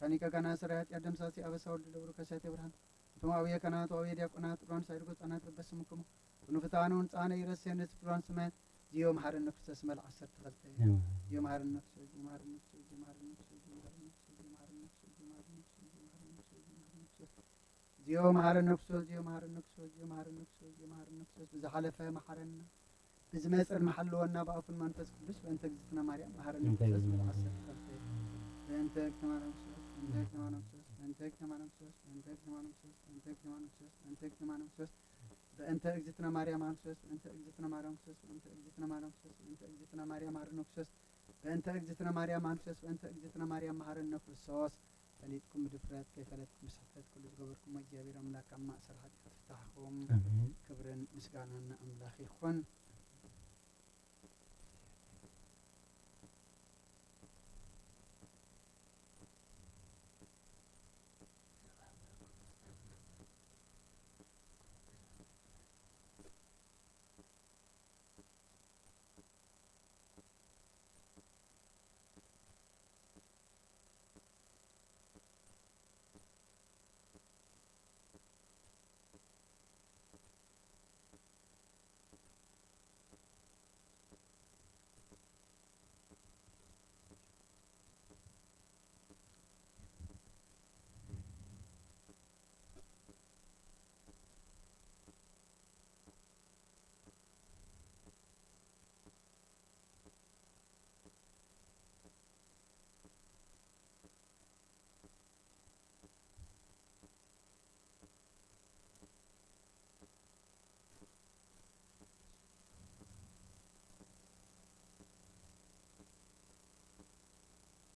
ከኒቀ ከና ስራት ያደምሳሲ አበሳ ወልድ ደብሩ ከሰተ ብርሃን ተማዊየ ከናቱ አዊ ዲያቆናት ብራን ሳይርጎ ጻናት በስምኩም ወንፍታኑን ጻነ ይረሰነት ብራን ስማት ዚዮ መሐረነ ክርስቶስ መልአክ ሰርተኸልተ ዚዮ መሐረነ ክርስቶስ ዚዮ መሐረነ ክርስቶስ ዚዮ መሐረነ ክርስቶስ ዚዮ መሐረነ ክርስቶስ ዚዮ መሐረነ ክርስቶስ ዚዮ መሐረነ ክርስቶስ ዚዮ መሐረነ ክርስቶስ ዚዮ መሐረነ ክርስቶስ ዚዮ መሐረነ ክርስቶስ ዚዮ መሐረነ ክርስቶስ ብዝሓለፈ መሐረና ብዝመጽር መሐለወና በአፉን መንፈስ ቅዱስ በእንተ እግዝእትነ ማርያም መሐረነ ክርስቶስ መልአክ ሰርተኸልተ በእንተ እግዝእትነ ማርያም ክርስቶስ በእንተ እግዝእትነ ማርያም ክርስቶስ በእንተ እግዝእትነ ማርያም ክርስቶስ በእንተ እግዝእትነ ማርያም ክርስቶስ በእንተ እግዝእትነ ማርያም ክርስቶስ በእንተ እግዝእትነ ማርያም ክርስቶስ በእንተ እግዝእትነ ማርያም ክርስቶስ በእንተ እግዝእትነ ማርያም ክርስቶስ በእንተ እግዝእትነ ማርያም ክርስቶስ በእንተ እግዝእትነ ማርያም መሐረነ ክርስቶስ በእንተ እግዝእትነ ማርያም ክርስቶስ በእንተ እግዝእትነ ማርያም መሐረነ ክርስቶስ ፈሊጥኩም ድፍረት ከፈለጥኩም ስሕተት ኩሉ ዝገበርኩም እግዚአብሔር አምላክ ኣብ ማእሰር ኃጢአት ፍታሕኩም ክብርን ምስጋናና አምላኽ ይኹን